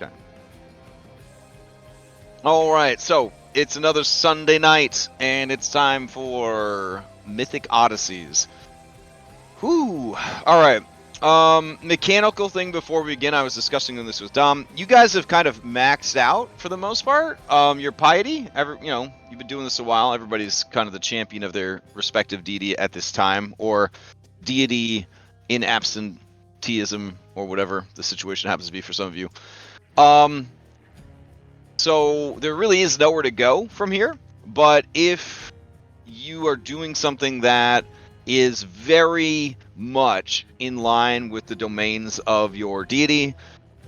Okay. All right, so it's another Sunday night, and it's time for Mythic Odysseys. Whew. All right. Mechanical thing before we begin, I was discussing this with Dom. You guys have kind of maxed out for the most part. Your piety, you've been doing this a while. Everybody's kind of the champion of their respective deity at this time, or deity in absenteeism, or whatever the situation happens to be for some of you. So there really is nowhere to go from here, but if you are doing something that is very much in line with the domains of your deity,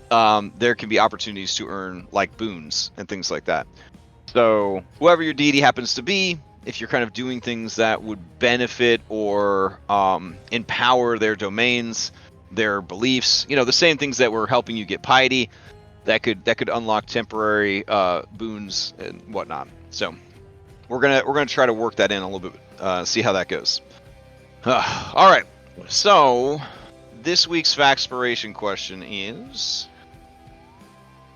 there can be opportunities to earn like boons and things like that. So whoever your deity happens to be, if you're kind of doing things that would benefit or empower their domains, their beliefs, the same things that were helping you get piety, that could unlock temporary boons and whatnot. So we're gonna try to work that in a little bit, see how that goes. All right. So this week's Factspiration question is.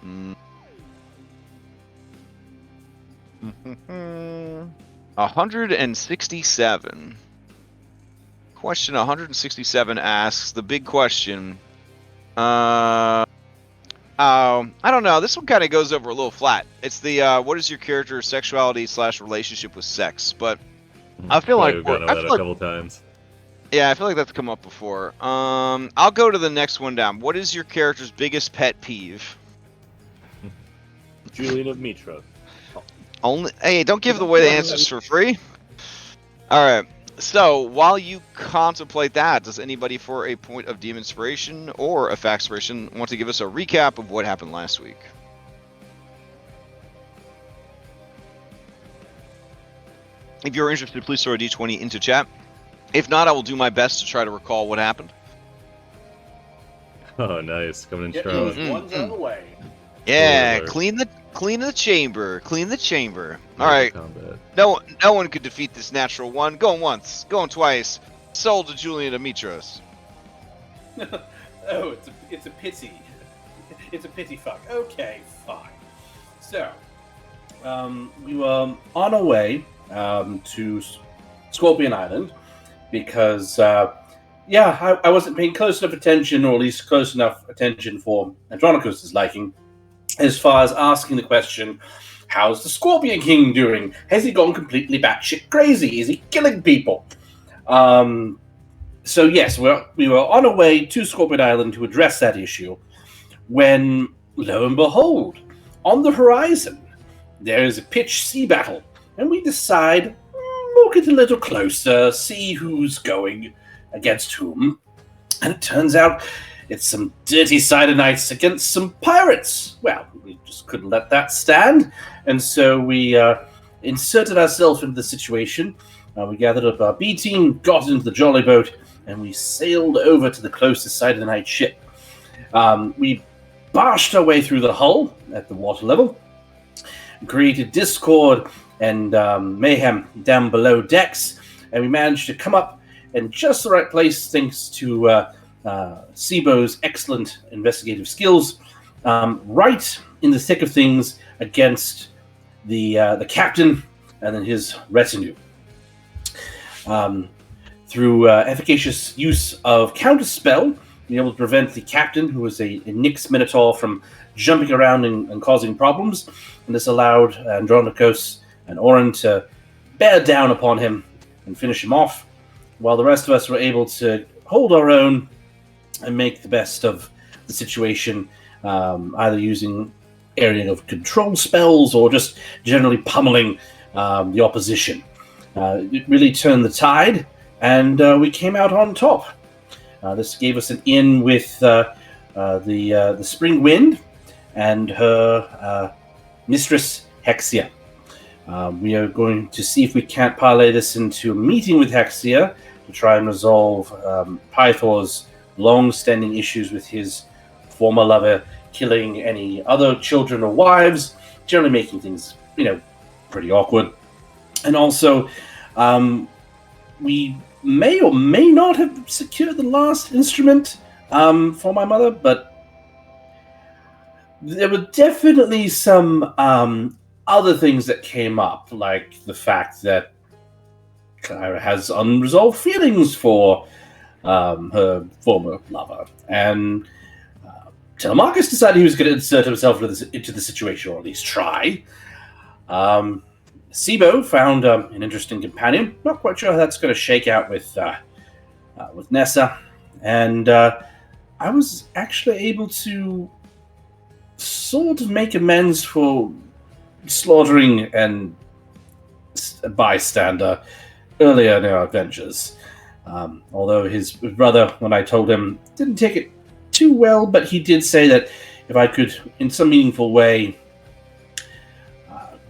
167. Question 167 asks the big question. I don't know. This one kind of goes over a little flat. It's the what is your character's sexuality / relationship with sex? But I feel like we've gone over that a couple times. Yeah, I feel like that's come up before. I'll go to the next one down. What is your character's biggest pet peeve? Julian of Mitra. Hey, don't give away the answers for free. All right. So while you contemplate that, does anybody for a point of demonstration or a factspiration want to give us a recap of what happened last week? If you're interested, please throw a d20 into chat. If not, I will do my best to try to recall what happened. Oh, nice. Coming in Those strong. ones out of the way. Yeah, clean the chamber. Clean the chamber. All right. No one could defeat this natural one. Going once, going twice. Sold to Julian Demetros. Oh, it's a pity. It's a pity fuck. Okay, fine. So, we were on our way to Scorpion Island because, I wasn't paying close enough attention, or at least close enough attention for Andronicus' liking, as far as asking the question, how's the Scorpion King doing? Has he gone completely batshit crazy? Is he killing people? So yes, we were on our way to Scorpion Island to address that issue, when, lo and behold, on the horizon, there is a pitched sea battle, and we decide, we'll get a little closer, see who's going against whom, and it turns out it's some dirty cider knights against some pirates. Well, we just couldn't let that stand, and so we inserted ourselves into the situation. We gathered up our B team, got into the jolly boat, and we sailed over to the closest cider knight ship. We bashed our way through the hull at the water level, created discord and mayhem down below decks, and we managed to come up in just the right place thanks to Sibo's excellent investigative skills, right in the thick of things against the captain and then his retinue. Through efficacious use of counterspell, we were able to prevent the captain, who was a Nyx Minotaur, from jumping around and causing problems, and this allowed Andronicus and Oren to bear down upon him and finish him off, while the rest of us were able to hold our own and make the best of the situation, either using area of control spells or just generally pummeling the opposition. It really turned the tide, and we came out on top. This gave us an in with the Spring Wind and her mistress Hexia. We are going to see if we can't parlay this into a meeting with Hexia to try and resolve Pythor's long-standing issues with his former lover killing any other children or wives, generally making things, pretty awkward. And also, we may or may not have secured the last instrument for my mother, but There were definitely some other things that came up, like the fact that Kyra has unresolved feelings for her former lover, and Telemachus decided he was going to insert himself into the situation, or at least try. Sibo found an interesting companion. Not quite sure how that's going to shake out with Nessa, and I was actually able to sort of make amends for slaughtering a bystander earlier in our adventures. Although his brother, when I told him, didn't take it too well, but he did say that if I could, in some meaningful way,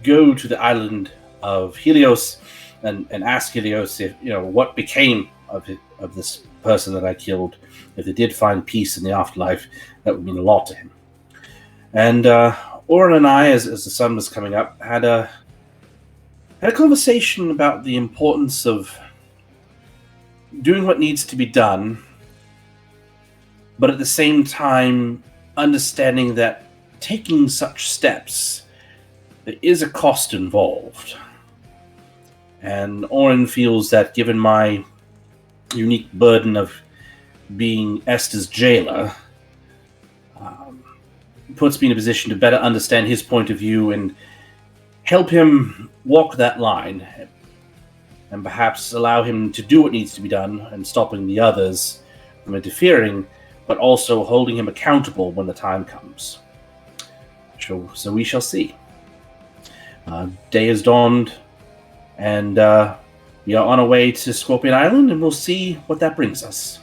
go to the island of Helios and ask Helios if what became of this person that I killed. If they did find peace in the afterlife, that would mean a lot to him. And Oren and I, as the sun was coming up, had a conversation about the importance of doing what needs to be done, but at the same time understanding that taking such steps, there is a cost involved. And Oren feels that given my unique burden of being Esther's jailer, puts me in a position to better understand his point of view and help him walk that line, and perhaps allow him to do what needs to be done and stopping the others from interfering, but also holding him accountable when the time comes. So we shall see. Day has dawned, and we are on our way to Scorpion Island, and we'll see what that brings us.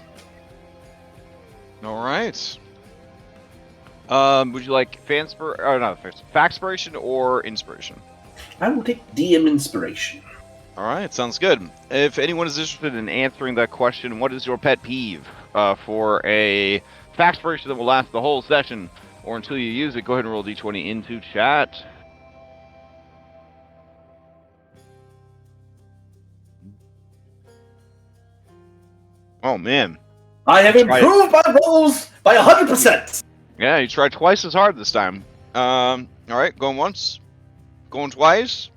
All right. Would you like Factspiration or Inspiration? I will take DM Inspiration. All right, sounds good. If anyone is interested in answering that question, what is your pet peeve, for a Factspiration that will last the whole session or until you use it, go ahead and roll d20 into chat. Oh, man. I have improved my rolls by 100%! Yeah, you tried twice as hard this time. All right, going once. Going twice.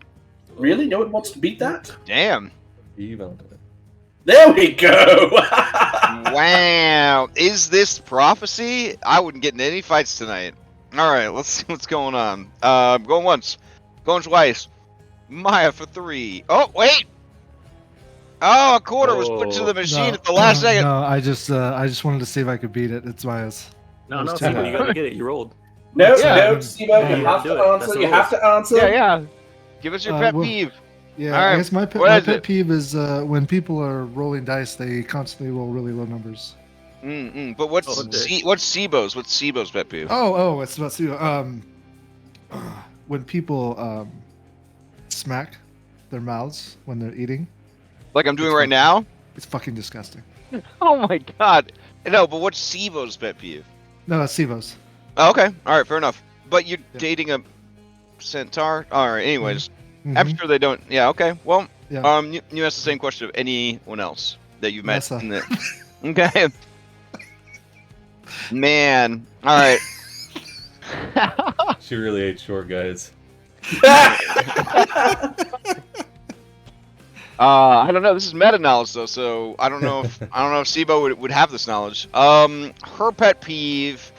Really? No one wants to beat that? Damn. There we go! Wow. Is this prophecy? I wouldn't get in any fights tonight. All right, let's see what's going on. Going once. Going twice. Maya for 3. Oh, wait! Oh, a quarter was put to the machine at the last second. No, I just wanted to see if I could beat it. It's Maya's. No, Sibo, you gotta get it. You rolled. No, Yeah. Sibo, you have to answer. You have to answer. Yeah. Give us your pet peeve. Yeah, All right, I guess my pet peeve is when people are rolling dice, they constantly roll really low numbers. But what's Sibo's? What's Sibo's pet peeve? Oh, it's about Sibo. When people smack their mouths when they're eating. Like I'm doing right now? It's fucking disgusting. Oh my god. No, but what's Sibo's pet peeve? No, that's Sibo's. Oh, okay. Alright, fair enough. But you're dating a centaur? Alright, anyways. Mm-hmm. I'm sure they don't. Yeah, okay. Well, Yeah. you asked the same question of anyone else that you've met Nessa. in the... Okay. Man. Alright. She really ate short, guys. I don't know. This is meta knowledge though, so I don't know if Sibo would have this knowledge. Her pet peeve.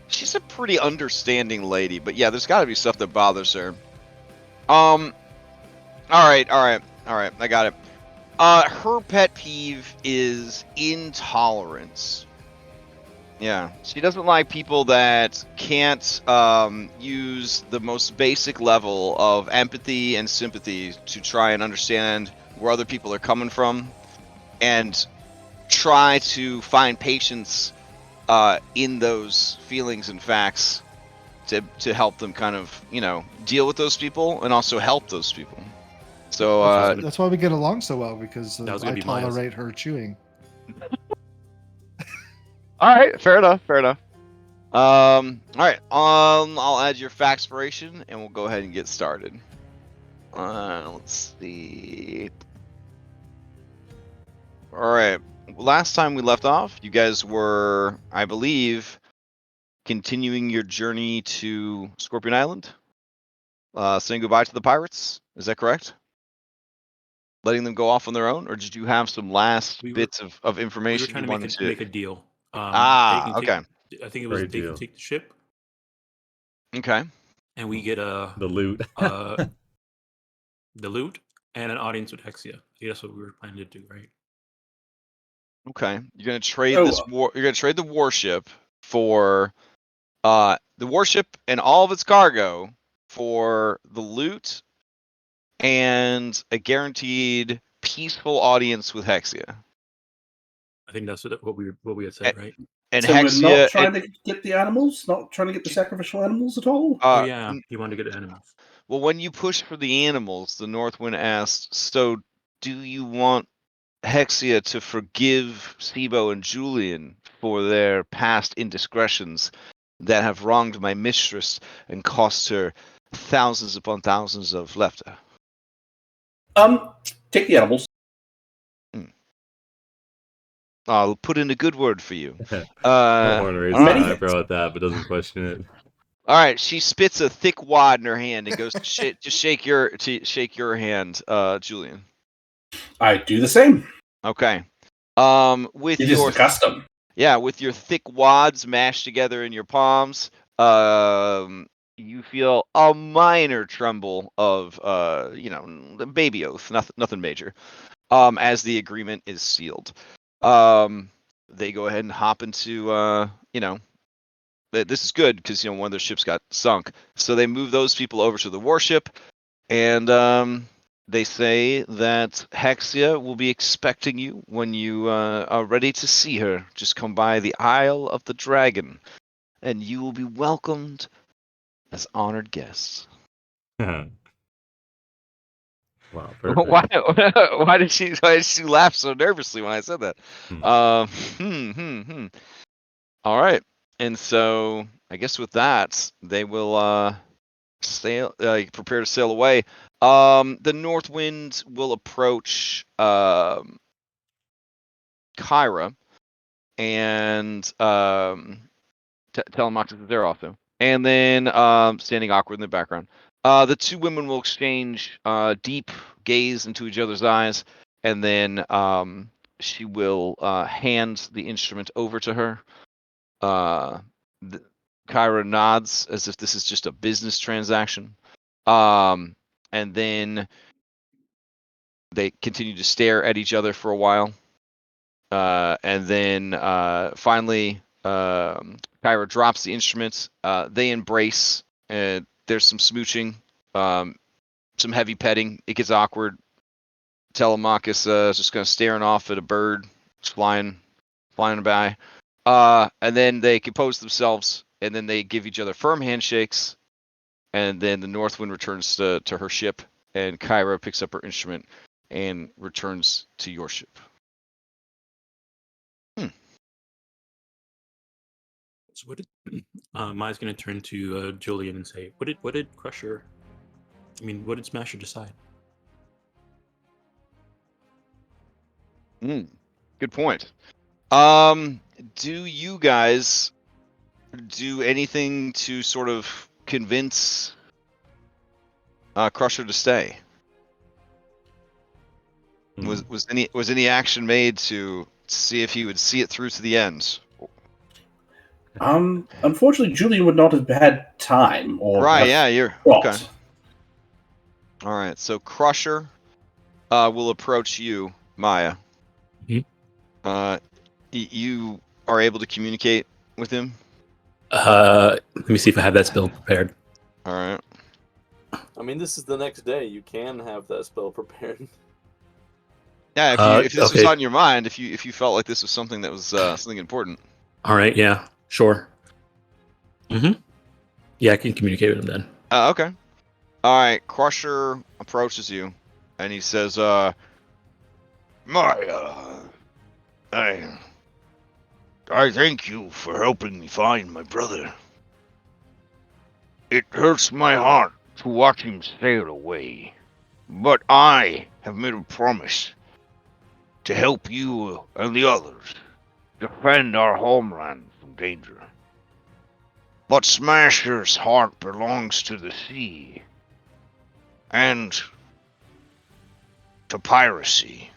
She's a pretty understanding lady, but yeah, there's got to be stuff that bothers her. All right. I got it. Her pet peeve is intolerance. Yeah, she doesn't like people that can't use the most basic level of empathy and sympathy to try and understand where other people are coming from, and try to find patience in those feelings and facts to help them kind of, deal with those people and also help those people. So that's why we get along so well, because I be tolerate her chewing. all right, fair enough. All right, I'll add your Factspiration and we'll go ahead and get started. Let's see. All right, last time we left off, you guys were, I believe, continuing your journey to Scorpion Island, saying goodbye to the pirates. Is that correct? Letting them go off on their own, or did you have some last bits of We were information trying you to wanted to make a deal. okay. I think it was Great they can deal. take the ship, Okay. and we get The loot. the loot and an audience with Hexia. I think that's what we were planning to do, right? Okay. You're gonna trade Oh, You're gonna trade the warship for the warship and all of its cargo for the loot and a guaranteed peaceful audience with Hexia. I think that's what we had said, right? And so we're Hexia. not trying to get the animals? Not trying to get the sacrificial animals at all? Oh yeah, you wanted to get the animals. Well, when you push for the animals, the Northwind asked, "So, do you want Hexia to forgive Sibo and Julian for their past indiscretions that have wronged my mistress and cost her thousands upon thousands of lefta?" Take the animals. I'll put in a good word for you. Horn raises all an right. eyebrow at that, but doesn't question it. All right, she spits a thick wad in her hand and goes to shake your hand, Julian. I do the same. Okay. With It is your the custom. Yeah, with your thick wads mashed together in your palms, you feel a minor tremble of, the baby oath, nothing major, as the agreement is sealed. They go ahead and hop into, this is good because, one of their ships got sunk. So they move those people over to the warship, and they say that Hexia will be expecting you when you are ready to see her. Just come by the Isle of the Dragon, and you will be welcomed as honored guests. Wow, perfect. Why did she laugh so nervously when I said that? All right, and so I guess with that, they will sail, prepare to sail away. The north wind will approach Kyra, and Telemax is there also, and then standing awkward in the background. The two women will exchange deep gaze into each other's eyes, and then she will hand the instrument over to her. Kyra nods as if this is just a business transaction. And then they continue to stare at each other for a while. And then finally, Kyra drops the instruments. They embrace. There's some smooching, some heavy petting. It gets awkward. Telemachus is just kind of staring off at a bird flying by. And then they compose themselves, and then they give each other firm handshakes. And then the Northwind returns to her ship, and Kyra picks up her instrument and returns to your ship. So what did Maya's going to turn to Julian and say, what did Smasher decide? Good point. Do you guys do anything to sort of convince Crusher to stay? Was any action made to see if he would see it through to the end? Unfortunately, Julian would not have had time. Or Right, yeah, you're thought. okay. All right, so Crusher will approach you, Maya. Mm-hmm. You are able to communicate with him? Let me see if I have that spell prepared. All right. I mean, this is the next day. You can have that spell prepared. Yeah, if this was on your mind, if you felt like this was something that was something important. All right, yeah, sure. Yeah, I can communicate with him then. Okay. All right, Crusher approaches you, and he says, Maya, I thank you for helping me find my brother. It hurts my heart to watch him sail away, but I have made a promise to help you and the others defend our homeland from danger. But Smasher's heart belongs to the sea. And to piracy.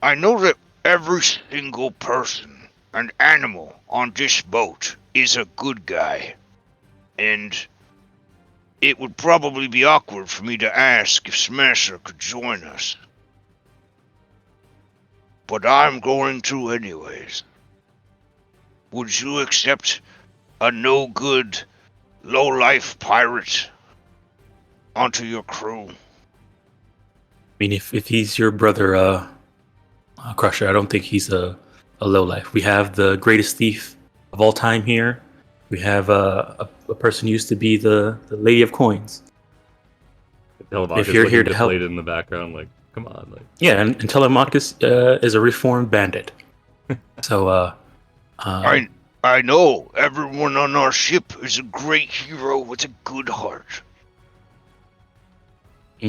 I know that every single person and animal on this boat is a good guy. And it would probably be awkward for me to ask if Smasher could join us. But I'm going to anyways. Would you accept a no-good, low-life pirate onto your crew? I mean, if he's your brother, Crusher, I don't think he's a lowlife. We have the greatest thief of all time here. We have a person who used to be the Lady of Coins. Telemachus If you're here to help, deflated in the background, like, come on, like. yeah, and Telemachus is a reformed bandit. So, I know everyone on our ship is a great hero with a good heart.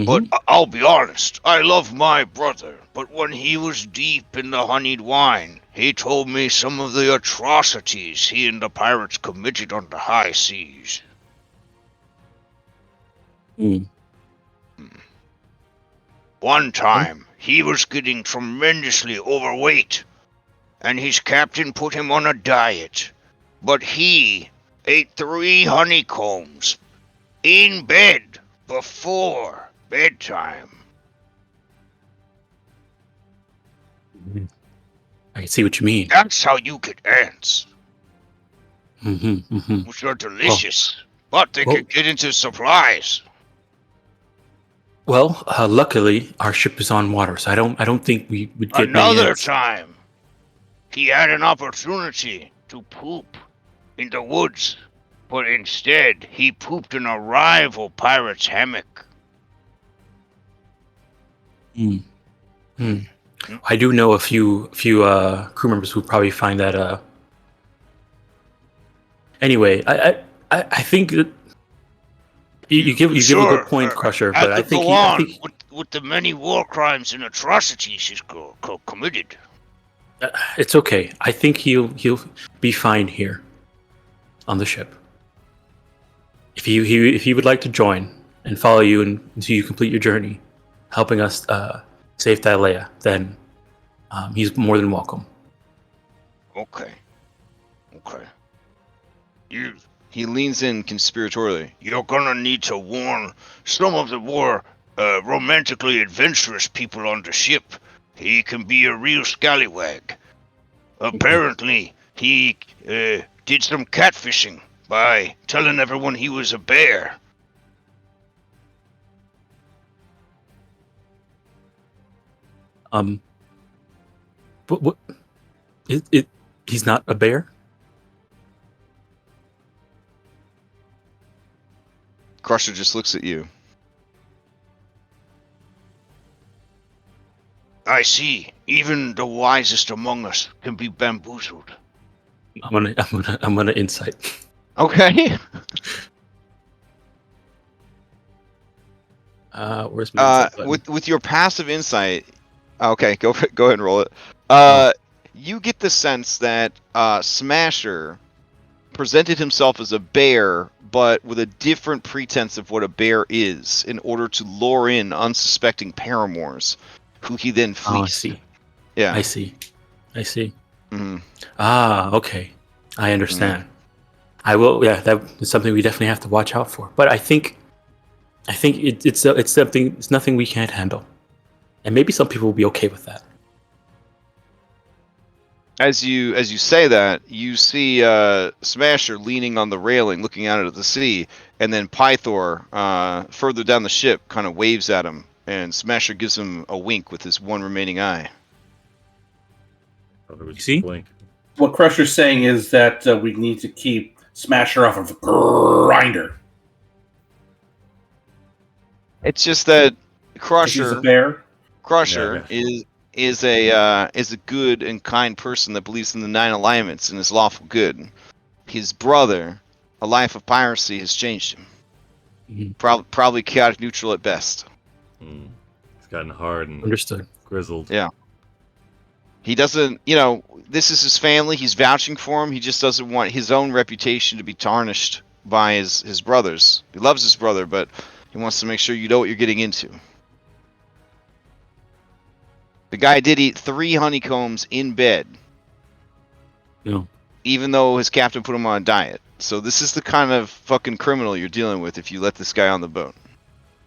But I'll be honest, I love my brother, but when he was deep in the honeyed wine, he told me some of the atrocities he and the pirates committed on the high seas. One time, he was getting tremendously overweight, and his captain put him on a diet. But he ate 3 honeycombs in bed before bedtime. I can see what you mean. That's how you get ants, which are delicious, but they can get into supplies. Well, luckily our ship is on water, so I don't think we would get many Another ants. time, he had an opportunity to poop in the woods, but instead he pooped in a rival pirate's hammock. I do know a few crew members who probably find that. Anyway, I think that you give a good point, Crusher, but I think with the many war crimes and atrocities he's committed. It's okay. I think he'll be fine here on the ship. If he would like to join and follow you until you complete your journey, helping us save Thylea, then he's more than welcome. Okay. He leans in conspiratorially. You're gonna need to warn some of the more romantically adventurous people on the ship. He can be a real scallywag. Apparently, he did some catfishing by telling everyone he was a bear. But what? He's not a bear? Crusher just looks at you. I see. Even the wisest among us can be bamboozled. I'm gonna insight. Okay. Where's my insight button? with your passive insight? Okay, go ahead and roll it. You get the sense that Smasher presented himself as a bear, but with a different pretense of what a bear is, in order to lure in unsuspecting paramours, who he then fleeced. Oh, I see. Yeah. I see. Mm-hmm. Okay. I understand. I will. Yeah, that is something we definitely have to watch out for. But I think it's something. It's nothing we can't handle, and maybe some people will be okay with that. As you say that, you see Smasher leaning on the railing, looking out at the sea, and then Pythor, further down the ship, kind of waves at him, and Smasher gives him a wink with his one remaining eye. Oh, You see? blink. What Crusher's saying is that we need to keep Smasher off of Grinder. It's just that He's a Crusher bear. is a good and kind person that believes in the 9 alignments and is lawful good. His brother, a life of piracy, has changed him. Mm-hmm. Probably chaotic neutral at best. It's gotten hard and Understood. grizzled. Yeah. He doesn't, you know, this is his family. He's vouching for him. He just doesn't want his own reputation to be tarnished by his brothers. He loves his brother, but he wants to make sure you know what you're getting into. The guy did eat 3 honeycombs in bed. No. Even though his captain put him on a diet. So this is the kind of fucking criminal you're dealing with if you let this guy on the boat.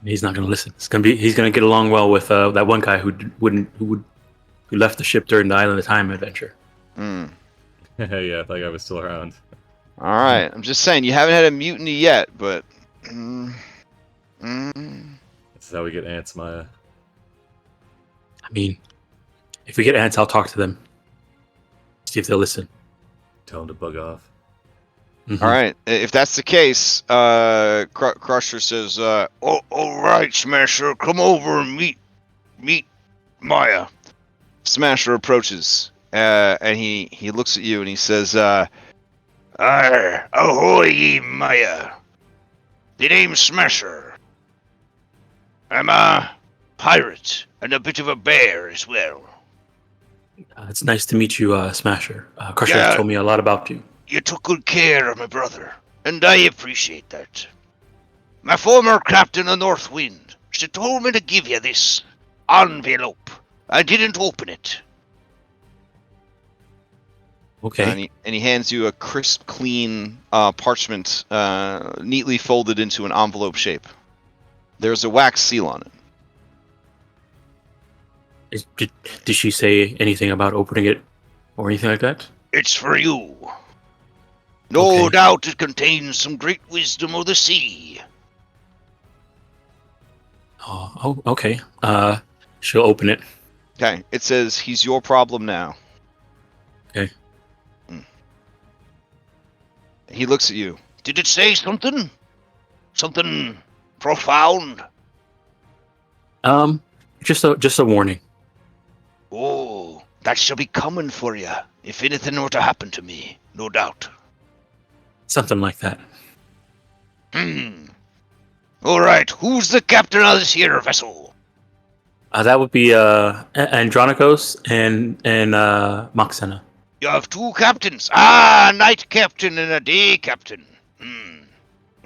He's not going to listen. He's going to get along well with that one guy who left the ship during the Island of Time adventure. Mm. Yeah, I thought I was still around. All right, I'm just saying you haven't had a mutiny yet, but. This is how we get ants, Maya. I mean, if we get ants, I'll talk to them. See if they'll listen. Tell them to bug off. Mhm. All right, if that's the case, Crusher says, all right, Smasher, come over and meet Maya. Smasher approaches, and he looks at you and he says, ahoy, Maya. The name's Smasher. I'm a pirate and a bit of a bear as well. It's nice to meet you, Smasher. Crusher Yeah. has told me a lot about you. You took good care of my brother, and I appreciate that. My former captain of North Wind, she told me to give you this envelope. I didn't open it. Okay. And he hands you a crisp, clean parchment, neatly folded into an envelope shape. There's a wax seal on it. Did she say anything about opening it or anything like that? It's for you. No Okay. doubt it contains some great wisdom of the sea. Oh, okay. She'll open it. Okay, it says, he's your problem now. Okay. He looks at you. Did it say something? Something profound? Just a warning. Oh, that shall be coming for you, if anything were to happen to me, no doubt. Something like that. All right, who's the captain of this here vessel? That would be Andronikos and Moxena. You have 2 captains. Ah, a night captain and a day captain.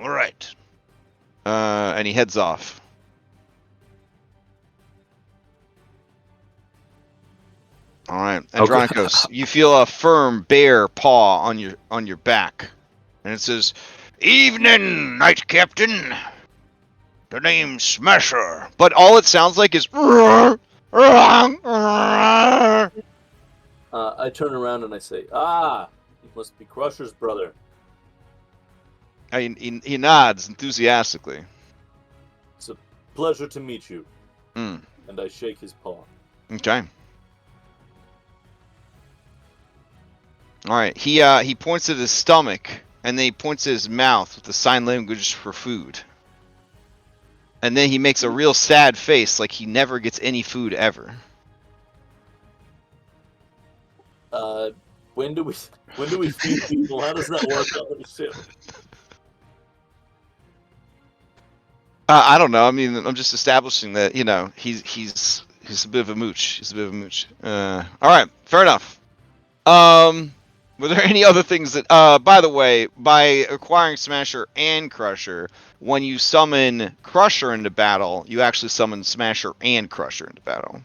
All right. And he heads off. All right, Andronikos, you feel a firm, bare paw on your back, and it says, "Evening, night captain. The name's Smasher." But all it sounds like is. I turn around and I say, he must be Crusher's brother. He nods enthusiastically. It's a pleasure to meet you. Mm. And I shake his paw. Okay. All right. He points at his stomach, and then he points at his mouth with the sign language for food. And then he makes a real sad face, like he never gets any food ever. When do we feed people? How does that work on the ship? I don't know. I mean, I'm just establishing that, you know, he's a bit of a mooch. He's a bit of a mooch. All right, fair enough. Were there any other things that? By the way, by acquiring Smasher and Crusher, when you summon Crusher into battle, you actually summon Smasher and Crusher into battle.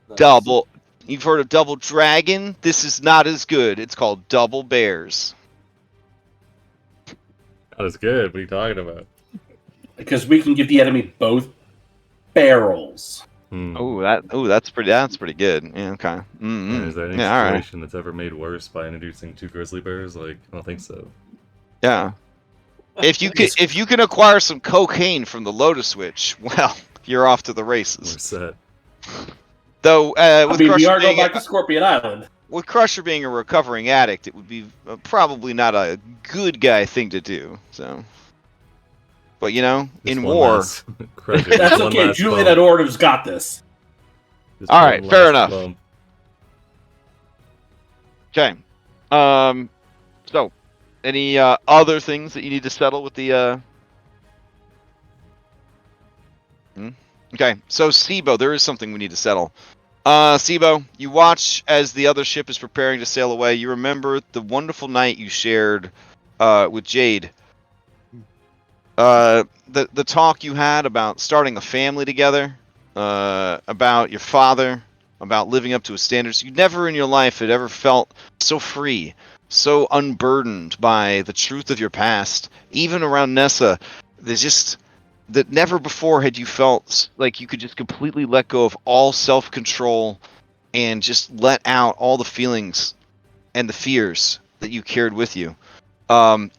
Nice. Double. You've heard of Double Dragon? This is not as good. It's called Double Bears. That was good. What are you talking about? Because we can give the enemy both barrels. That's pretty good. Yeah, okay. Is there any Yeah, all right. situation that's ever made worse by introducing 2 grizzly bears? Like, I don't think so. Yeah. If you can acquire some cocaine from the Lotus Witch, well, you're off to the We're races. set. Though with we Crusher are going being back to Scorpion Island. with Crusher being a recovering addict, it would be probably not a good guy thing to do. So, but you know, Just in one war, last- Crusher, just That's one okay. last Julian bump. at Ordov's got this. Just All one right, fair last enough. bump. okay. So, any other things that you need to settle with the? Okay, so Sibo, there is something we need to settle. Sibo, you watch as the other ship is preparing to sail away. You remember the wonderful night you shared with Jade. The talk you had about starting a family together, about your father, about living up to his standards. You never in your life had ever felt so free, so unburdened by the truth of your past. Even around Nessa, there's just that never before had you felt like you could just completely let go of all self-control and just let out all the feelings and the fears that you carried with you. To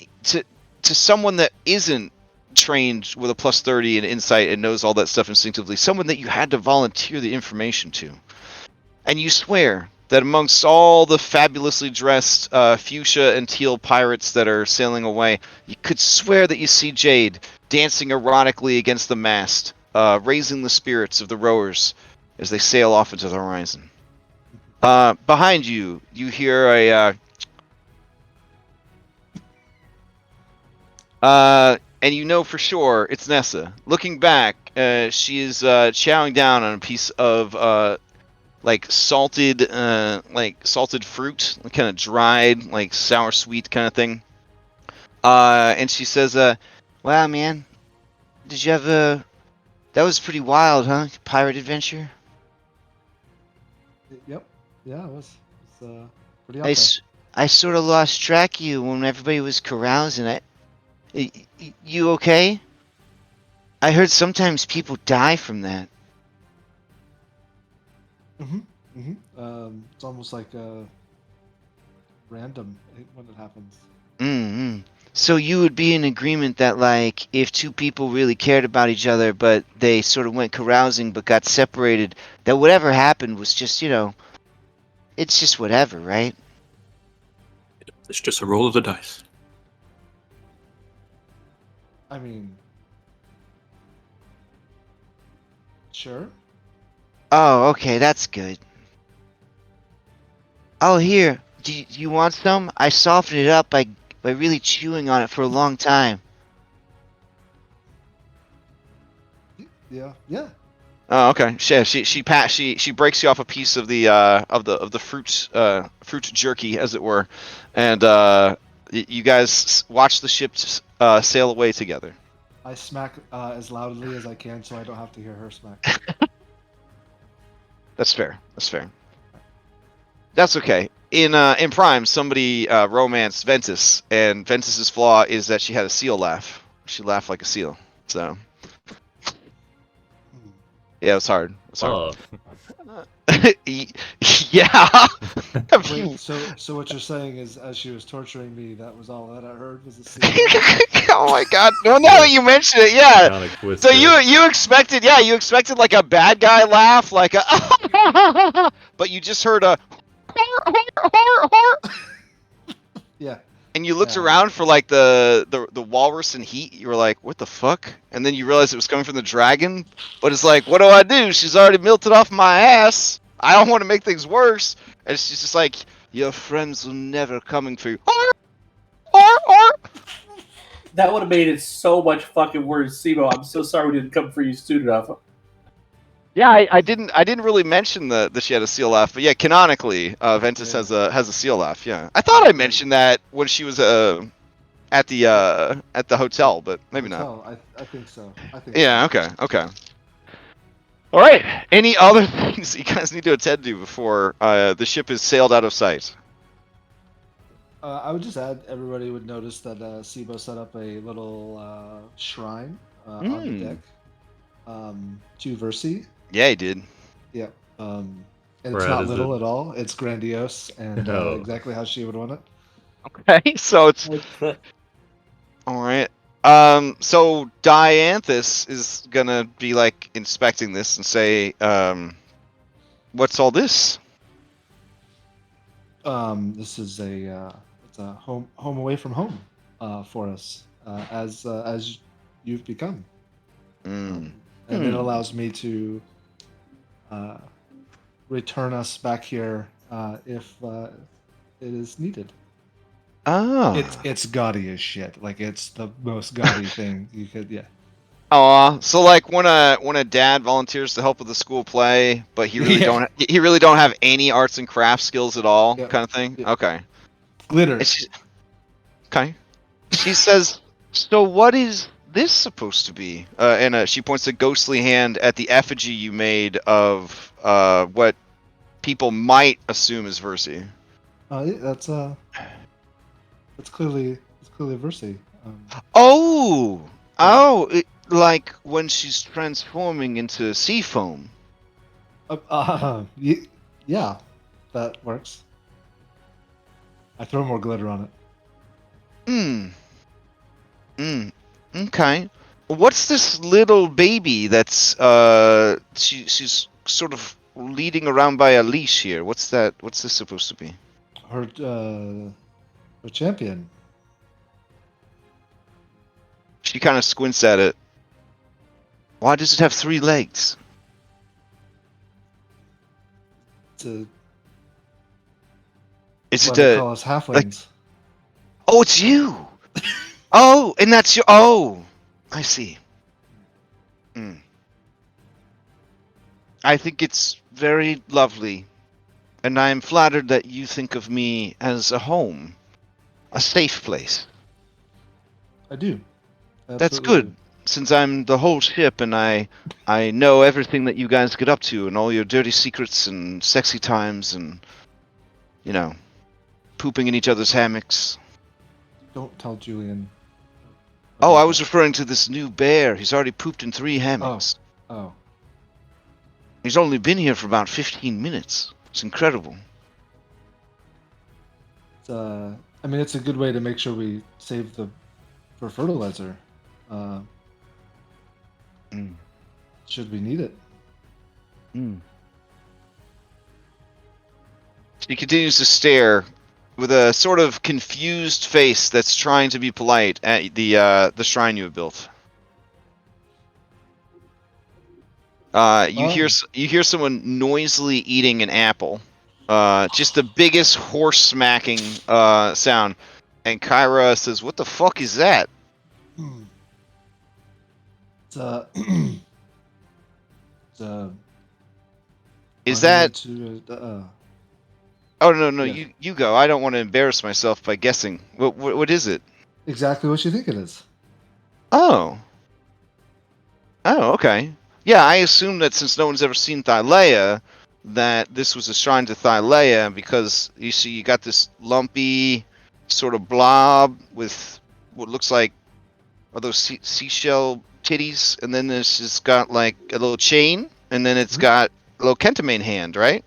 someone that isn't trained with a plus 30 in insight and knows all that stuff instinctively, someone that you had to volunteer the information to. And you swear that amongst all the fabulously dressed fuchsia and teal pirates that are sailing away, you could swear that you see Jade dancing erotically against the mast, raising the spirits of the rowers as they sail off into the horizon. Behind you, you hear and you know for sure it's Nessa. Looking back, she is chowing down on a piece of salted fruit, kind of dried, like sour sweet kind of thing. And she says, "Wow, man, did you have that was pretty wild, huh? Pirate adventure." Yep. Yeah, it was. It's pretty up there. I sort of lost track of you when everybody was carousing. You okay? I heard sometimes people die from that. It's almost like random when it happens. Mm-hmm. So you would be in agreement that, like, if two people really cared about each other, but they sort of went carousing but got separated, that whatever happened was just, it's just whatever, right? It's just a roll of the dice. I mean, sure. Oh, okay, that's good. Oh, here, do you want some? I softened it up by really chewing on it for a long time. Yeah. Oh, okay. She breaks you off a piece of the fruit jerky, as it were, and you guys watch the ship sail away together. I smack as loudly as I can so I don't have to hear her smack. That's fair. That's okay. In Prime, somebody romanced Ventus, and Ventus's flaw is that she had a seal laugh. She laughed like a seal. So yeah, it was hard. Oh, Yeah. Wait, so what you're saying is, as she was torturing me, that was all that I heard was a scene. Oh my god! Well, now that you mention it, yeah. iconic twist. So you expected like a bad guy laugh, like a, but you just heard a, Yeah. and you looked Yeah. around for like the walrus in heat. You were like, what the fuck? And then you realized it was coming from the dragon. But it's like, what do I do? She's already melted off my ass. I don't want to make things worse. And she's just like, your friends will never coming for you. That would have made it so much fucking worse. Sibo, I'm so sorry we didn't come for you soon enough. Yeah, I didn't really mention that she had a seal laugh, but yeah, canonically, Ventus has a seal laugh. Yeah, I thought I mentioned that when she was at the hotel, but maybe not. Oh, I think so. Yeah, okay. All right. Any other things you guys need to attend to before the ship is sailed out of sight? I would just add, everybody would notice that Sibo set up a little shrine on the deck to Versi. Yeah, he did. Yep. And it's Brad, not is little at all. It's grandiose and Oh. exactly how she would want it. Okay, so it's all right. So Dianthus is gonna be like inspecting this and say, "What's all this?" This is it's a home away from home for us as you've become, and it allows me to return us back here if it is needed. Oh, It's gaudy as shit. Like, it's the most gaudy thing you could. Yeah. Aw, so like when a dad volunteers to help with the school play, but he really Yeah. don't have any arts and crafts skills at all, Yep. kind of thing. Yep. Okay. Glitter. And okay. She says, "So what is this supposed to be?" And she points a ghostly hand at the effigy you made of what people might assume is Versi. That's clearly Versi. Oh, like when she's transforming into sea foam. Yeah, that works. I throw more glitter on it. Okay. What's this little baby that's she's sort of leading around by a leash here? What's that? What's this supposed to be? Her champion. She kind of squints at it. Why does it have 3 legs? To Is what it they a? call us halflings. Oh, it's you. Oh, and that's your. Oh, I see. I think it's very lovely, and I am flattered that you think of me as a home, a safe place. I do. That's Absolutely good, since I'm the whole ship, and I know everything that you guys get up to, and all your dirty secrets and sexy times, and pooping in each other's hammocks. do. Don't tell Julian. Oh, about I was that. referring to this new bear. He's already pooped in 3 hammocks. Oh, He's only been here for about 15 minutes. It's incredible. it's, I mean, it's a good way to make sure we save for fertilizer. Should we need it? She continues to stare with a sort of confused face that's trying to be polite at the shrine you have built. You hear someone noisily eating an apple. Just the biggest horse smacking sound. And Kyra says, "What the fuck is that?" It's Is that? To, Oh no, yes. you go. I don't want to embarrass myself by guessing. What is it? exactly what you think it is. Oh, okay. Yeah, I assume that since no one's ever seen Thylea, that this was a shrine to Thylea, because you see you got this lumpy sort of blob with what looks like are those seashell titties, and then there's just got like a little chain, and then it's got a little kentamane hand, right?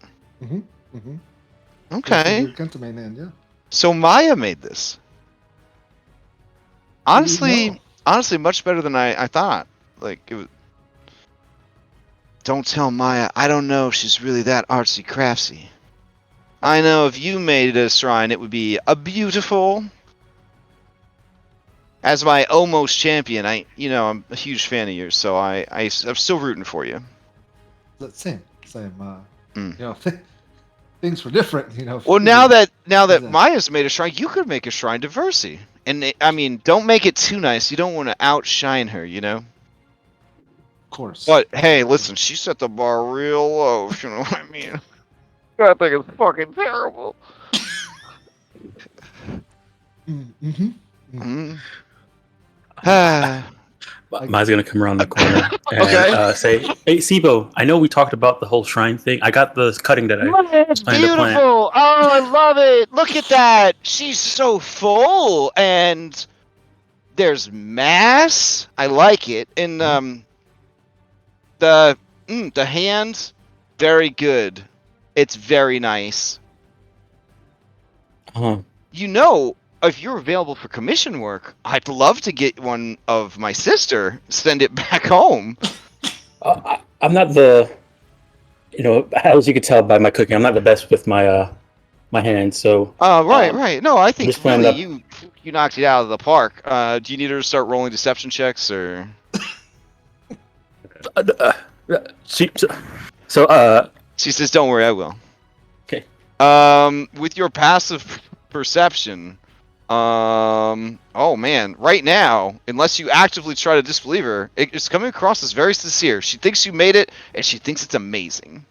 Okay. Kentamane hand, yeah. So Maya made this. Honestly, No. much better than I thought. Like it was. Don't tell Maya. I don't know if she's really that artsy craftsy. I know if you made a shrine, it would be a beautiful. As my almost champion, I'm a huge fan of yours, so I'm still rooting for you. Same. You know, things were different. You know. Well, now that Yeah. Maya's made a shrine, you could make a shrine to Versi. And I mean, don't make it too nice. You don't want to outshine her, you know. Of course. But hey, listen, she set the bar real low. You know what I mean? I think it's fucking terrible. Maya's gonna come around the corner and Okay. say, "Hey, Sibo, I know we talked about the whole shrine thing. I got the cutting that I It's planned to plant." beautiful. Oh, I love it. Look at that. She's so full, and there's mass. I like it. And the hand, very good. It's very nice. You know, if you're available for commission work, I'd love to get one of my sister, send it back home. I'm not the, as you could tell by my cooking, I'm not the best with my my hands. So. Right. No, I think just planned really you knocked it out of the park. Do you need her to start rolling deception checks or? She says, "Don't worry, I will." Okay. With your passive perception, Oh man, right now, unless you actively try to disbelieve her, it's coming across as very sincere. She thinks you made it, and she thinks it's amazing.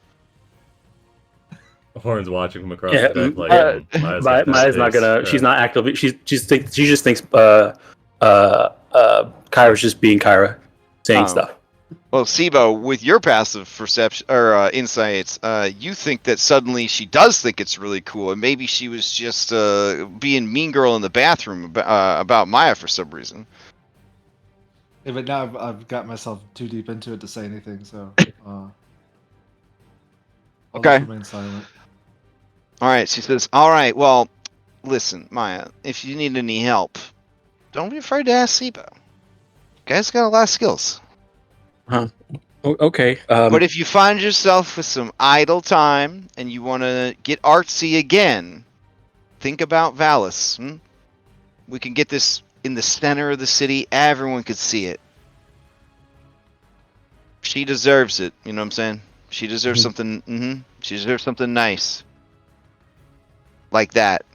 Horn's watching from across Yeah, the deck, like Maya's not gonna. She's not actively. She just thinks. Kyra's just being Kyra, saying stuff. Well, Sibo, with your passive perception or insights, you think that suddenly she does think it's really cool, and maybe she was just being mean girl in the bathroom about Maya for some reason. Yeah, but now I've got myself too deep into it to say anything, so I'll Okay. just remain silent. All right, she says, "All right, well, listen, Maya, if you need any help, don't be afraid to ask Sibo. Guy's got a lot of skills. Okay. But if you find yourself with some idle time and you want to get artsy again, think about Valis. We can get this in the center of the city. Everyone could see it. She deserves it. You know what I'm saying? She deserves something. She deserves something nice, like that.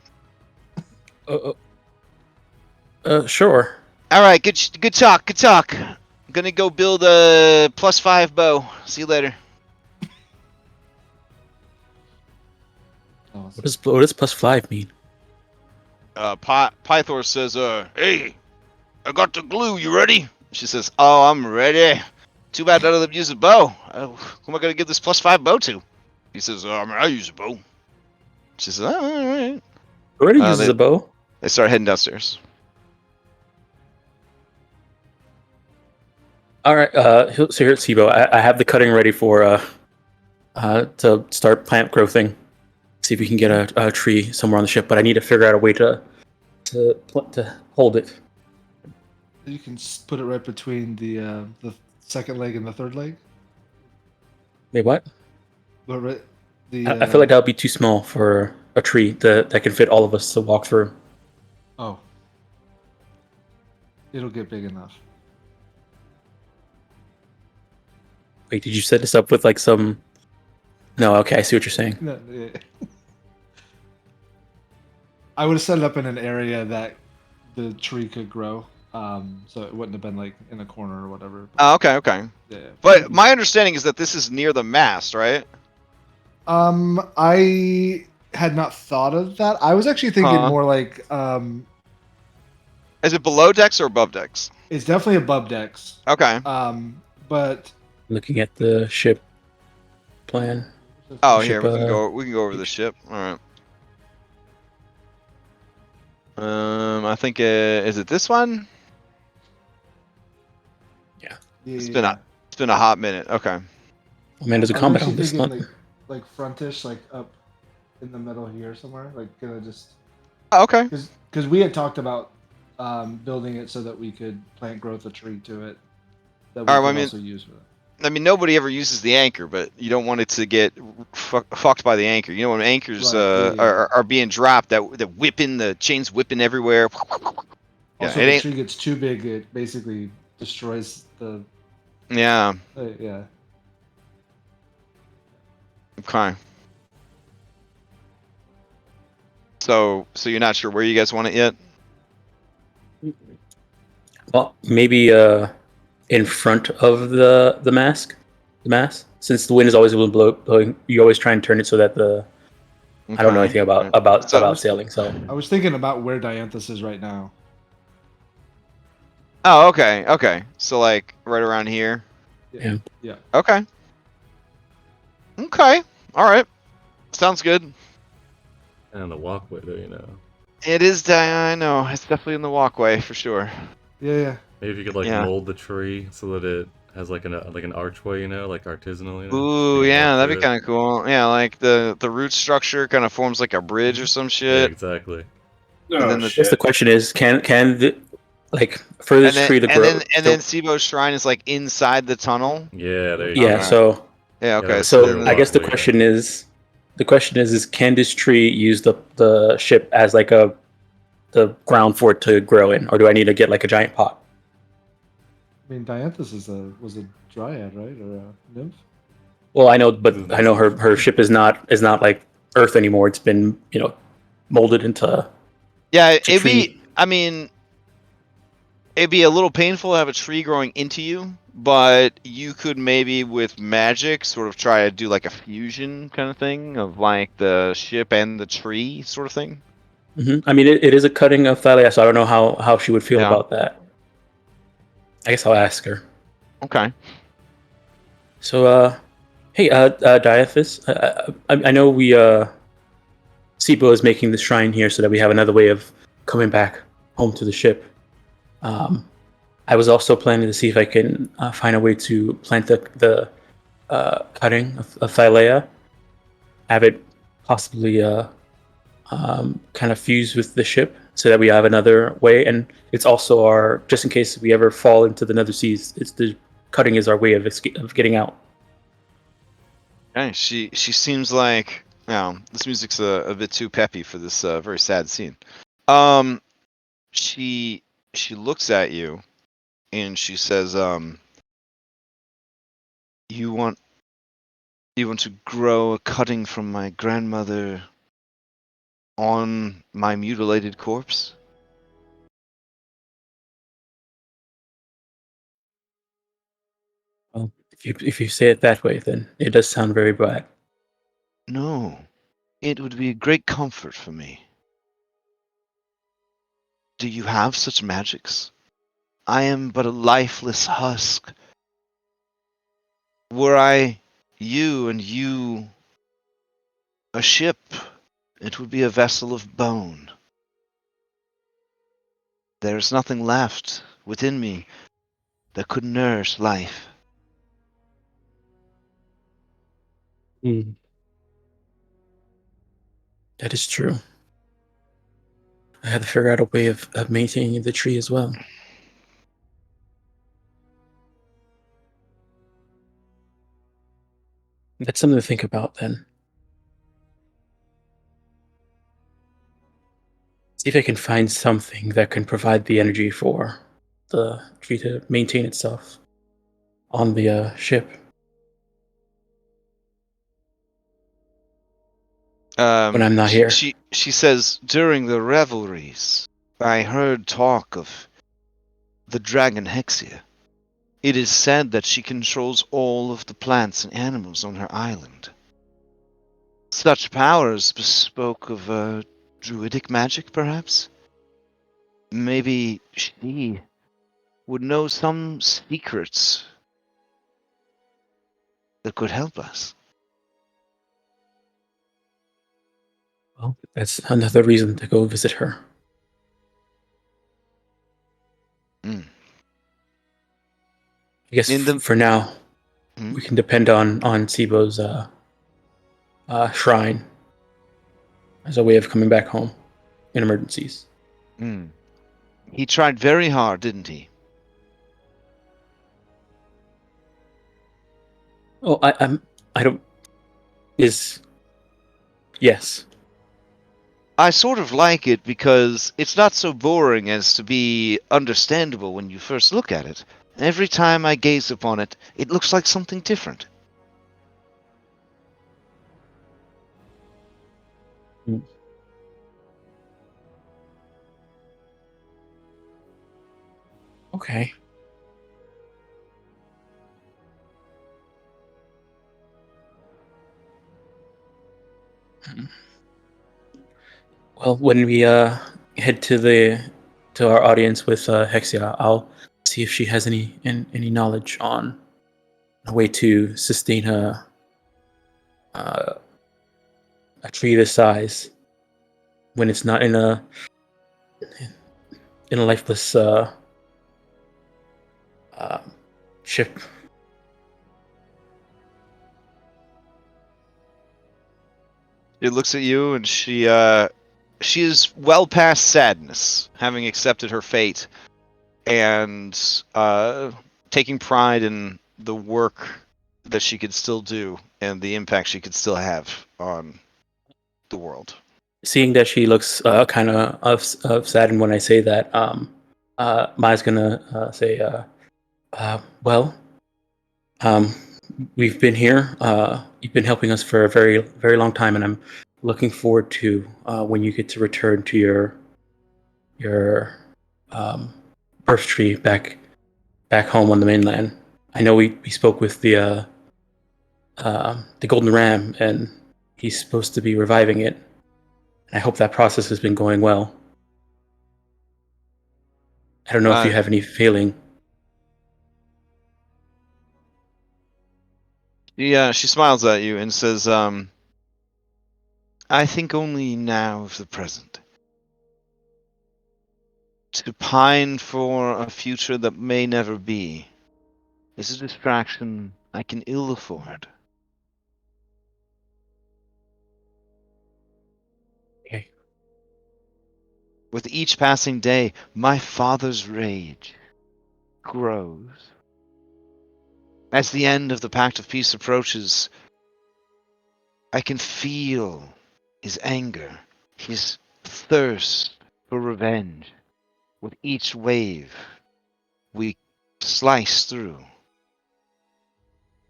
Sure. All right. Good talk. Good talk. I'm gonna go build a +5 bow. See you later. Awesome. What does +5 mean? Pythor says, "Hey, I got the glue. You ready?" She says, "Oh, I'm ready. Too bad none of them use a bow. Who am I gonna give this +5 bow to?" He says, I use a bow." She says, "Oh, all right." Who already uses a bow? They start heading downstairs. All right. So here's Sibo. I have the cutting ready for to start plant growthing. See if we can get a tree somewhere on the ship, but I need to figure out a way to hold it. You can put it right between the second leg and the third leg. Wait, what? But right, I feel like that would be too small for a tree that can fit all of us to walk through. Oh, it'll get big enough. Wait, did you set this up with like some? No, okay, I see what you're saying. No, yeah. I would have set it up in an area that the tree could grow, so it wouldn't have been like in a corner or whatever. Oh, okay. Yeah. But my understanding is that this is near the mast, right? I had not thought of that. I was actually thinking more like, Is it below decks or above decks? it's definitely above decks. Okay. But Looking at the ship plan. Oh, ship, here we can go. We can go over the ship. All right. I think is it this one? Yeah. It's been a hot minute. Okay. Oh man, there's a I was comment actually on this thinking, one. like frontish, like up in the middle here somewhere, like gonna just Oh, okay. because we had talked about building it so that we could plant growth a tree to it that we All right, could well, I mean- also use with it. I mean, nobody ever uses the anchor, but you don't want it to get fucked by the anchor. You know, when anchors Right, yeah. are being dropped, that whipping, the chains whipping everywhere. Yeah, Also, it if the ain't. tree gets too big, it basically destroys the. Yeah. Yeah. Okay. So you're not sure where you guys want it yet? Well, maybe in front of the mast, since the wind is always blowing. You always try and turn it so that I don't know anything about sailing. So I was thinking about where Dianthus is right now. Oh, okay. Okay. So like right around here. Yeah. Yeah. Okay. Okay. All right. Sounds good. And the walkway, though, It is. I know. It's definitely in the walkway for sure. Yeah. Maybe if you could Yeah. mold the tree so that it has like an archway, like artisanal. Ooh, You can yeah, walk that'd be through it. kind of cool. Yeah, like the root structure kind of forms like a bridge or some Yeah, shit. exactly. And then Oh, the- shit. Guess the question is, can the for this tree to grow? And then Sibo's shrine is like inside the tunnel. Yeah, there you yeah. go. So Yeah. Okay. Yeah, so then I guess the walkway, question is, can this tree use the ship as like the ground for it to grow in, or do I need to get like a giant pot? I mean, Dianthus was a dryad, right, or a nymph? Well, I know, but I know her ship is not like Earth anymore. It's been molded into Yeah, It's a it'd be. tree. I mean, it'd be a little painful to have a tree growing into you, but you could maybe with magic sort of try to do like a fusion kind of thing of like the ship and the tree sort of thing. I mean, it is a cutting of Thylea, so I don't know how she would feel Yeah. about that. I guess I'll ask her. Okay. So, hey, Diophis, I know Sibo is making the shrine here so that we have another way of coming back home to the ship. I was also planning to see if I can find a way to plant the cutting of Thylea, have it possibly kind of fuse with the ship so that we have another way. And it's also our, just in case we ever fall into the nether seas, it's the cutting is our way of getting out. Okay. She seems like this music's a bit too peppy for this very sad scene. She looks at you and she says, you want to grow a cutting from my grandmother on my mutilated corpse? Well, if you say it that way, then it does sound very bad. No. It would be a great comfort for me. Do you have such magics? I am but a lifeless husk. Were I you and you a ship, it would be a vessel of bone. There is nothing left within me that could nourish life. That is true. I had to figure out a way of maintaining the tree as well. That's something to think about then. See if I can find something that can provide the energy for the tree to maintain itself on the ship. When I'm not here. She says, during the revelries, I heard talk of the dragon Hexia. It is said that she controls all of the plants and animals on her island. Such powers bespoke of druidic magic, perhaps? Maybe she would know some secrets that could help us. Well, that's another reason to go visit her. Mm. I guess In the- for now, we can depend on Sibo's shrine as a way of coming back home in emergencies. Mm. He tried very hard, didn't he? Oh, I don't. Yes. I sort of like it because it's not so boring as to be understandable when you first look at it. Every time I gaze upon it, it looks like something different. Okay. Well, when we head to our audience with Hexia, I'll see if she has any knowledge on a way to sustain a tree this size when it's not in a lifeless ship. She looks at you and she is well past sadness, having accepted her fate and taking pride in the work that she could still do and the impact she could still have on the world. Seeing that she looks kind of saddened when I say that, Maya's gonna say, well, we've been here. You've been helping us for a very, very long time, and I'm looking forward to when you get to return to your birth tree back home on the mainland. I know we spoke with the Golden Ram, and he's supposed to be reviving it. I hope that process has been going well. I don't know if you have any feeling. Yeah, she smiles at you and says, I think only now of the present. To pine for a future that may never be is a distraction I can ill afford. Okay. With each passing day, my father's rage grows. As the end of the Pact of Peace approaches, I can feel his anger, his thirst for revenge. With each wave we slice through.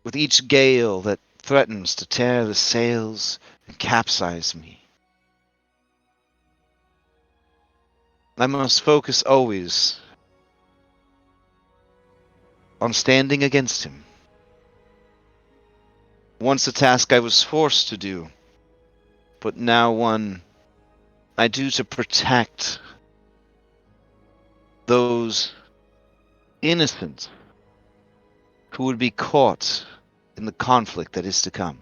With each gale that threatens to tear the sails and capsize me. I must focus always on standing against him. Once a task I was forced to do, but now one I do to protect those innocents who would be caught in the conflict that is to come.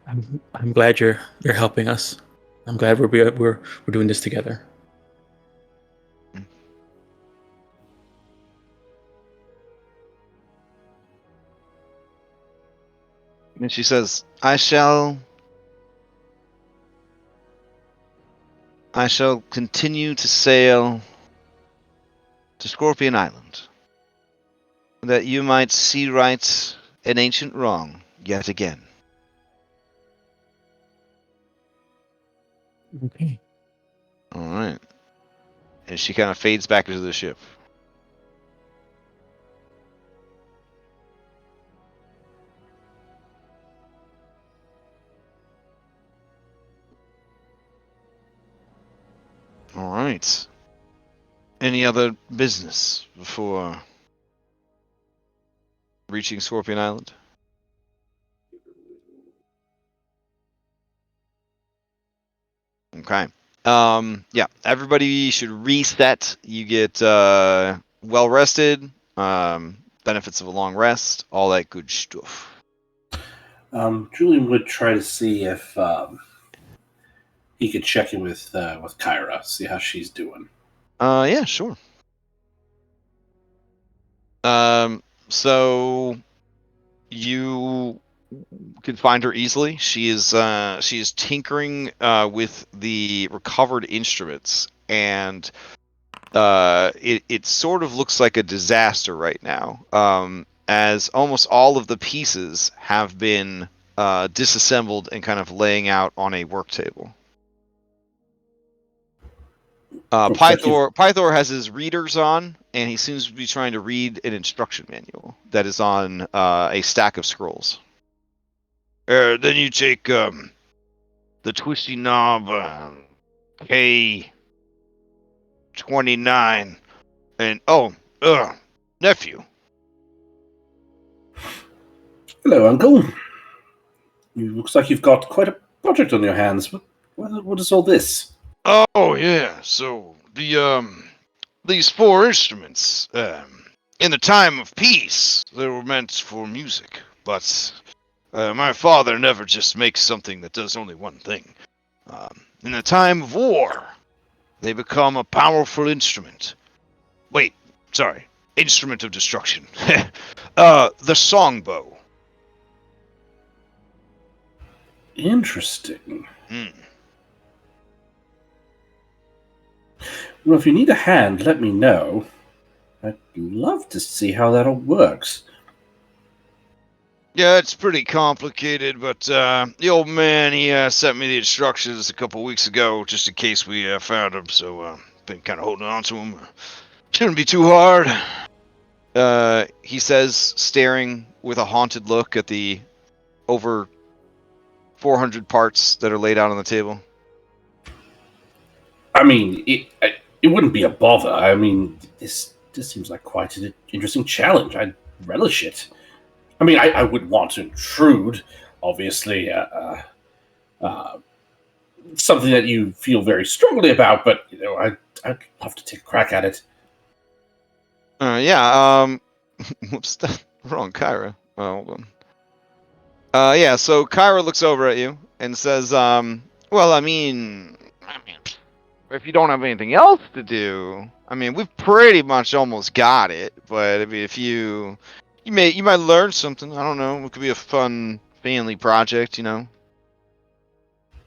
I'm glad you're helping us. I'm glad we're doing this together. And she says, I shall continue to sail to Scorpion Island, that you might see right an ancient wrong yet again. Okay. All right. And she kind of fades back into the ship. All right. Any other business before reaching Scorpion Island? Okay. Yeah, everybody should reset. You get well rested, benefits of a long rest, all that good stuff. Julian would try to see if he could check in with Kyra, see how she's doing. Yeah, sure. So you can find her easily. She is tinkering with the recovered instruments, and it sort of looks like a disaster right now. As almost all of the pieces have been disassembled and kind of laying out on a work table. Pythor has his readers on, and he seems to be trying to read an instruction manual that is on a stack of scrolls. Then you take the twisty knob K29, and nephew. Hello, Uncle. Looks like you've got quite a project on your hands. What is all this? Oh yeah, so these four instruments, in the time of peace, they were meant for music, but my father never just makes something that does only one thing. In the time of war, they become a powerful instrument. Wait, sorry, instrument of destruction. The songbow. Interesting. Mm. Well, if you need a hand, let me know. I'd love to see how that all works. Yeah, it's pretty complicated, but the old man, he sent me the instructions a couple weeks ago, just in case we found him, so been kind of holding on to him. Shouldn't be too hard. He says, staring with a haunted look at the over 400 parts that are laid out on the table. I mean, it wouldn't be a bother. I mean, this seems like quite an interesting challenge. I'd relish it. I mean, I wouldn't want to intrude, obviously. Something that you feel very strongly about, but I'd love to take a crack at it. Whoops, wrong, Kyra. Oh, hold on. Yeah, so Kyra looks over at you and says, well, I mean, if you don't have anything else to do, I mean, we've pretty much almost got it, but I mean, if you might learn something. I don't know. It could be a fun family project, you know.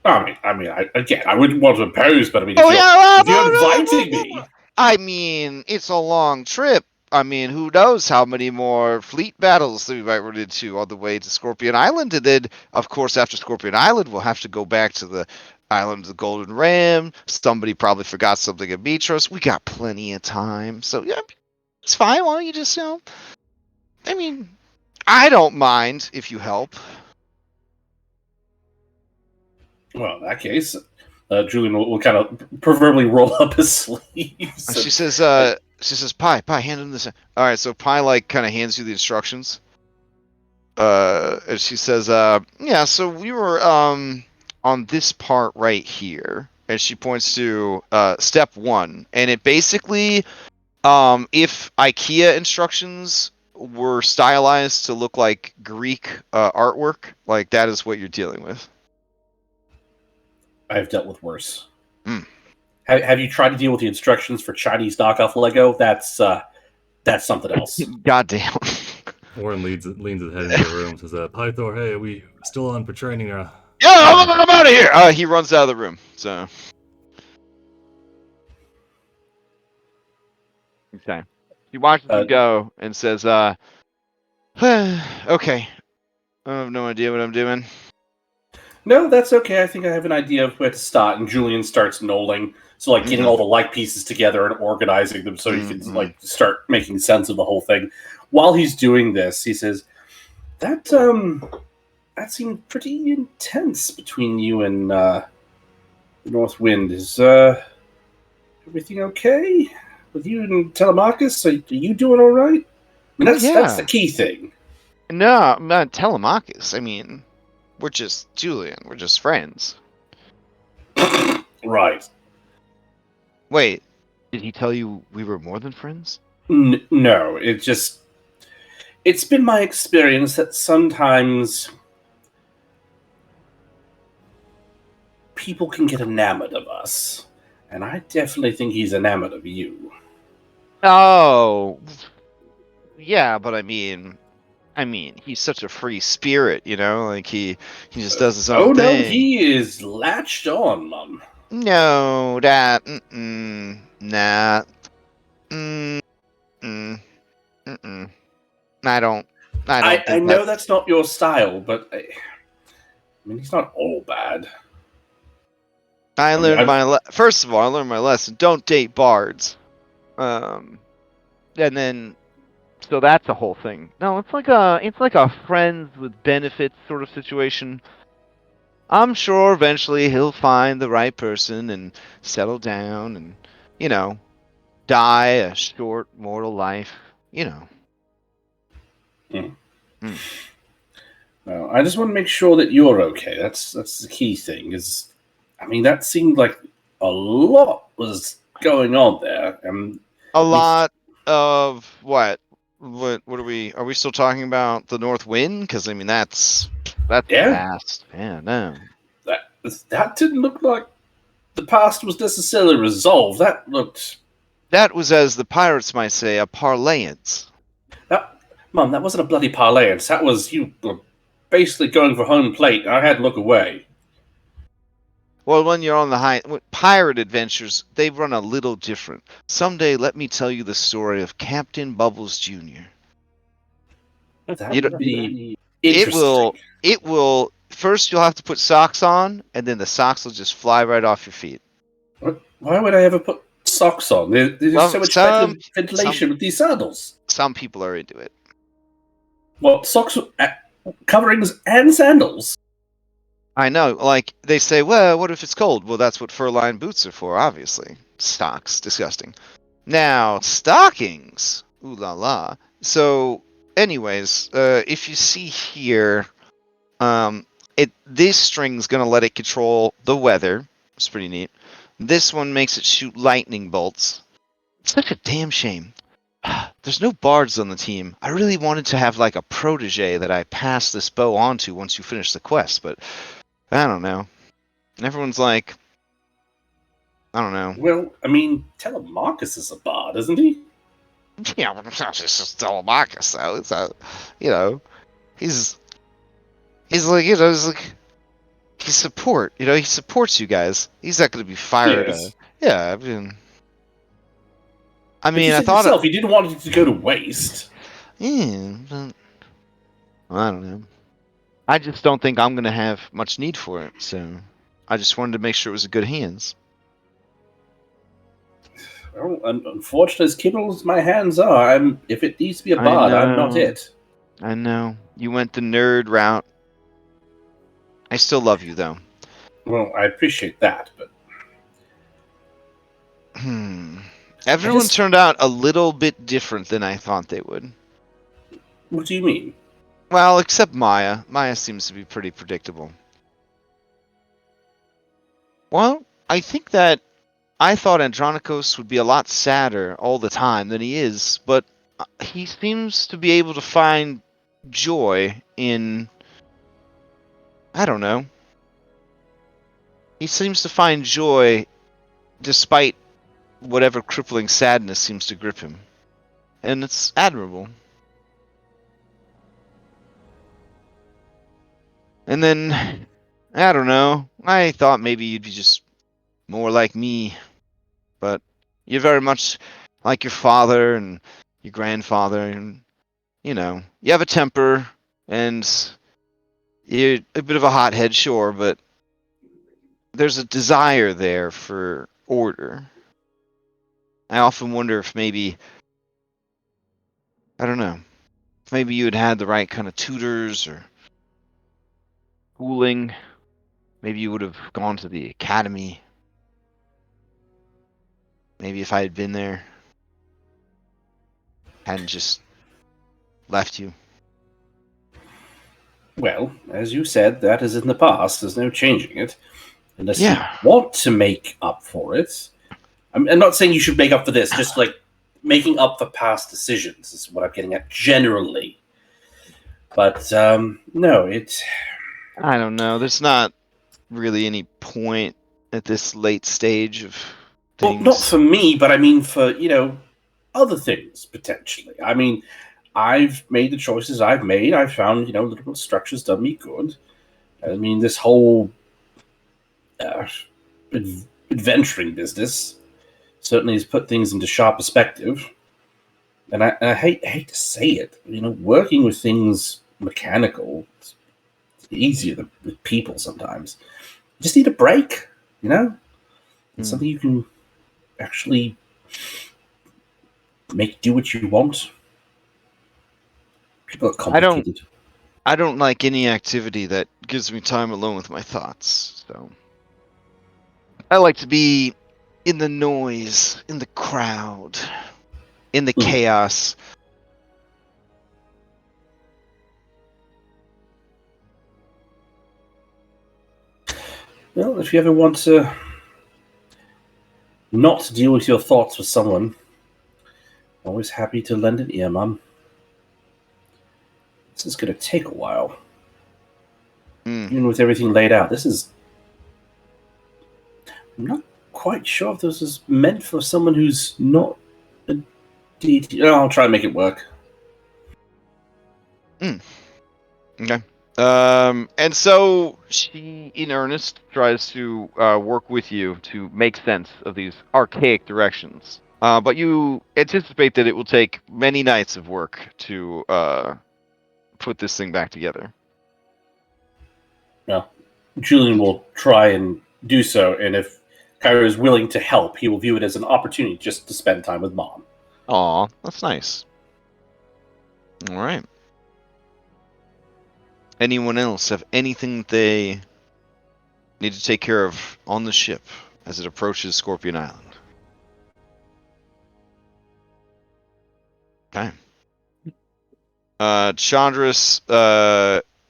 I mean, again, I wouldn't want to oppose, but I mean, if you're inviting me. I mean, it's a long trip. I mean, who knows how many more fleet battles that we might run into on the way to Scorpion Island. And then, of course, after Scorpion Island, we'll have to go back to the Island of the Golden Ram. Somebody probably forgot something at Mitros. We got plenty of time. So, yeah, it's fine. Why don't you just, I mean, I don't mind if you help. Well, in that case, Julian will kind of proverbially roll up his sleeves. And she says, Pi, hand him this. All right, so Pi, like, kind of hands you the instructions. And she says, yeah, so we were, on this part right here. And she points to, step 1. And it basically, if IKEA instructions were stylized to look like Greek, artwork, like, that is what you're dealing with. I've dealt with worse. Mm. Have you tried to deal with the instructions for Chinese knockoff Lego? That's something else. Goddamn. Warren leans his head into the room and says, Pythor, hey, are we still on for training? Yeah, I'm out of here! He runs out of the room, so. Okay. He watches you go and says, okay. I have no idea what I'm doing. No, that's okay. I think I have an idea of where to start. And Julian starts knolling. So, like, getting all the like pieces together and organizing them so he can, like, start making sense of the whole thing. While he's doing this, he says, that seemed pretty intense between you and the North Wind. Is everything okay with you and Telemachus? Are you doing all right? I mean, that's the key thing. No, I'm not Telemachus. I mean, we're just Julian. We're just friends. Right. Wait, did he tell you we were more than friends? No, it's been my experience that sometimes people can get enamored of us. And I definitely think he's enamored of you. Oh, yeah, but I mean, he's such a free spirit, you know? Like, he just does his own thing. No, he is latched on, Mum. No, that, nah. I don't I know that's not your style, but I mean, he's not all bad. First of all, I learned my lesson. Don't date bards. And then, so that's a whole thing. No, it's like a friends with benefits sort of situation. I'm sure eventually he'll find the right person and settle down and, you know, die a short mortal life, you know. Well, I just want to make sure that you're okay. That's the key thing. I mean, that seemed like a lot was going on there. A lot of what? What are we? Are we still talking about the North Wind? Because I mean, that's past. Yeah, no. That didn't look like the past was necessarily resolved. That was, as the pirates might say, a parlayance. Mum, that wasn't a bloody parlayance. That was you were basically going for home plate, and I had to look away. Well, when you're on the pirate adventures, they run a little different. Someday, let me tell you the story of Captain Bubbles Jr. That would be interesting. It will. First, you'll have to put socks on, and then the socks will just fly right off your feet. Why would I ever put socks on? There's so much ventilation with these sandals. Some people are into it. Well, socks Coverings and sandals. I know, like, they say, well, what if it's cold? Well, that's what fur-lined boots are for, obviously. Socks, disgusting. Now, stockings, ooh la la. So, anyways, if you see here, this string's gonna let it control the weather. It's pretty neat. This one makes it shoot lightning bolts. It's such a damn shame. There's no bards on the team. I really wanted to have like a protege that I pass this bow on to once you finish the quest, but I don't know. Everyone's like, I don't know. Well, I mean, Telemachus is a bard, isn't he? Yeah, but it's just Telemachus, though. It's you know, he's like, he's like, he's support. He supports you guys. He's not going to be fired. Yes. Yeah, I But mean, you I said thought. yourself, you didn't want it to go to waste. Yeah, but, I don't know. I just don't think I'm going to have much need for it, so I just wanted to make sure it was in good hands. Well, unfortunate as capable as my hands are, if it needs to be a bard, I'm not it. I know. You went the nerd route. I still love you, though. Well, I appreciate that, but Everyone turned out a little bit different than I thought they would. what do you mean? Well, except Maya. Maya seems to be pretty predictable. Well, I think that I thought Andronikos would be a lot sadder all the time than he is, but he seems to be able to find joy in... I don't know. He seems to find joy despite whatever crippling sadness seems to grip him. And it's admirable. And then, I don't know, I thought maybe you'd be just more like me. But you're very much like your father and your grandfather, and, you have a temper, and you're a bit of a hothead, sure, but there's a desire there for order. I often wonder if maybe, I don't know, if maybe you had the right kind of tutors or schooling. Maybe you would have gone to the academy. Maybe if I had been there, hadn't just left you. Well, as you said, that is in the past. There's no changing it. Unless you Yeah. want to make up for it. I'm not saying you should make up for this, just like making up for past decisions is what I'm getting at generally. But, no, I don't know. There's not really any point at this late stage of well, things. not for me, but I mean for, other things, potentially. I mean, I've made the choices I've made. I've found, little structures done me good. I mean, this whole adventuring business certainly has put things into sharp perspective. And I hate to say it, working with things mechanical, it's easier than with people sometimes. You just need a break, It's something you can actually make do what you want. People are complicated. I don't like any activity that gives me time alone with my thoughts. So I like to be in the noise, in the crowd, in the chaos. Well, if you ever want to not deal with your thoughts with someone, always happy to lend an ear, Mum. This is going to take a while. Even with everything laid out. I'm not quite sure if this is meant for someone who's not a deity. I'll try and make it work. Okay. And so she, in earnest, tries to work with you to make sense of these archaic directions. But you anticipate that it will take many nights of work to put this thing back together. Well, Julian will try and do so, and if Kyra is willing to help, he will view it as an opportunity just to spend time with Mom. Aw, that's nice. All right. anyone else have anything that they need to take care of on the ship as it approaches Scorpion Island? Okay. Chandris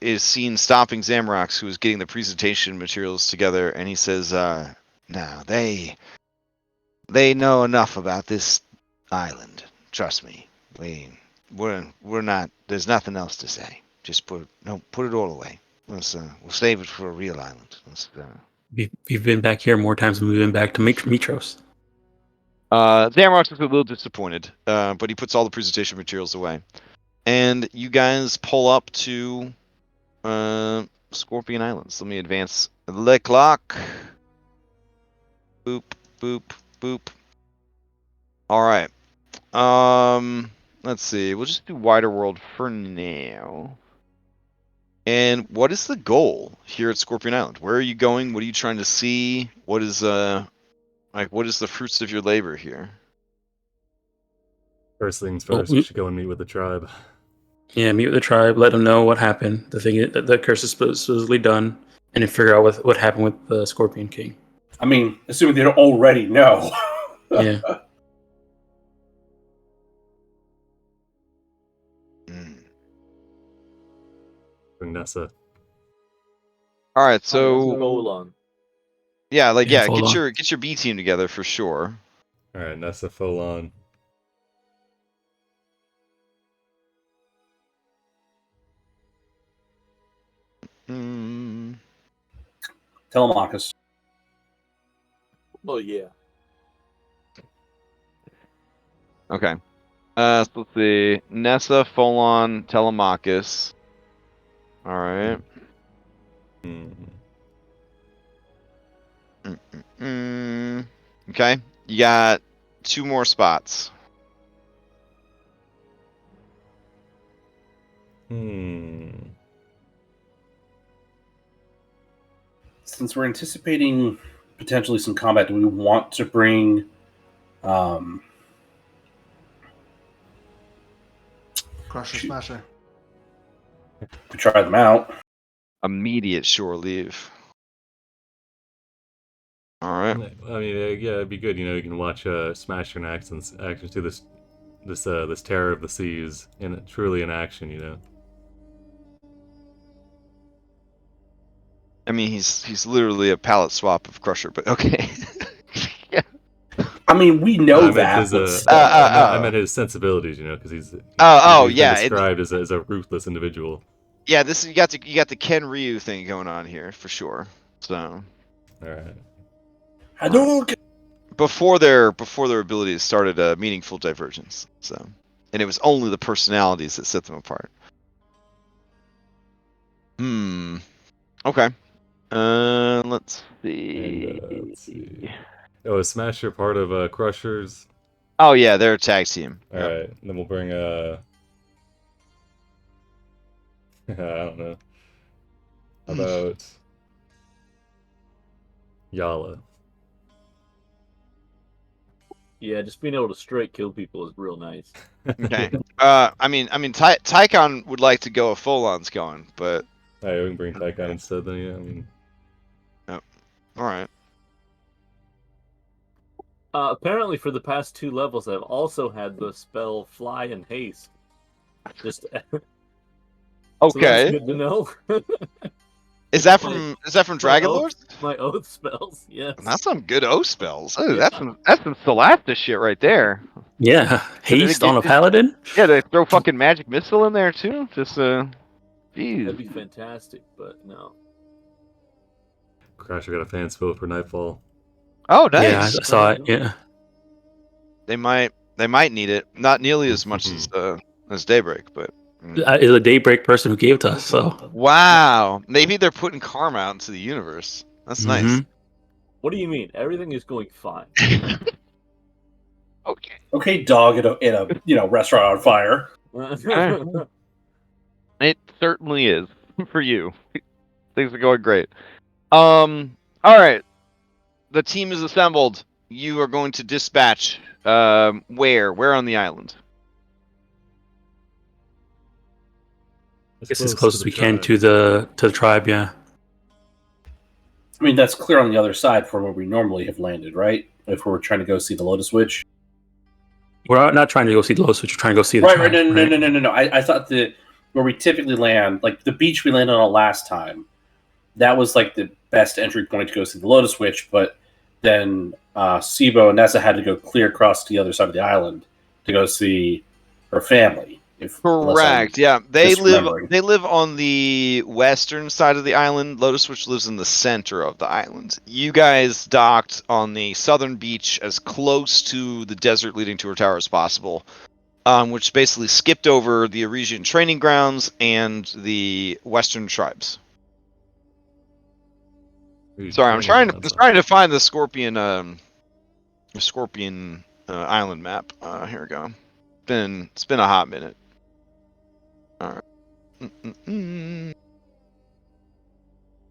is seen stopping Zamrox, who is getting the presentation materials together, and he says, "No, they know enough about this island. Trust me. We're not. There's nothing else to say. Just put it all away. We'll save it for a real island." We've been back here more times than we've been back to Mitros. Zamrox is a little disappointed, but he puts all the presentation materials away. And you guys pull up to Scorpion Islands. Let me advance the clock. Boop, boop, boop. All right. Let's see. We'll just do wider world for now. And what is the goal here at Scorpion Island? Where are you going? What are you trying to see? What is the fruits of your labor here? First things first, we should go and meet with the tribe. Yeah, meet with the tribe, let them know what happened, the thing that the curse is supposedly done, and then figure out what happened with the Scorpion King. I mean, assuming they don't already know. Yeah. Bring Nessa. All right, so Ohlen. yeah, Yeah, get your B team together for sure. All right, Nessa full on. Telemachus. Oh yeah. Okay. So let's see. Nessa, Folon, Telemachus. All right. Okay. You got 2 more spots. Since we're anticipating potentially some combat, do we want to bring Crusher Smasher. we try them out? Immediate shore leave. All right. I mean, yeah, it'd be good. You know, you can watch Smasher in actions do this terror of the seas truly in action. You know. I mean, he's literally a palette swap of Crusher, but okay. Yeah. I mean, we know that. I meant his sensibilities. You know, because he's been described as a ruthless individual. Yeah, you got the Ken Ryu thing going on here for sure. So. All right. Before their abilities started a meaningful divergence. So, and it was only the personalities that set them apart. Okay. Let's see. Oh, is Smasher part of Crushers? Oh yeah, they're a tag team. All right, then we'll bring I don't know. How about Yala? Yeah, just being able to straight kill people is real nice. Okay. I mean, Tycon would like to go if Folon's going, but. Alright, we can bring Tycon instead then. Yeah, I mean. Oh, all right. Apparently, for the past 2 levels, I've also had the spell Fly and Haste. Just okay. So that's good to know. Is that from Dragonlords? My oath spells, yes. That's some good oath spells. Oh, yeah. That's some Solasta shit right there. Yeah, haste on a paladin. Yeah, they throw fucking magic missile in there too. Just jeez. That'd be fantastic, but no. Crasher got a fan spill for Nightfall. Oh, nice. Yeah, I saw it. Yeah. They might need it. Not nearly as much as Daybreak, but. Is a Daybreak person who gave it to us. So. Wow. Maybe they're putting karma out into the universe. That's nice. What do you mean? Everything is going fine. Okay. Okay, dog in a restaurant on fire. It certainly is for you. Things are going great. All right. The team is assembled. You are going to dispatch. Where? Where on the island? I guess as close as we can to the tribe. Yeah. I mean, that's clear on the other side from where we normally have landed, right? If we're trying to go see the Lotus Witch. We're not trying to go see the Lotus Witch. We're trying to go see the Right, tribe. No. I thought that where we typically land, like the beach we landed on last time, that was like the best entry point to go see the Lotus Witch, but then Sibo and Nessa had to go clear across to the other side of the island to go see her family. Correct. Yeah, they live on the western side of the island. Lotus Witch lives in the center of the island. You guys docked on the southern beach as close to the desert leading to her tower as possible, which basically skipped over the Arisian training grounds and the western tribes. Sorry, I'm trying to find the Scorpion island map. Here we go. It's been a hot minute. All right.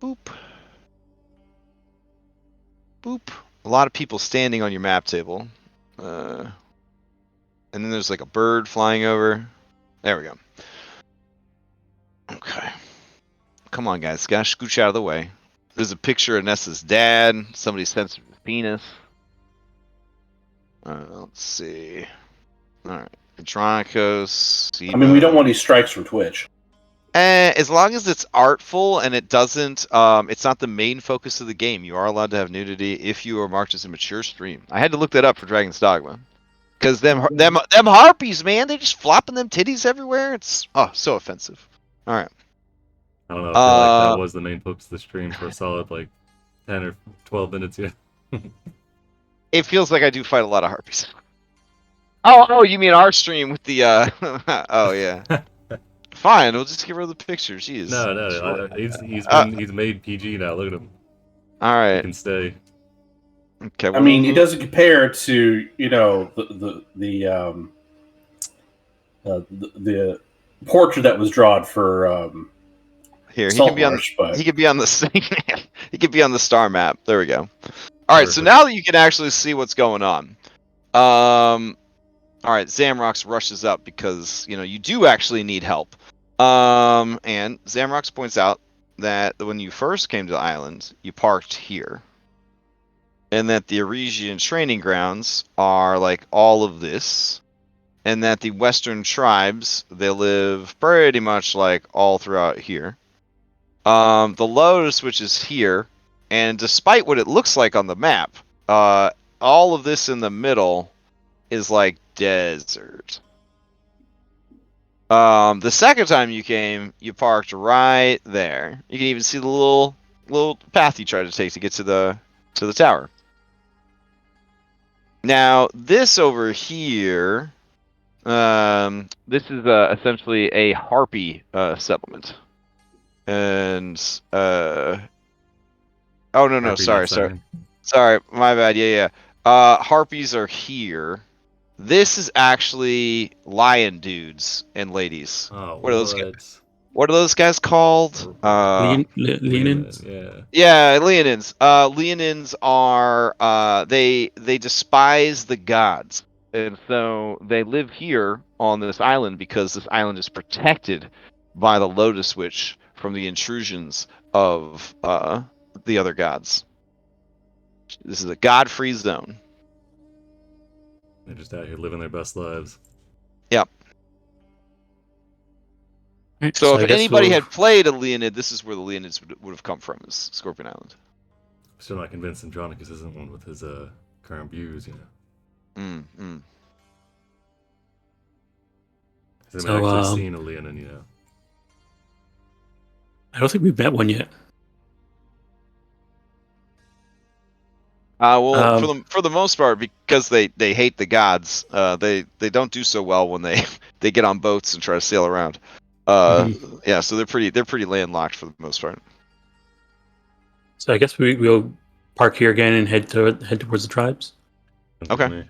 Boop. Boop. A lot of people standing on your map table. And then there's like a bird flying over. There we go. Okay. Come on, guys. Gotta scooch out of the way. There's a picture of Nessa's dad. Somebody censored his penis. Let's see. All right. Andronicos. I mean, we don't want any strikes from Twitch. As long as it's artful and it doesn't, it's not the main focus of the game. You are allowed to have nudity if you are marked as a mature stream. I had to look that up for Dragon's Dogma, because them harpies, man, they just flopping them titties everywhere. It's so offensive. All right. I don't know. I feel like that was the main focus of the stream for a solid 10 or 12 minutes. Yeah. It feels like I do fight a lot of harpies. Oh, you mean our stream with the oh yeah. Fine, we'll just give her the picture. Jeez. No. He's made PG now. Look at him. All right. He can stay. Okay. I mean, it doesn't compare to the portrait that was drawn for here. He can be on. He could be on the. He could be on the star map. There we go. All right. So now that you can actually see what's going on. All right, Zamrox rushes up because, you do actually need help. And Zamrox points out that when you first came to the island, you parked here. And that the Arisian training grounds are like all of this. And that the western tribes, they live pretty much like all throughout here. The Lotus, which is here, and despite what it looks like on the map, all of this in the middle is like desert. The second time you came, you parked right there. You can even see the little path you tried to take to get to the tower. Now this over here, this is essentially a harpy settlement, and oh no, sorry, my bad. Yeah. Harpies are here. This is actually lion dudes and ladies. Oh, what are those guys? What are those guys called? Leonins? Yeah, Leonins. Leonins are they despise the gods, and so they live here on this island because this island is protected by the Lotus Witch from the intrusions of the other gods. This is a god-free zone. They're just out here living their best lives. Yep. Right, so if anybody had played a Leonid, this is where the Leonids would have come from, is Scorpion Island. Still not convinced Andronicus isn't one with his current views, Has anyone actually seen a Leonid, I don't think we've met one yet. Well, for the most part, because they hate the gods, they don't do so well when they get on boats and try to sail around. Yeah, so they're pretty landlocked for the most part. So I guess we'll park here again and head towards the tribes. Okay.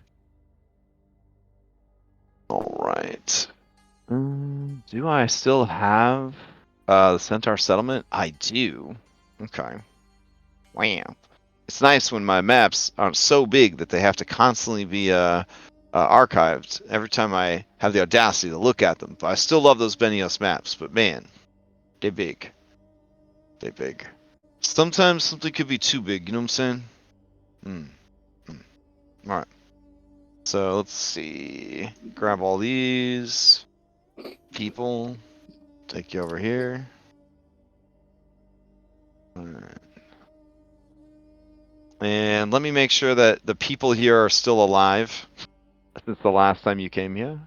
All right. Do I still have the Centaur settlement? I do. Okay. Wow. It's nice when my maps aren't so big that they have to constantly be archived every time I have the audacity to look at them. But I still love those Benios maps. But man, They big. They big. Sometimes something could be too big, you know what I'm saying? Alright. So let's see. Grab all these people. Take you over here. Alright. And let me make sure that the people here are still alive. Since the last time you came here.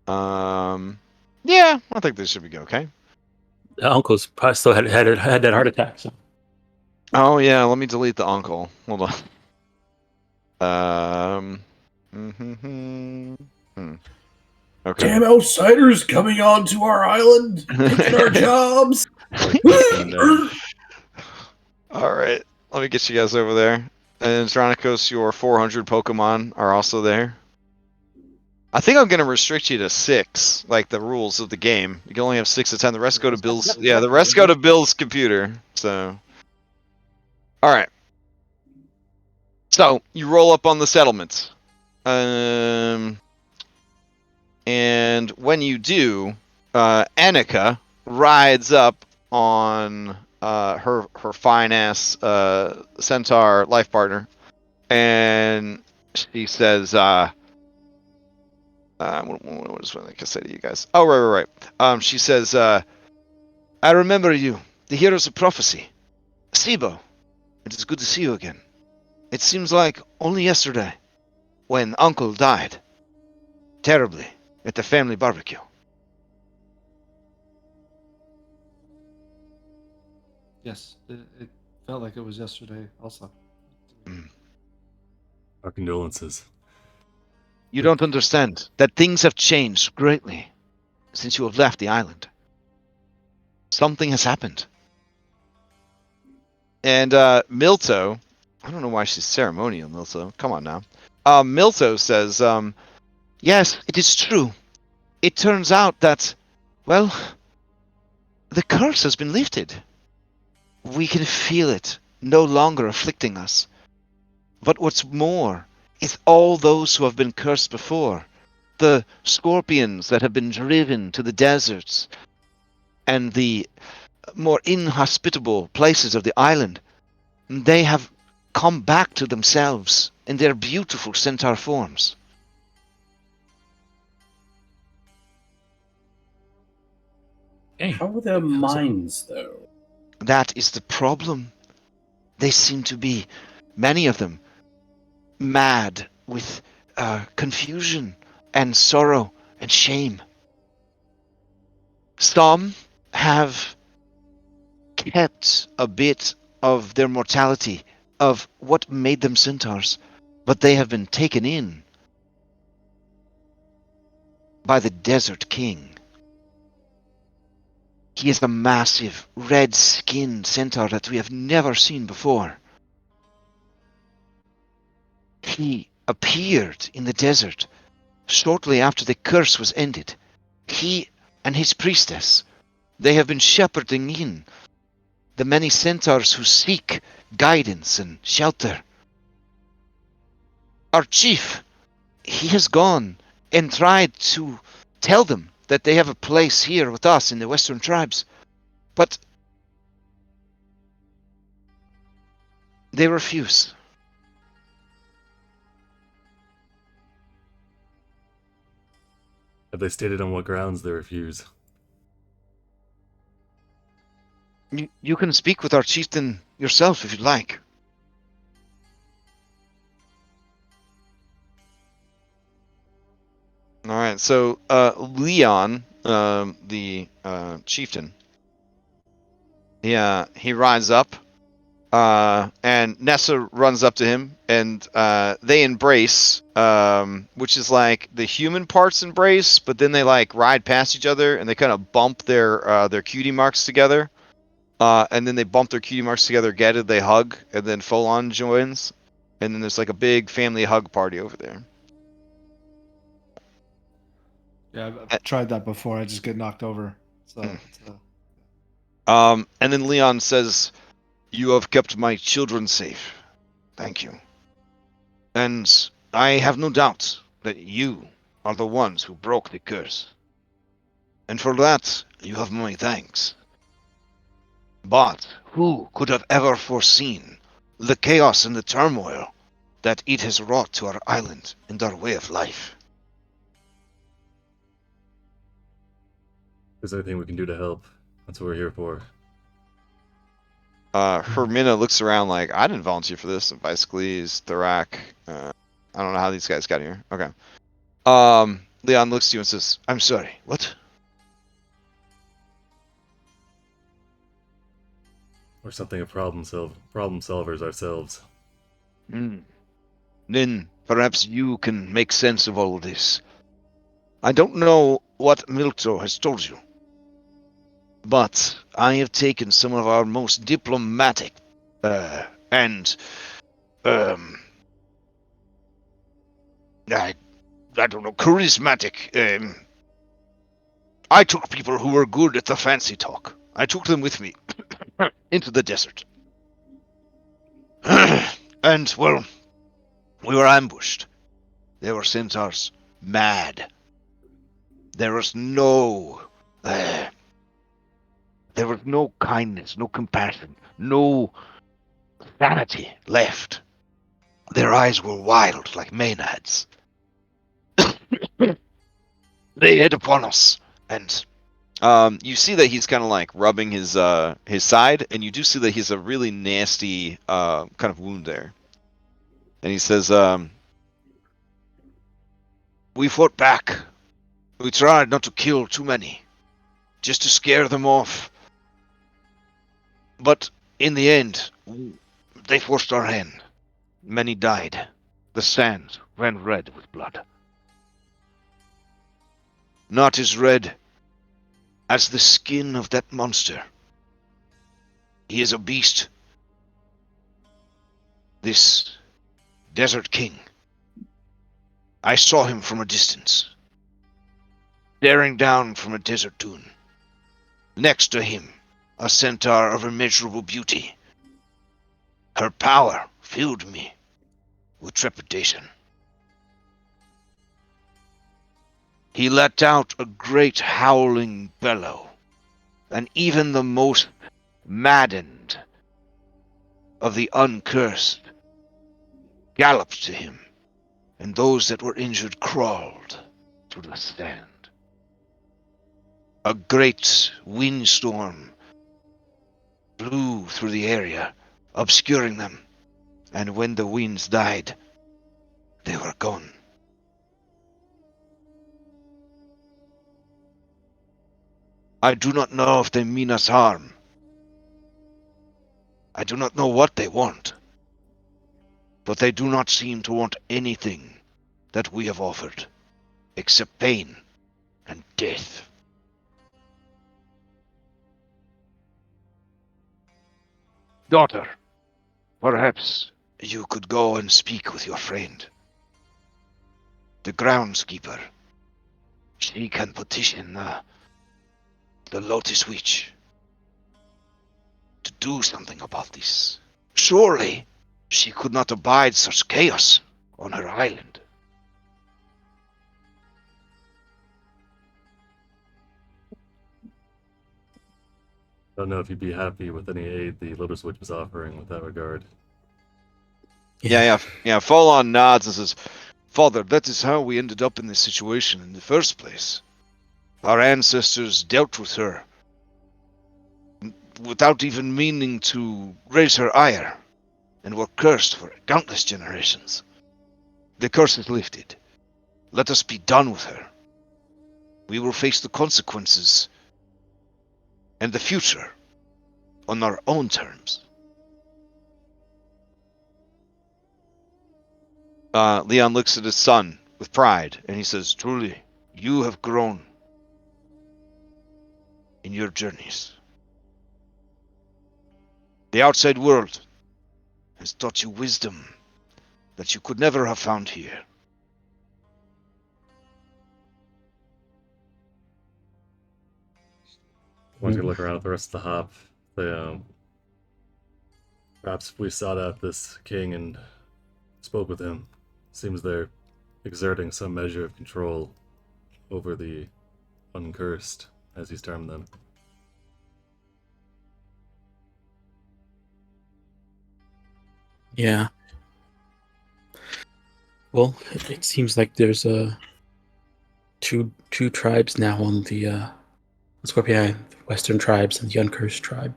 Yeah, I think this should be okay. The uncle's probably still had that heart attack. So. Oh yeah, let me delete the uncle. Hold on. Okay. Damn outsiders coming onto our island, taking our jobs. All right, let me get you guys over there. And Andronicos, your 400 Pokemon are also there. I think I'm going to restrict you to 6, like the rules of the game. You can only have 6 at a time. The rest go to Bill's. Yeah, the rest go to Bill's computer. So, all right. So you roll up on the settlements, and when you do, Annika rides up on her fine ass centaur life partner, and she says, what is what I can say to you guys? Oh, right. She says, I remember you, the heroes of prophecy. Sibo, it is good to see you again. It seems like only yesterday, when Uncle died, terribly, at the family barbecue. Yes, it felt like it was yesterday also. Our condolences. You don't understand that things have changed greatly since you have left the island. Something has happened. And Milto, I don't know why she's ceremonial, Milto. Come on now. Milto says, yes, it is true. It turns out that, well, the curse has been lifted. We can feel it no longer afflicting us. But what's more is all those who have been cursed before, the scorpions that have been driven to the deserts and the more inhospitable places of the island, they have come back to themselves in their beautiful centaur forms. Hey, How are their minds, though? That is the problem. They seem to be, many of them, mad with confusion and sorrow and shame. Some have kept a bit of their mortality, of what made them centaurs, but they have been taken in by the Desert King. He is a massive, red-skinned centaur that we have never seen before. He appeared in the desert shortly after the curse was ended. He and his priestess, they have been shepherding in the many centaurs who seek guidance and shelter. Our chief, he has gone and tried to tell them that they have a place here with us in the Western tribes, but they refuse. Have they stated on what grounds they refuse? You can speak with our chieftain yourself if you'd like. All right, so Leon, the chieftain, he rides up, and Nessa runs up to him, and they embrace, which is like the human parts embrace, but then they like ride past each other, and they kind of bump their cutie marks together, and then they bump their cutie marks together again, and they hug, and then Folon joins, and then there's like a big family hug party over there. Yeah, I've tried that before. I just get knocked over. So, and then Leon says, "You have kept my children safe. Thank you. And I have no doubt that you are the ones who broke the curse. And for that, You have my thanks. But who could have ever foreseen the chaos and the turmoil that it has wrought to our island and our way of life? If there's anything we can do to help, that's what we're here for. Hermina looks around like, I didn't volunteer for this. Bicycles, Thorak. I don't know how these guys got here. Okay. Leon looks to you and says, I'm sorry, what? We're something of problem solvers ourselves. Then perhaps you can make sense of all of this. I don't know what Milto has told you, but I have taken some of our most diplomatic and I don't know, charismatic. I took people who were good at the fancy talk. I took them with me into the desert. And, well, we were ambushed. They were centaurs. Mad. There was no kindness, no compassion, no sanity left. Their eyes were wild like maenads. They hit upon us, and you see that he's kind of like rubbing his side, and you do see that he's a really nasty kind of wound there. And he says, we fought back. We tried not to kill too many, just to scare them off. But in the end, they forced our hand. Many died. The sand ran red with blood. Not as red as the skin of that monster. He is a beast. This desert king. I saw him from a distance, staring down from a desert dune. Next to him, a centaur of immeasurable beauty. Her power filled me with trepidation. He let out a great howling bellow, and even the most maddened of the uncursed galloped to him, and those that were injured crawled through the sand. A great windstorm blew through the area, obscuring them, and when the winds died, they were gone. I do not know if they mean us harm. I do not know what they want, but they do not seem to want anything that we have offered, except pain and death. Daughter, perhaps you could go and speak with your friend, the groundskeeper. She can petition the Lotus Witch to do something about this. Surely she could not abide such chaos on her island. Don't know if you'd be happy with any aid the Lotus Witch was offering with that regard. Yeah. Folon nods and says, Father, that is how we ended up in this situation in the first place. Our ancestors dealt with her without even meaning to raise her ire, and were cursed for countless generations. The curse is lifted. Let us be done with her. We will face the consequences and the future on our own terms. Leon looks at his son with pride, and he says, Truly, you have grown in your journeys. The outside world has taught you wisdom that you could never have found here. Once you look around at the rest of the hop, perhaps if we sought out this king and spoke with him, seems they're exerting some measure of control over the uncursed as he's termed them. Yeah. Well, it seems like there's two tribes now on the Scorpion, the Western tribes and the Uncursed tribe.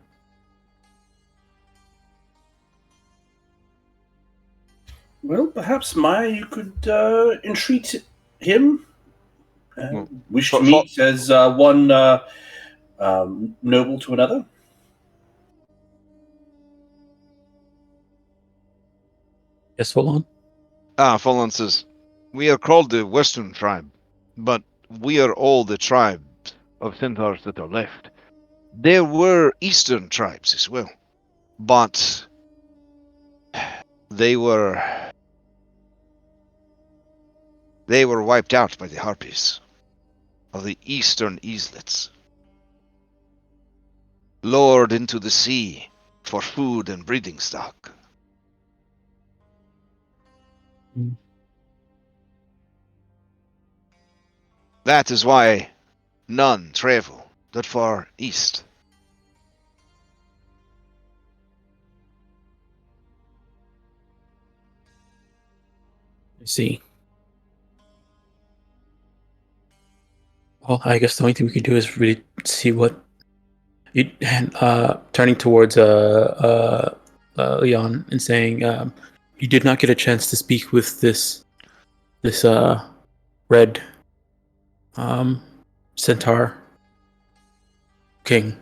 Well, perhaps Maya, you could entreat him. Wish to meet as one noble to another. Yes, Volon? Folon says, we are called the Western tribe, but we are all the tribes of centaurs that are left. There were Eastern tribes as well, but they were wiped out by the harpies of the Eastern islets, lured into the sea for food and breeding stock. That is why none travel that far east. I see. Well, I guess the only thing we can do is really see what you and turning towards Leon and saying, you did not get a chance to speak with this red centaur king.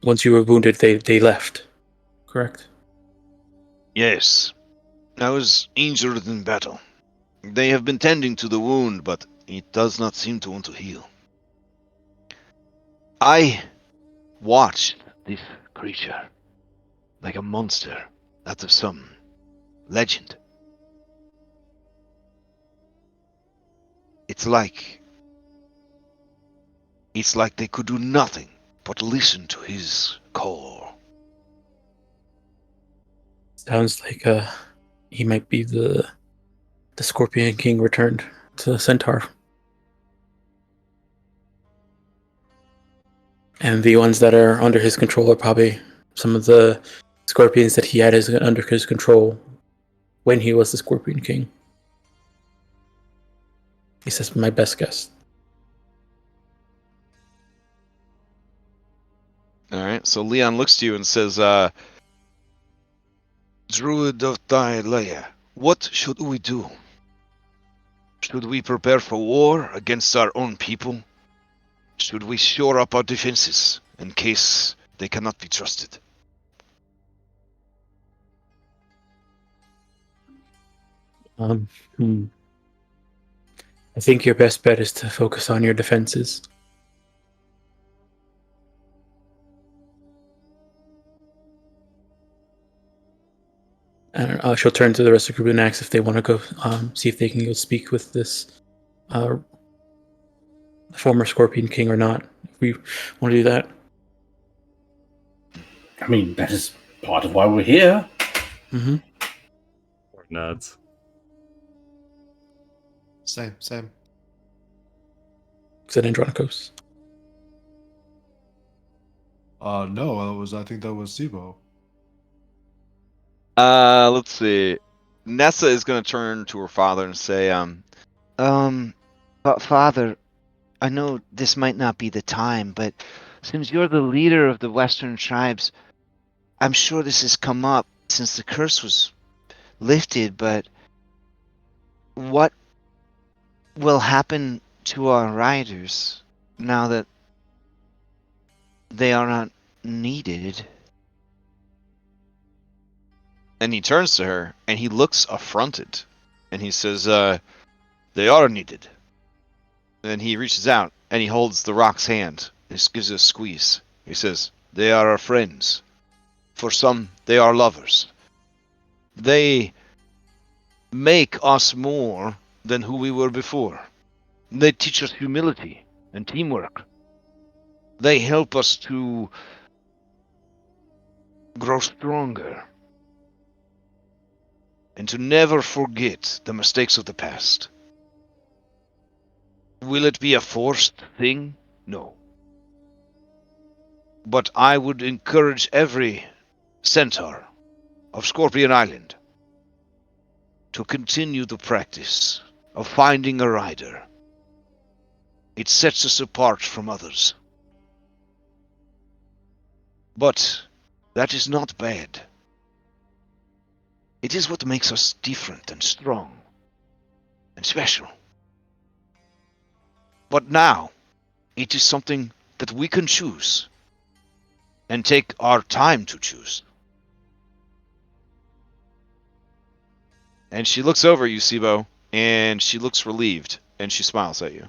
Once you were wounded, they left. Correct? Yes, I was injured in battle. They have been tending to the wound, but it does not seem to want to heal. I watched this creature like a monster out of some legend. It's like they could do nothing but listen to his call. Sounds like he might be the Scorpion King returned to the Centaur. And the ones that are under his control are probably some of the scorpions that he had under his control when he was the Scorpion King. At least that's my best guess. Alright, so Leon looks to you and says, Druid of Thylea, what should we do? Should we prepare for war against our own people? Should we shore up our defenses in case they cannot be trusted? I think your best bet is to focus on your defenses. And she'll turn to the rest of the group and ask if they want to go see if they can go speak with this former Scorpion King or not. If we want to do that. I mean, that is part of why we're here. Mm-hmm. Or nods. Same. Said Andronikos. No, I think that was Sibo. Let's see. Nessa is going to turn to her father and say, But Father, I know this might not be the time, but since you're the leader of the Western tribes, I'm sure this has come up since the curse was lifted, but what will happen to our riders now that they are not needed? and he turns to her and he looks affronted and he says, they are needed. Then he reaches out and he holds the rock's hand. He gives it a squeeze. He says, they are our friends. For some, they are lovers. They make us more than who we were before. They teach us humility and teamwork. They help us to grow stronger and to never forget the mistakes of the past. Will it be a forced thing? No. But I would encourage every centaur of Scorpion Island to continue the practice of finding a rider. It sets us apart from others. But that is not bad. It is what makes us different and strong and special. But now, it is something that we can choose and take our time to choose. And she looks over at you, Sibo, and she looks relieved, and she smiles at you.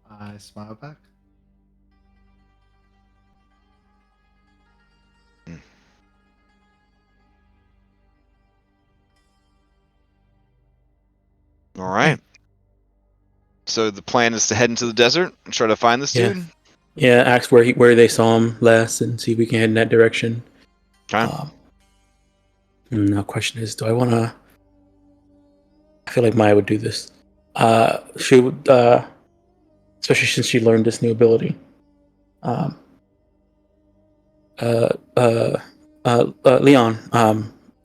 I smile back. All right. So the plan is to head into the desert and try to find this Yeah. dude. Yeah, ask where they saw him last and see if we can head in that direction. Okay. Now, question is, do I want to? I feel like Maya would do this. She would, especially since she learned this new ability. Leon,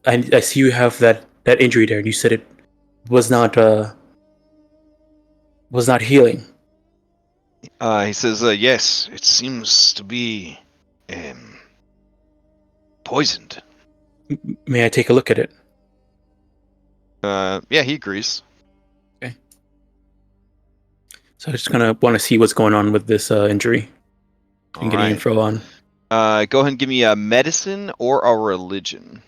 I see you have that injury there. You said it was not healing. He says, yes, it seems to be poisoned. May I take a look at it? Yeah, he agrees. So I just kind of want to see what's going on with this injury and getting Alright. info on. Go ahead and give me a medicine or a religion.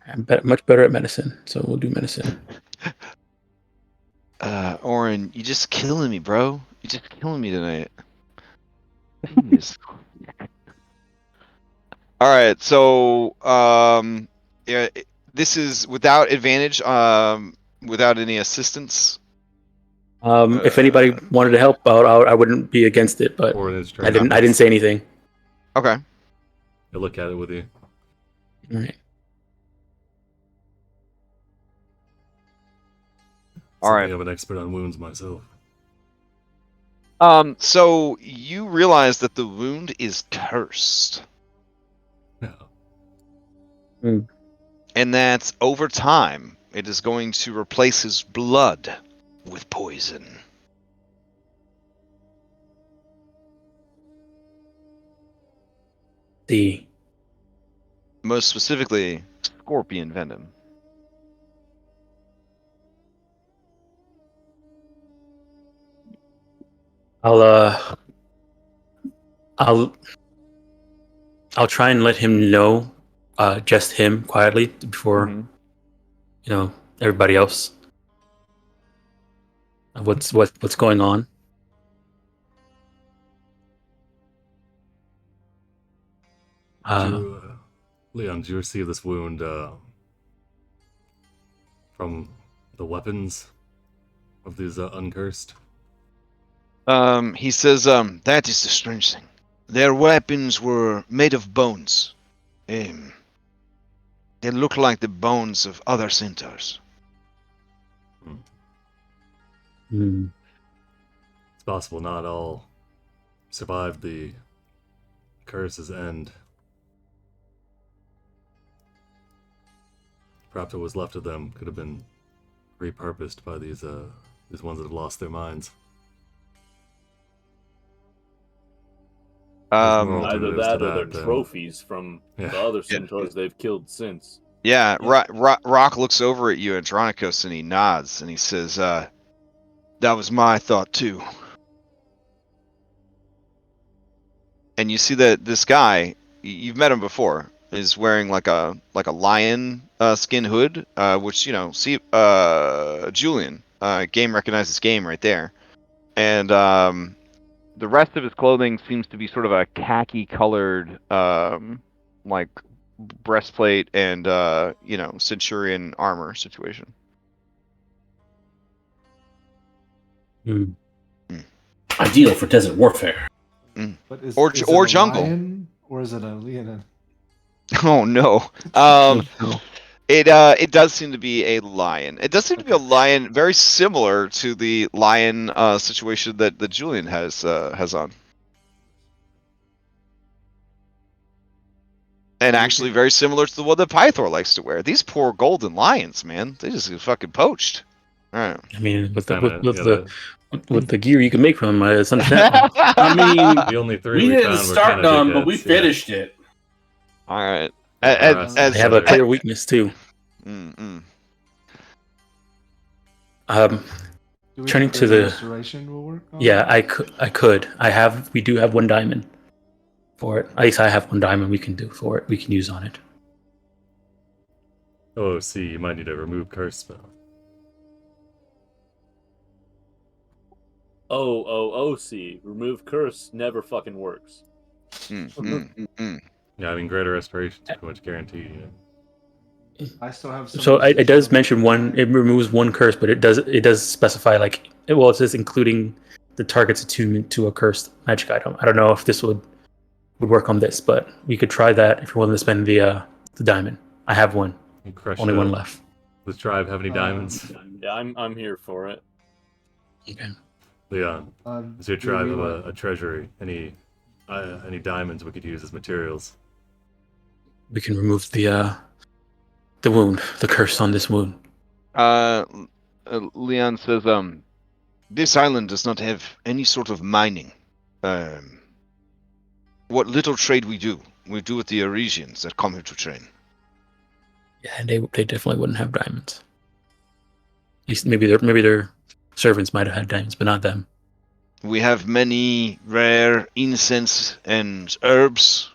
I'm much better at medicine, so we'll do medicine. Oren, you just killing me, bro. You're just killing me tonight. Jeez. Alright, so yeah, this is without advantage, without any assistance. If anybody wanted to help out, I wouldn't be against it, but Or in his I didn't say anything. Okay. I look at it with you. All right. Alright. I'm an expert on wounds myself. So you realize that the wound is cursed. No. And that over time, it is going to replace his blood with poison. The Most specifically, scorpion venom. I'll try and let him know, just him quietly before everybody else. What's going on? Leon, did you receive this wound from the weapons of these uncursed? He says, that is the strange thing. Their weapons were made of bones. They look like the bones of other centaurs. Hmm. It's possible not all survived the curse's end. Perhaps what was left of them could have been repurposed by these ones that have lost their minds. Either that or their trophies from the other centaurs they've killed since. Yeah, Rock looks over at you, Andronicus, and he nods, and he says, that was my thought too. And you see that this guy, you've met him before, is wearing like a lion skin hood, which, Julian, game recognizes game right there. And the rest of his clothing seems to be sort of a khaki colored, like breastplate and centurion armor situation. Ideal for desert warfare. But is Or it a jungle. lion, or is it a leonid? Oh no. It does seem to be a lion. It does seem to be a lion, very similar to the lion situation that Julian has on, and actually very similar to the one that Pythor likes to wear. These poor golden lions, man, they just get fucking poached. All right. I mean, with Kinda, the gear you can make from them, it's understandable. I mean, the only three we we didn't found were start kinda none, but we dickheads, yeah. finished it. All right. Harassing As They have a each clear other. weakness too. Mm-mm. Do we Turning think to greater the- restoration will work? On Yeah, that? I could. We do have 1 diamond for it. At least I have 1 diamond we can do for it. We can use on it. Oh, see, you might need to remove curse spell. OOC. Remove curse never fucking works. Yeah, I mean, greater restoration is pretty much guaranteed. You know? I still have some. So it does resistance mention on one. It removes 1 curse, but it does specify like it says including the target's attunement to a cursed magic item. I don't know if this would work on this, but we could try that if you're willing to spend the diamond. I have 1. And crush Only it 1 up. left. Does tribe have any diamonds? Yeah, I'm here for it. Okay. Leon, is your do tribe we have want- a treasury? Any diamonds we could use as materials? We can remove the wound, the curse on this wound. Leon says, this island does not have any sort of mining. What little trade we do with the Arisians that come here to train. Yeah, and they definitely wouldn't have diamonds. At least maybe their servants might have had diamonds, but not them. We have many rare incense and herbs,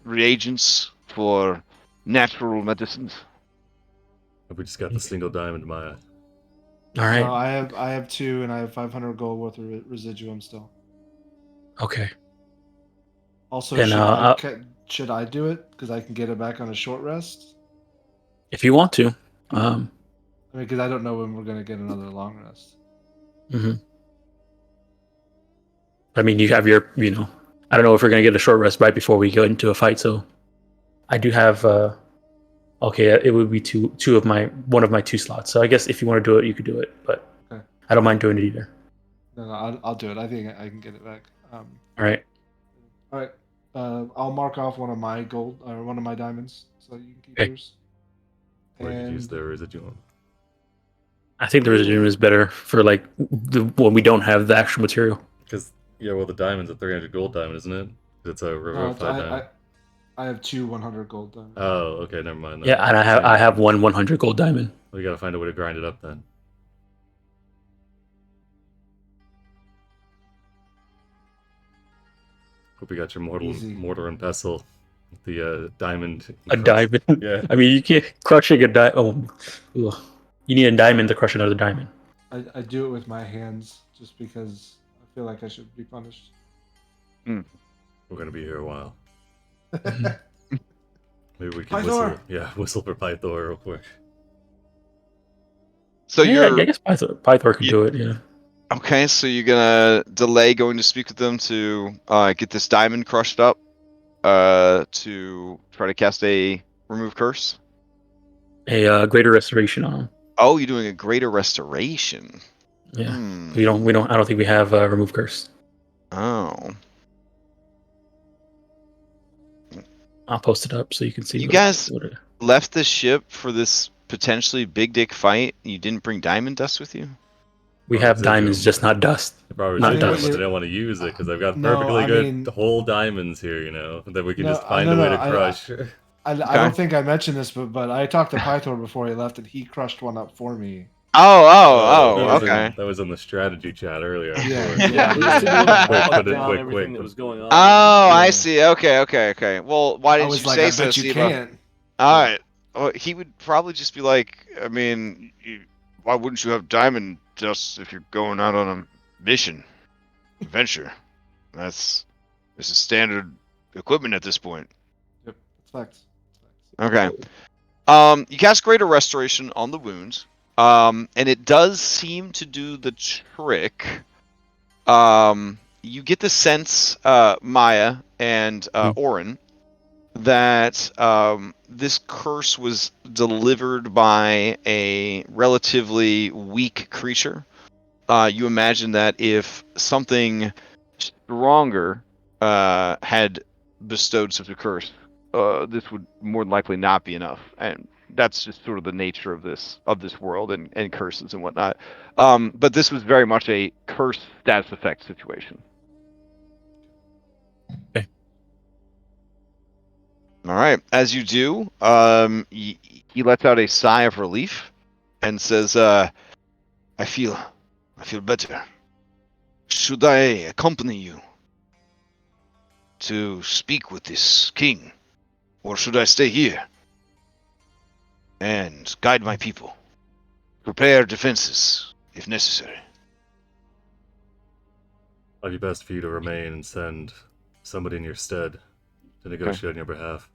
reagents for natural medicines. Have we just got the single diamond, Maya? All right. No, I have 2, and I have 500 gold worth of residuum still. Okay. Also, And, should I do it because I can get it back on a short rest? If you want to. I mean, because I don't know when we're gonna get another long rest. Mhm. I mean, you have your, I don't know if we're going to get a short rest right before we go into a fight, so I do have, okay, it would be one of my 2 slots. So I guess if you want to do it, you could do it, but Okay. I don't mind doing it either. No, I'll do it. I think I can get it back. All right. All right. I'll mark off one of my gold or one of my diamonds, so you can keep Okay. yours. Or you could use And the residuum. I think the residuum is better for like when we don't have the actual material. Because, yeah, well, the diamond's a 300 gold diamond, isn't it? It's a no, revivified diamond. I have 2 100 gold diamonds. Oh, okay, never mind. then. Yeah, and I have 1 100 gold diamond. We gotta find a way to grind it up then. Hope you got your Easy. mortar and pestle. The diamond. A diamond. Yeah. I mean, you can't crushing a diamond. Oh, ugh. You need a diamond to crush another diamond. I do it with my hands just because I feel like I should be punished. We're gonna be here a while. Maybe we can Pythor! whistle for Pythor real quick. So Yeah, you're I guess Pythor could do it. Yeah. okay. So you're gonna delay going to speak with them to get this diamond crushed up, to try to cast a remove curse. A greater restoration on him. Oh, you're doing a greater restoration. Yeah. Hmm. We don't. I don't think we have remove curse. Oh. I'll post it up so you can see. You what guys what it- left the ship for this potentially big dick fight. You didn't bring diamond dust with you? we Oh, have residuum. diamonds, just not dust. They probably Not should do it, dust. but they don't want to use it because they've got No, perfectly I good mean- whole diamonds here, that we can No, just find no, a way no, to crush. I don't think I mentioned this, but I talked to Pythor before he left, and he crushed one up for me. Oh, that was okay. that was in the strategy chat earlier. I'm Yeah, sure. yeah. We just didn't want to Quick, fuck put it- down quick, everything quick, that was going on. Oh, I Yeah. see. Okay. Well, why I didn't was you like, say I so, bet you Steve? can't. All right. Well, he would probably just be like, I mean, why wouldn't you have diamond dust if you're going out on a mission, adventure? This is standard equipment at this point. Yep, it's facts. Okay. You cast Greater Restoration on the wound, and it does seem to do the trick. You get the sense, Maya and Orin, that this curse was delivered by a relatively weak creature. You imagine that if something stronger had bestowed such a curse, this would more than likely not be enough, and that's just sort of the nature of this world and curses and whatnot. But this was very much a curse status effect situation. Okay. All right. As you do, he lets out a sigh of relief and says, "I feel better. Should I accompany you to speak with this king, or should I stay here and guide my people, prepare defenses if necessary?" Might be best for you to remain and send somebody in your stead to negotiate on your behalf.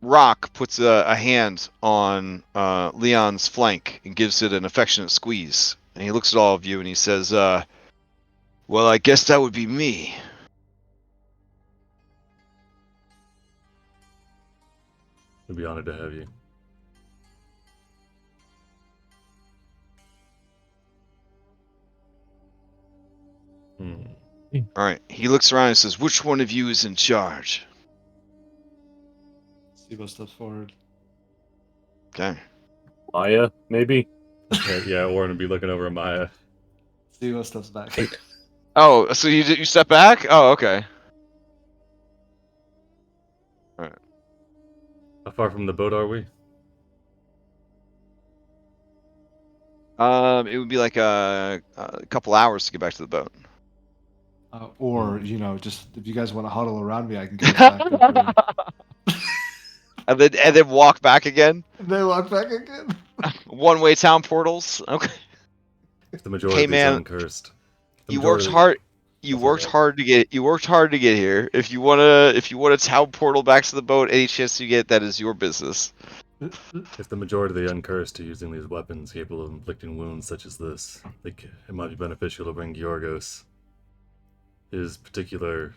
Rock puts a hand on Leon's flank and gives it an affectionate squeeze. And he looks at all of you and he says, well, I guess that would be me. We'd be honored to have you. All right. He looks around and says, which one of you is in charge? Sibo steps forward. Okay. Maya, maybe? Yeah, Warren would be looking over at Maya. Sibo steps back. Oh, so you step back? Oh, okay. All right. How far from the boat are we? It would be like a couple hours to get back to the boat. Or, just if you guys want to huddle around me, I can get us back. And then walk back again. They walk back again. One-way town portals. Okay. If the majority of these are uncursed. You worked hard. You worked hard to get here. If you want a town portal back to the boat, any chance you get, that is your business. If the majority of the uncursed are using these weapons capable of inflicting wounds such as this, I think it might be beneficial to bring Georgos. His particular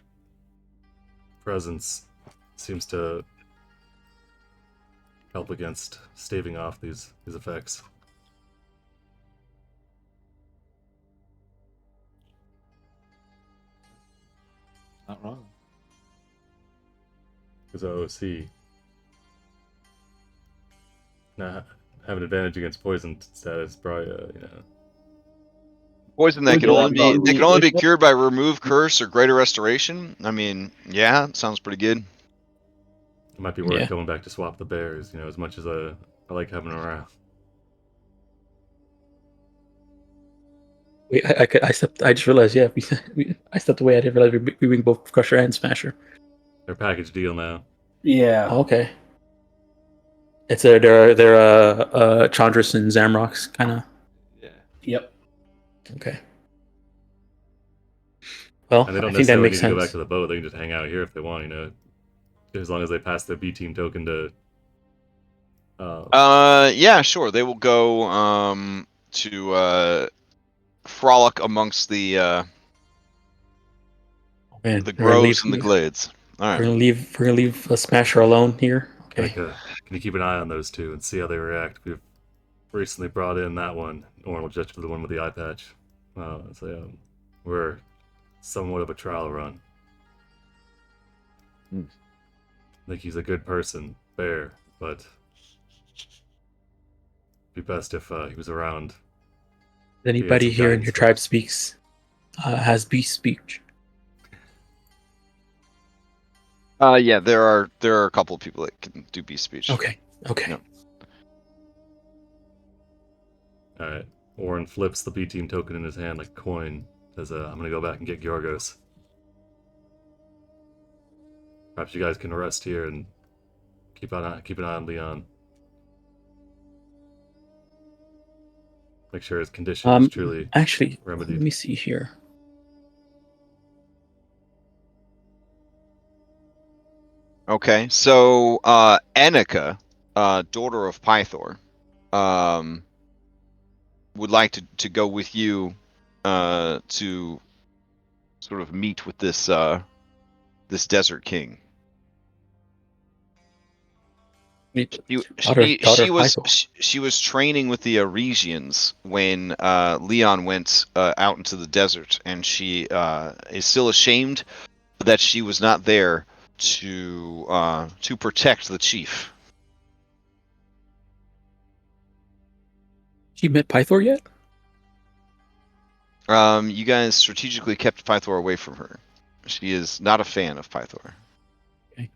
presence seems to help against staving off these effects. Not wrong. Because OC now have an advantage against poison status, probably, Poison that can only be cured by remove curse or greater restoration. I mean, yeah, sounds pretty good. It might be worth going back to swap the bears, as much as I like having them around. Wait, I just realized, I stepped away. I didn't realize we bring both Crusher and Smasher. They're package deal now. Yeah. Oh, okay. It's they're Chandris and Zamrox kind of. Yeah. Yep. Okay. Well, And they don't I think that necessarily makes need to go sense. back to the boat. They can just hang out here if they want, as long as they pass their B team token to. Yeah, sure. They will go to frolic amongst the groves and the glades. All right. We're gonna leave Smasher alone here. Okay. Can you keep an eye on those two and see how they react? We've recently brought in that one. Oren will judge for the one with the eye patch. So we're somewhat of a trial run. I think he's a good person, fair, but it'd be best if he was around. Anybody here in your tribe has beast speech? Yeah, there are a couple of people that can do beast speech. Okay. Yeah. All right. Oren flips the B team token in his hand like a coin. Says, "I'm gonna go back and get Georgos. Perhaps you guys can rest here and keep an eye on Leon. Make sure his condition is truly remedied." Let me see here. Okay, so Annika, daughter of Pythor, would like to go with you to sort of meet with this this desert king. She was training with the Aresians when Leon went out into the desert, and she is still ashamed that she was not there to protect the chief. She met Pythor yet? You guys strategically kept Pythor away from her. She is not a fan of Pythor. Okay.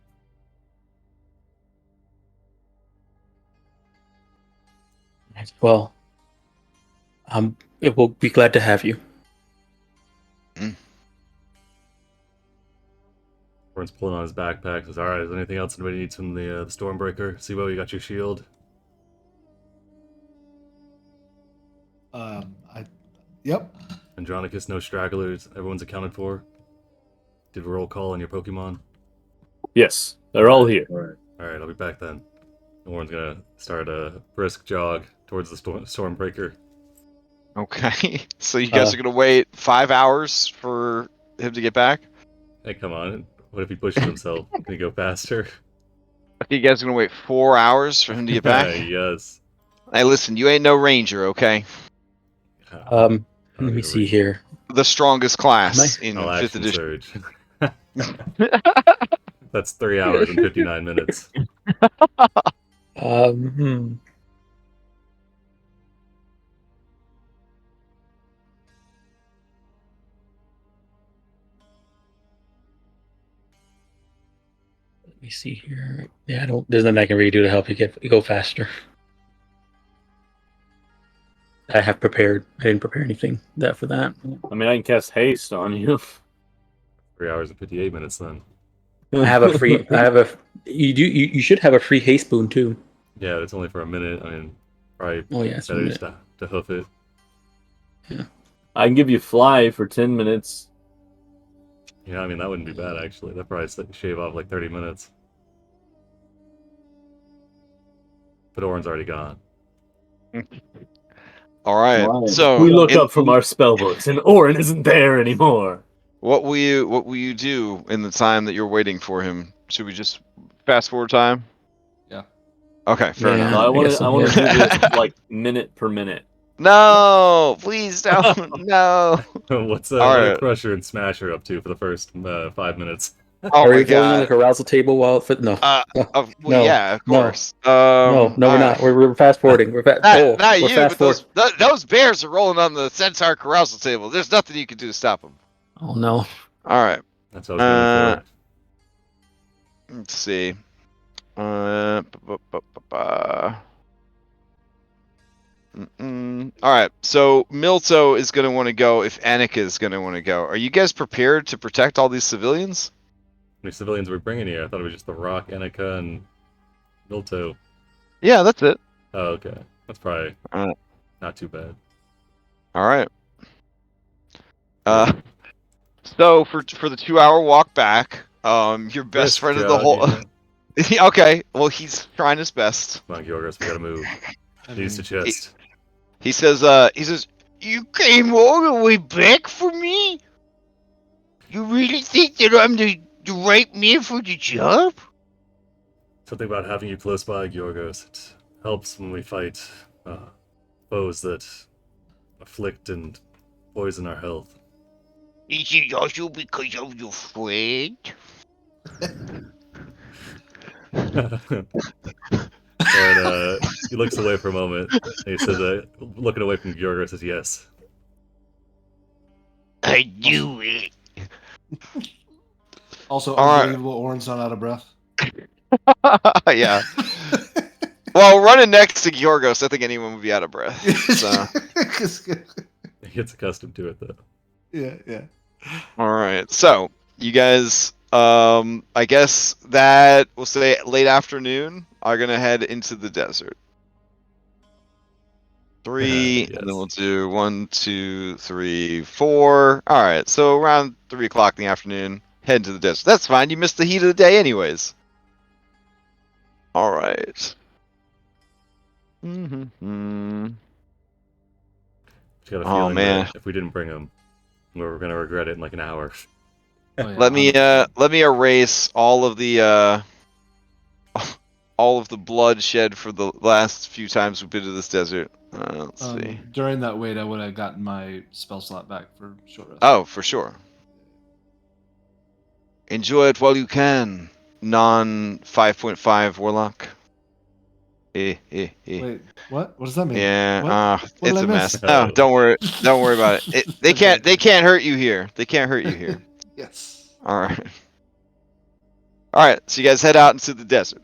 Well, it will be glad to have you. Orn's pulling on his backpack. Says, "All right, is there anything else anybody needs from the Stormbreaker? Sibo, you got your shield." Yep. Andronicus, no stragglers. Everyone's accounted for. Did a roll call on your Pokemon? Yes, they're all here. All right, I'll be back then. Warren's gonna start a brisk jog towards the Stormbreaker. Okay, so you guys are gonna wait 5 hours for him to get back? Hey, come on. What if he pushes himself? Can he go faster? You guys are gonna wait 4 hours for him to get back? Yes. Hey, listen, you ain't no ranger, okay? Let me see here. The strongest class in I'll 5th action edition. surge. That's 3 hours and 59 minutes. Let me see here. Yeah, there's nothing I can really do to help you go faster. I have prepared. I didn't prepare anything for that. I mean, I can cast haste on you. 3 hours and 58 minutes then. I have a free. You should have a free haste boon too. Yeah, it's only for a minute. I mean, probably it's better just to hoof it. Yeah. I can give you fly for 10 minutes. Yeah, I mean, that wouldn't be bad, actually. That'd probably shave off like 30 minutes. But Oren's already gone. All right. So we look up from our spellbooks, and Oren isn't there anymore. What will you do in the time that you're waiting for him? Should we just fast forward time? Yeah. Okay, fair enough. No, I want to do this like minute per minute. No, please don't. No. What's right. Crusher and Smasher up to for the first 5 minutes? Oh Are my we going on god. the carousal table while no? Well, yeah, of course. No, we're not. We're fast forwarding. We're not you, fast but those bears are rolling on the Centaur carousal table. There's nothing you can do to stop them. Oh no. All right. That's what I was going for. Let's see. All right. So Milto is going to want to go if Annika is going to want to go. Are you guys prepared to protect all these civilians? How many civilians were we bringing here? I thought it was just the Rock, Annika, and Milto. Yeah, that's it. Oh, okay. That's probably not too bad. All right. So for the 2-hour walk back, your best friend of the whole. Okay, well he's trying his best. Come on, Georgos, we gotta move. Knees to chest. He says, you came all the way back for me? You really think that I'm the right man for the job? Something about having you close by, Georgos. It helps when we fight foes that afflict and poison our health. Is it also because of your friend? And he looks away for a moment. And he says, looking away from Georgos, says, "Yes." I knew it. Also, All unbelievable. Oren's not out of breath. Yeah. Well, running next to Georgos, I think anyone would be out of breath. So. He gets accustomed to it, though. Yeah. All right. So you guys, I guess that we'll say late afternoon are gonna head into the desert. 3, Yes. and then we'll do 1, 2, 3, 4. All right. So around 3 o'clock in the afternoon, head to the desert. That's fine. You missed the heat of the day, anyways. All right. Mm-hmm. Just got a feeling man. that if we didn't bring him, we were gonna regret it in like an hour. Oh, yeah, Let me erase all of the all of the blood shed for the last few times we've been to this desert. Let's see. During that wait, I would have gotten my spell slot back for short rest. Oh, for sure. Enjoy it while you can, non 5.5 warlock. Wait, what? What does that mean? Yeah, What did it's I a miss? mess. Oh, don't worry about it. They can't hurt you here. They can't hurt you here. Yes. All right. So you guys head out into the desert.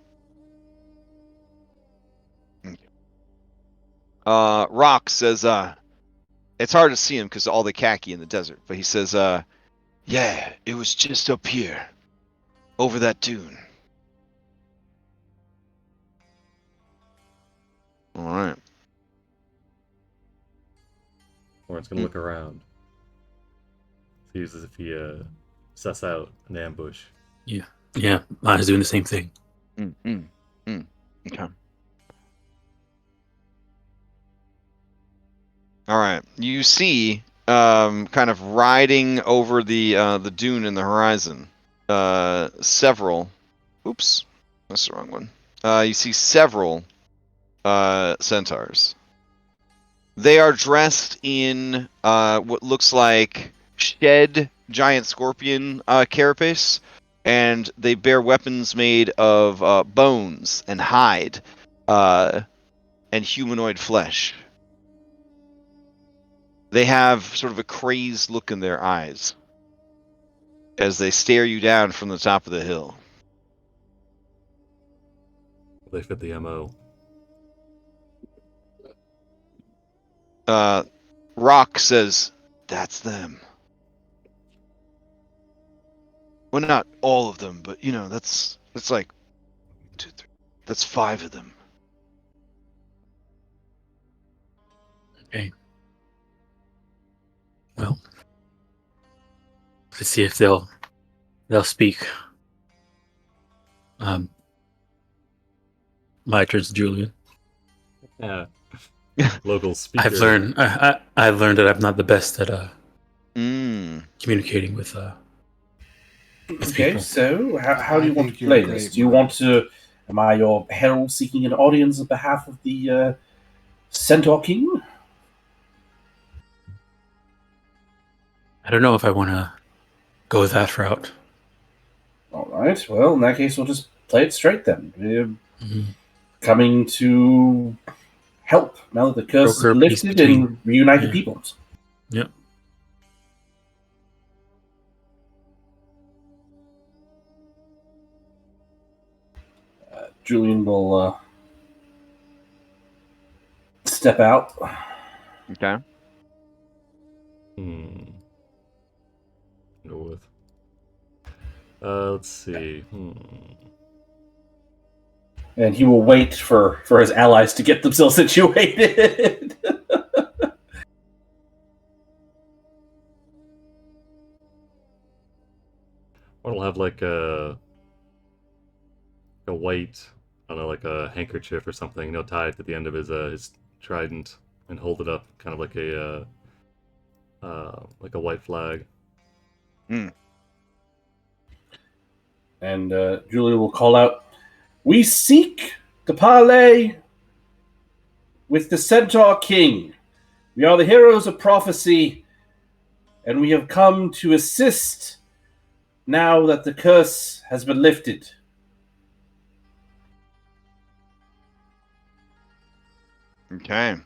Rock says, it's hard to see him because of all the khaki in the desert, but he says, yeah, it was just up here, over that dune. All right. Warren's gonna look around. Sees as if he suss out an ambush. Yeah, I was doing the same thing. Okay. All right. You see, kind of riding over the dune in the horizon, several. Oops, that's the wrong one. You see several centaurs. They are dressed in what looks like shed giant scorpion carapace, and they bear weapons made of bones and hide and humanoid flesh. They have sort of a crazed look in their eyes as they stare you down from the top of the hill. They fit the MO. Rock says, that's them. Well, not all of them, but that's like 2, 3. That's 5 of them. Okay. Well, let's see if they'll speak. My turn's Julian. Yeah. Local speaker. I've learned that I'm not the best at communicating with Okay, people. so how do you I want think to play you're this? great, Do you Mark. want to? Am I your herald seeking an audience on behalf of the Centaur King? I don't know if I want to go that route. All right. Well, in that case, we'll just play it straight then. We're Mhm. coming to help now that the curse is Broker peace lifted between- and reunite the yeah. peoples. Yep. Julian will step out. Okay. Go with. Let's see. And he will wait for his allies to get themselves situated. Or it'll have like a white, I don't know, like a handkerchief or something, tied to the end of his trident, and hold it up, kind of like a white flag. And Julia will call out, "We seek to parley with the Centaur King. We are the heroes of prophecy, and we have come to assist now that the curse has been lifted." Okay.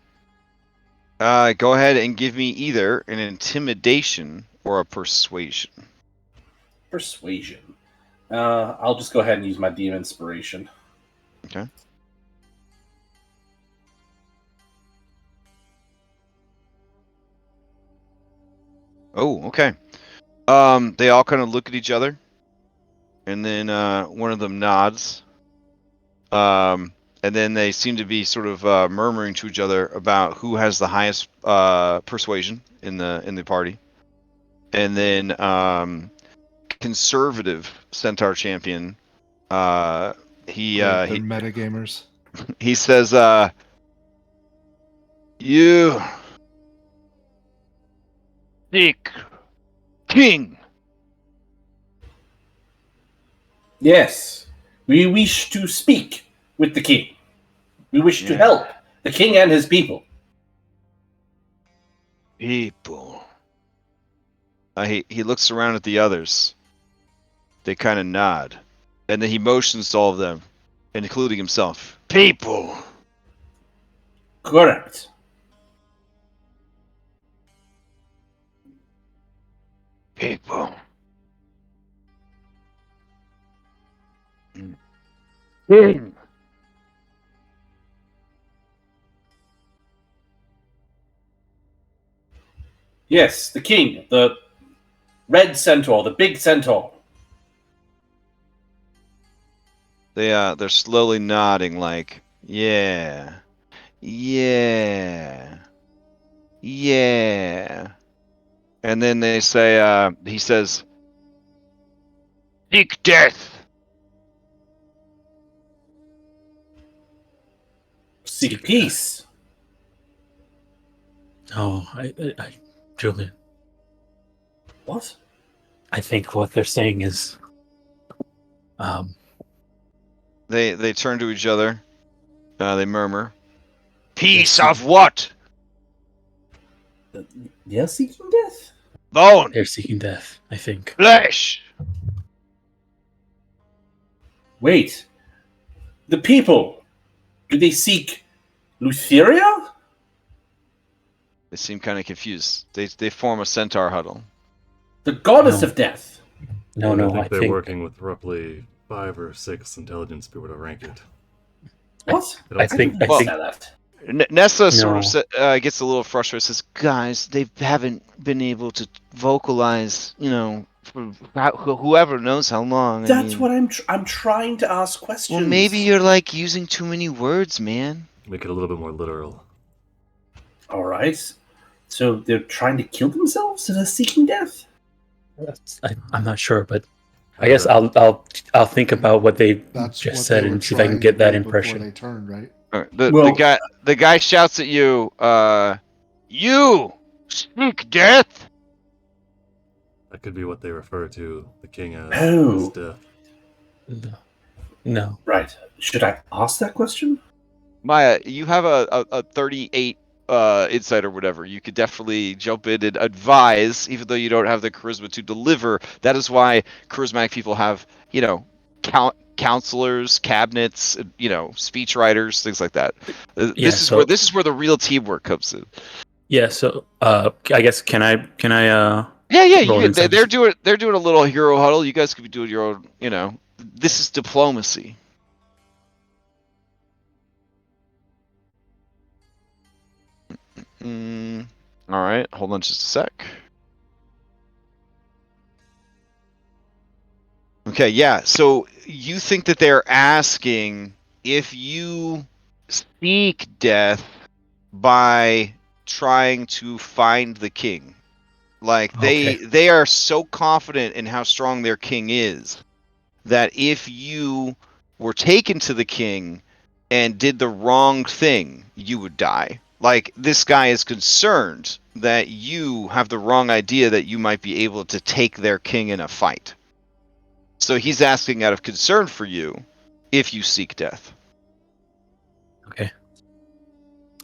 Go ahead and give me either an intimidation or a persuasion. Persuasion. I'll just go ahead and use my DM inspiration. Okay. Oh, okay. They all kind of look at each other, and then one of them nods. And then they seem to be sort of murmuring to each other about who has the highest persuasion in the party. And then conservative Centaur champion, They're he metagamers. he says, "You seek king." Yes, we wish to speak with the king. We wish to Yeah. help the king and his people. People. He looks around at the others. They kind of nod. And then he motions to all of them, including himself. People. Correct. People. King. Yes, the king, the red centaur, the big centaur. They're slowly nodding like, yeah. Yeah. Yeah. And then they say, he says, seek death. Seek peace. Oh, Julian, What? I think what they're saying is, They turn to each other. They murmur, peace of what? They're seeking death? Bone. they're seeking death. I think. Flesh. Wait. The people. Do they seek Lutheria? They seem kind of confused. They form a centaur huddle. The goddess No. of death. No, I no, think I they're think working with roughly 5 or 6 intelligence people to rank it. What? I think- didn't I say think- that. Nessa sort No. of gets a little frustrated. Says, "Guys, they haven't been able to vocalize. For whoever knows how long. That's what I'm trying to ask questions. Well, maybe you're like using too many words, man. Make it a little bit more literal. All right. So they're trying to kill themselves and are seeking death. I'm not sure, but I guess I'll think about what they That's just what said they were and see if I can trying get to that do impression. before they turned, right? All right, Well- the guy shouts at you. You seek death. That could be what they refer to the king as Oh. death. No. Right. Should I ask that question? Maya, you have a 38 insight or whatever. You could definitely jump in and advise, even though you don't have the charisma to deliver. That is why charismatic people have, counselors, cabinets, speech writers, things like that. This is where the real teamwork comes in. Yeah. So, I guess can I? Yeah. Roll insight. They're doing a little hero huddle. You guys could be doing your own. This is diplomacy. All right, hold on just a sec. Okay, yeah. So you think that they're asking if you seek death by trying to find the king. Like they are so confident in how strong their king is that if you were taken to the king and did the wrong thing, you would die. Like, this guy is concerned that you have the wrong idea that you might be able to take their king in a fight. So he's asking out of concern for you if you seek death. Okay.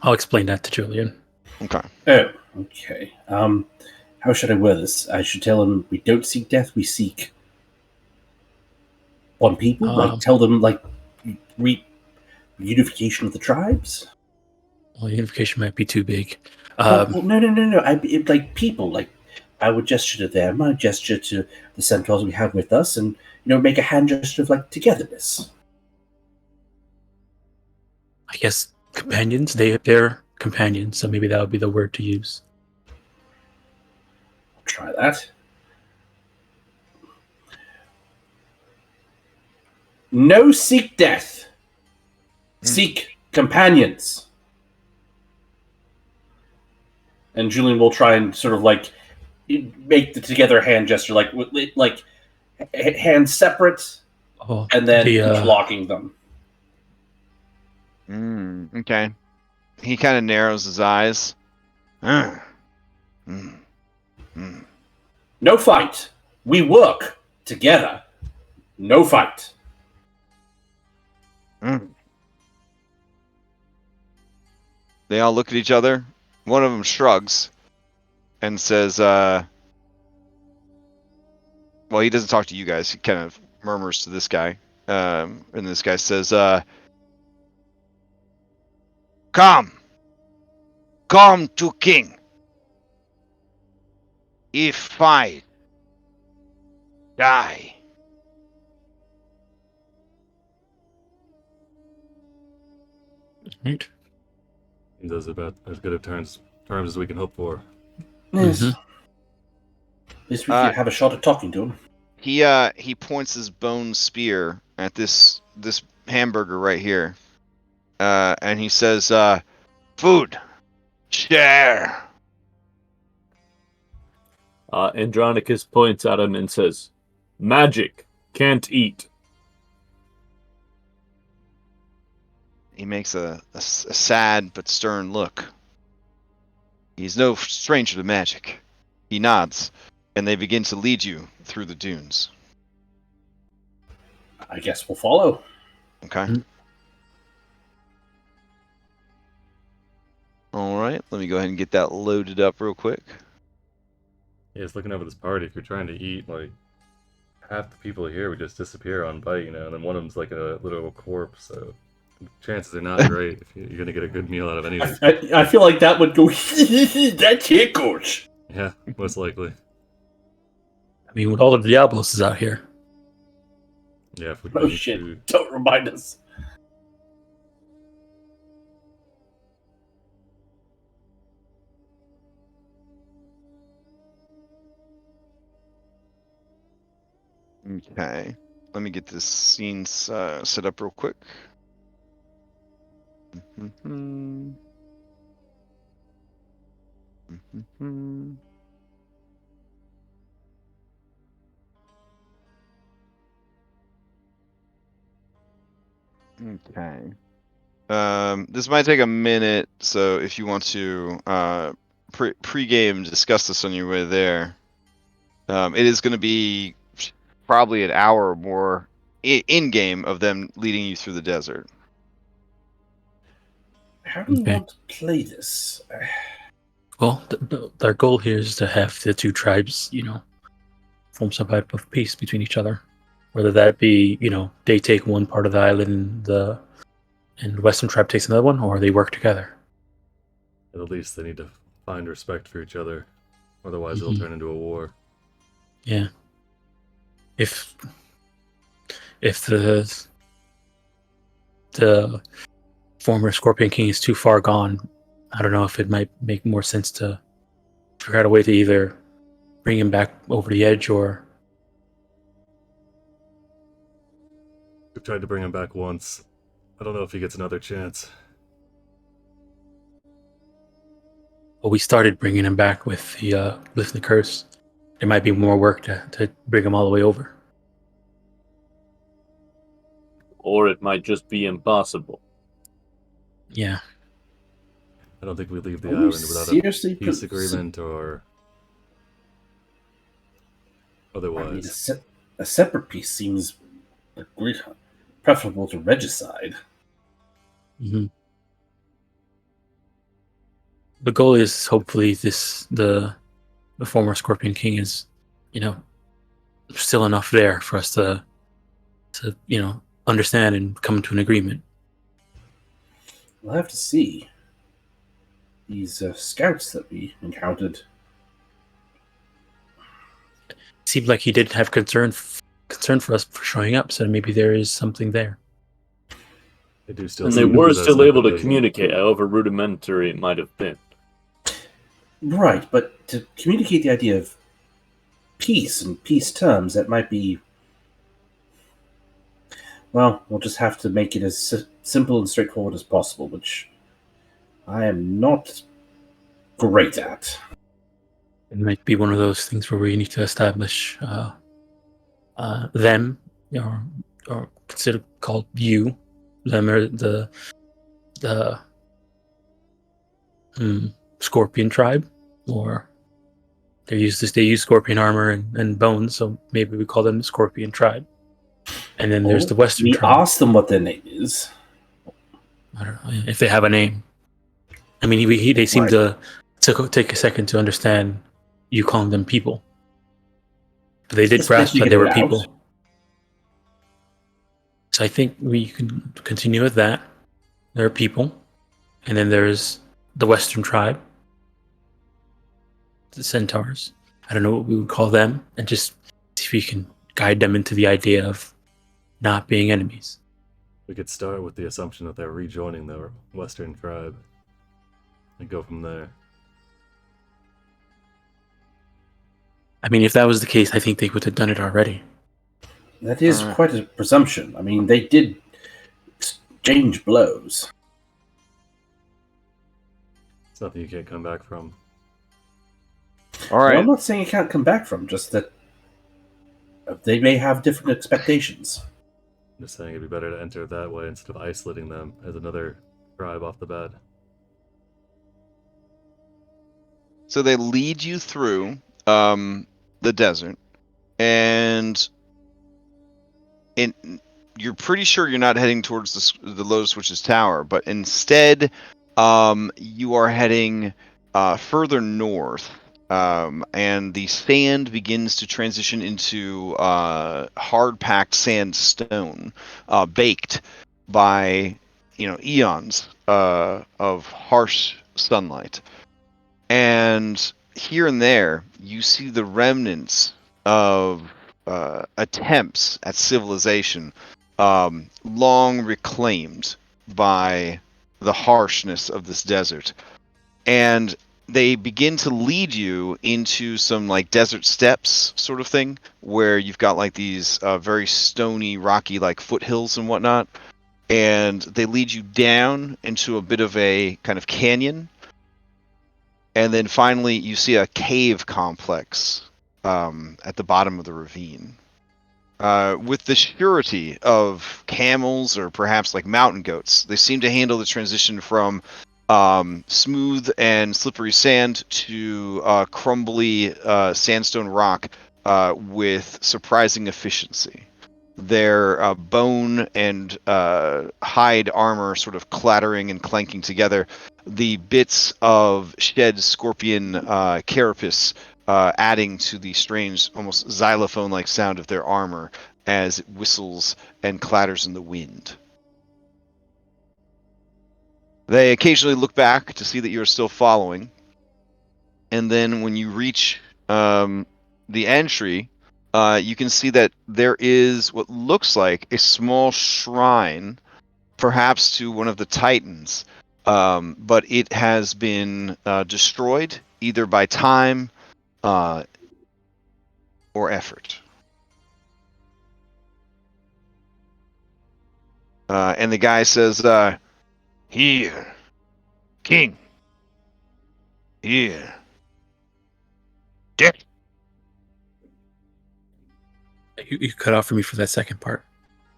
I'll explain that to Julian. Okay. Oh, okay. How should I word this? I should tell them we don't seek death, we seek one people? Tell them, reunification of the tribes? Well, unification might be too big. No. People. I would gesture to them, I gesture to the centaurs we have with us, and, make a hand gesture of, togetherness. I guess companions. They're companions, so maybe that would be the word to use. I'll try that. No seek death. Seek companions. And Julian will try and sort of make the together hand gesture, hands separate, Oh, and then interlocking them. Okay. He kind of narrows his eyes. No fight. We work together. No fight. They all look at each other. One of them shrugs and says, well, he doesn't talk to you guys. He kind of murmurs to this guy. And this guy says, Come to king. If I die. Right. He does about as good of terms as we can hope for. Yes. Mhm. At least we can have a shot at talking to him. He points his bone spear at this hamburger right here. And he says, food. Share. Andronicus points at him and says, "Magic, can't eat." He makes a sad but stern look. He's no stranger to magic. He nods, and they begin to lead you through the dunes. I guess we'll follow. Okay? Mhm. Alright, let me go ahead and get that loaded up real quick. Yeah, it's looking over this party. If you're trying to eat, like, half the people here would just disappear on bite, and then one of them's like a literal corpse, so chances are not great if you're going to get a good meal out of any of these. I feel like that would go. That tickles. Yeah, most likely. I mean, with all the Diablos is out here. Yeah, if we Oh need shit! food. Don't remind us. Okay. Let me get this scene set up real quick. Okay. This might take a minute, so if you want to pre-game discuss this on your way there, it is going to be probably an hour or more in-game of them leading you through the desert. How do we Okay. want to play this? Well, their goal here is to have the two tribes, form some type of peace between each other. Whether that be, they take one part of the island and the Western tribe takes another one, or they work together. At least they need to find respect for each other. Otherwise, it'll Mhm. turn into a war. Yeah. If the former Scorpion King is too far gone, I don't know if it might make more sense to figure out a way to either bring him back over the edge or... We've tried to bring him back once. I don't know if he gets another chance. Well, we started bringing him back with the curse. There might be more work to bring him all the way over. Or it might just be impossible. Yeah. I don't think we leave the Are we island without a seriously peace agreement or I mean, otherwise. a separate piece seems preferable to regicide. Mm-hmm. The goal is hopefully the former Scorpion King is, still enough there for us to understand and come to an agreement. We'll have to see. These scouts that we encountered. It seemed like he did have concern for us for showing up, so maybe there is something there. They do still And they seem to were possess still able to empathy. communicate, however rudimentary it might have been. Right, but to communicate the idea of peace and peace terms, that might be... Well, we'll just have to make it as simple and straightforward as possible, which I am not great at. It might be one of those things where we need to establish them, or consider called you, them, or the Scorpion tribe, or they use Scorpion armor and bones, so maybe we call them the Scorpion tribe. And then there's the Western We tribe. asked them what their name is. I don't know if they have a name. I mean, they seem Right. to take a second to understand you calling them people. But they did Yes, they grasp that they figured were it out. people. So I think we can continue with that. There are people. And then there's the Western tribe, the centaurs. I don't know what we would call them, and just see if we can guide them into the idea of not being enemies. We could start with the assumption that they're rejoining the Western tribe and go from there. I mean, if that was the case, I think they would have done it already. That is Alright. quite a presumption. I mean, they did exchange blows. It's nothing you can't come back from. All Well, right. I'm not saying it can't come back from, just that they may have different expectations. I'm just saying it'd be better to enter it that way instead of isolating them as another tribe off the bat. So they lead you through the desert, and you're pretty sure you're not heading towards the Lotus Witch's Tower, but instead you are heading further north, and the sand begins to transition into hard-packed sandstone, baked by eons of harsh sunlight. And here and there, you see the remnants of attempts at civilization, long reclaimed by the harshness of this desert. And they begin to lead you into some like desert steppes sort of thing, where you've got like these very stony, rocky like foothills and whatnot. And they lead you down into a bit of a kind of canyon. And then finally, you see a cave complex at the bottom of the ravine. With the surety of camels or perhaps like mountain goats, they seem to handle the transition from smooth and slippery sand to crumbly sandstone rock with surprising efficiency. Their bone and hide armor sort of clattering and clanking together, the bits of shed scorpion carapace adding to the strange, almost xylophone-like sound of their armor as it whistles and clatters in the wind. They occasionally look back to see that you're still following, and then when you reach the entry, you can see that there is what looks like a small shrine, perhaps to one of the Titans, but it has been destroyed either by time or effort. And the guy says, "Here, King. Here. Death." You cut off for me for that second part.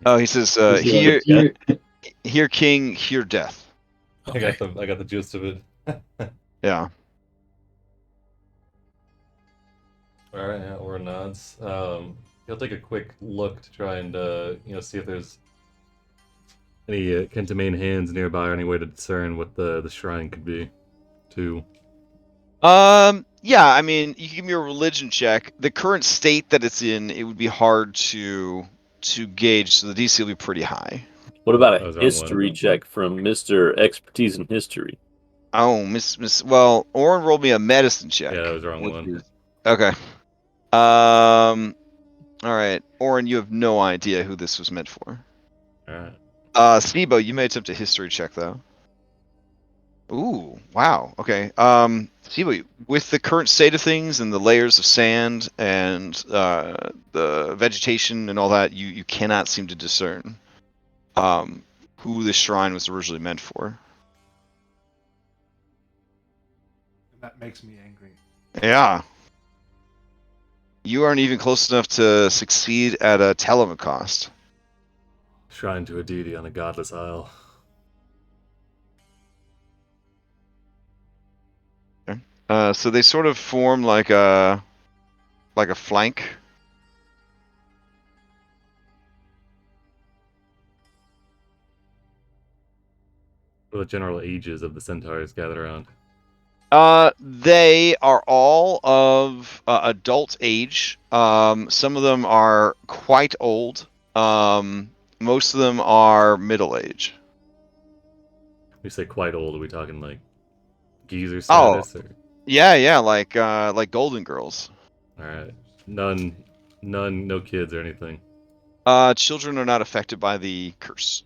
Oh, he says, Here- here, King, here, death. Okay. I got the gist of it. Yeah. All right, yeah, Orin nods. He'll take a quick look to try and see if there's any Kentamane hands nearby or any way to discern what the shrine could be. Too. Yeah, I mean, you can give me a religion check. The current state that it's in, it would be hard to gauge, so the DC will be pretty high. What about That was a the wrong history one. check from Mr. Expertise in History? Oh, well, Orin rolled me a medicine check. Yeah, that was the wrong which one. is- okay. All right. Orin, you have no idea who this was meant for. All right. Sibo, you may attempt a history check, though. Ooh, wow. Okay. Sibo, with the current state of things and the layers of sand and the vegetation and all that, you cannot seem to discern who this shrine was originally meant for. And that makes me angry. Yeah. You aren't even close enough to succeed at a Telemacost. Shrine to a deity on a godless isle. So they sort of form like a flank. What are the general ages of the centaurs gathered around? They are all of adult age. Some of them are quite old. Most of them are middle age. We say quite old. Are we talking like geezer Oh, status or? yeah, like Golden Girls. All right. None, no kids or anything. Children are not affected by the curse.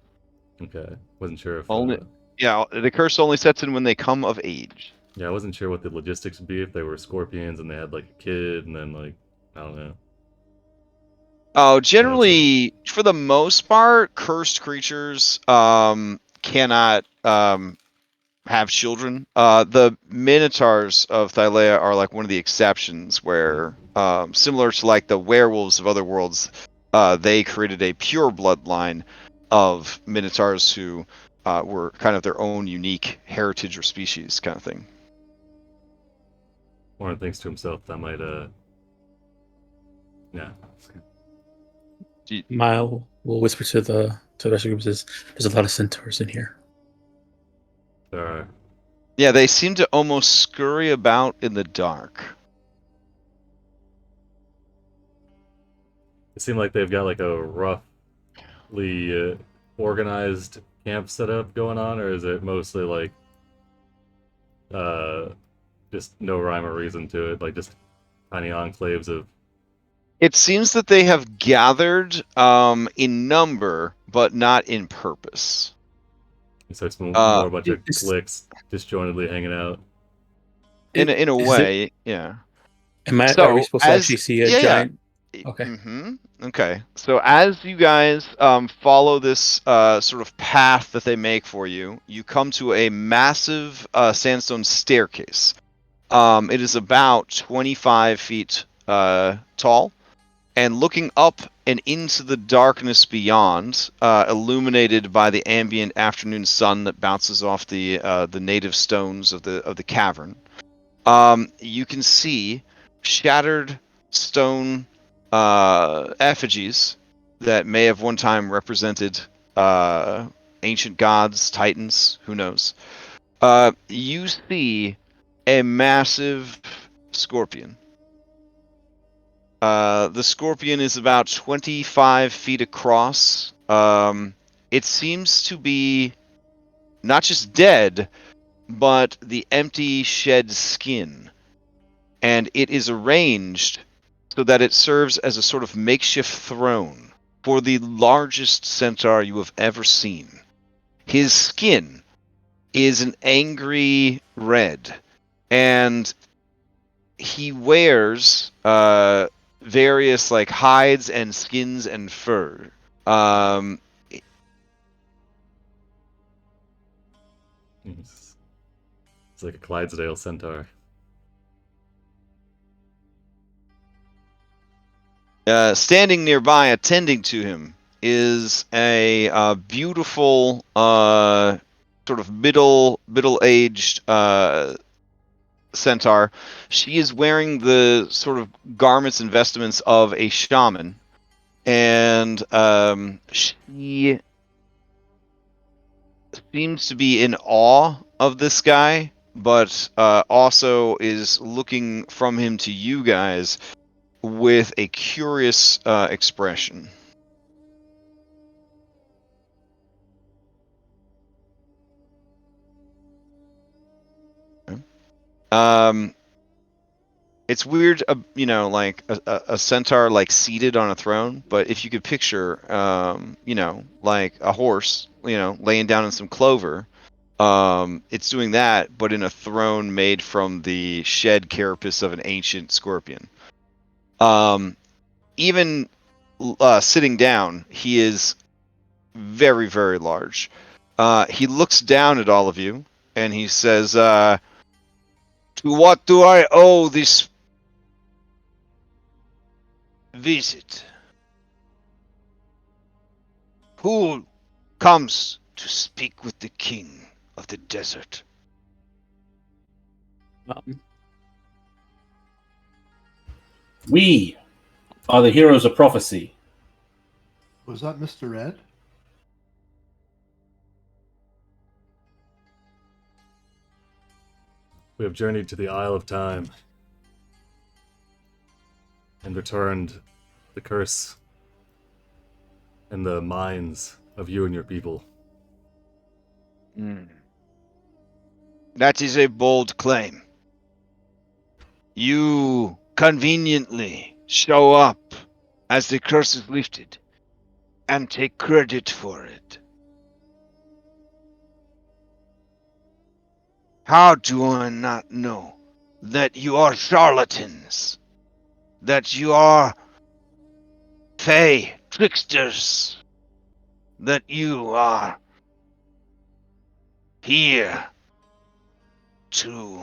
Okay. Wasn't sure if. Only, yeah, the curse only sets in when they come of age. Yeah, I wasn't sure what the logistics would be if they were scorpions and they had like a kid and then like I don't know. Oh, generally, for the most part, cursed creatures cannot have children. The Minotaurs of Thylea are like one of the exceptions, where similar to like the werewolves of other worlds, they created a pure bloodline of Minotaurs who were kind of their own unique heritage or species kind of thing. Warren thinks to himself that might yeah. Mile will whisper to the rest of the group, says, "There's a lot of centaurs in here." There are. Yeah, they seem to almost scurry about in the dark. It seemed like they've got like a roughly organized camp setup going on, or is it mostly like just no rhyme or reason to it, like just tiny enclaves of. It seems that they have gathered in number, but not in purpose. So it's more a bunch of cliques disjointedly hanging out. In a way, yeah. Are we supposed to actually see a giant? Okay. Mm-hmm. Okay. So as you guys follow this sort of path that they make for you, you come to a massive sandstone staircase. It is about 25 feet tall, and looking up and into the darkness beyond, illuminated by the ambient afternoon sun that bounces off the native stones of the cavern, you can see shattered stone effigies that may have one time represented ancient gods, titans, who knows. You see a massive scorpion. The scorpion is about 25 feet across. It seems to be not just dead, but the empty shed skin. And it is arranged so that it serves as a sort of makeshift throne for the largest centaur you have ever seen. His skin is an angry red, and he wears various like hides and skins and fur. It's like a Clydesdale centaur. Standing nearby, attending to him, is a beautiful, sort of middle-aged centaur. She is wearing the sort of garments and vestments of a shaman, and she seems to be in awe of this guy, but also is looking from him to you guys with a curious expression. It's weird, like a centaur like seated on a throne, but if you could picture, like a horse, laying down in some clover, it's doing that, but in a throne made from the shed carapace of an ancient scorpion. Even sitting down, he is very, very large. He looks down at all of you, and he says, to what do I owe this visit? Who comes to speak with the king of the desert? We are the heroes of prophecy. Was that Mr. Red? We have journeyed to the Isle of Time and returned the curse in the minds of you and your people. That is a bold claim. You conveniently show up as the curse is lifted and take credit for it. How do I not know that you are charlatans? That you are fey tricksters? That you are here to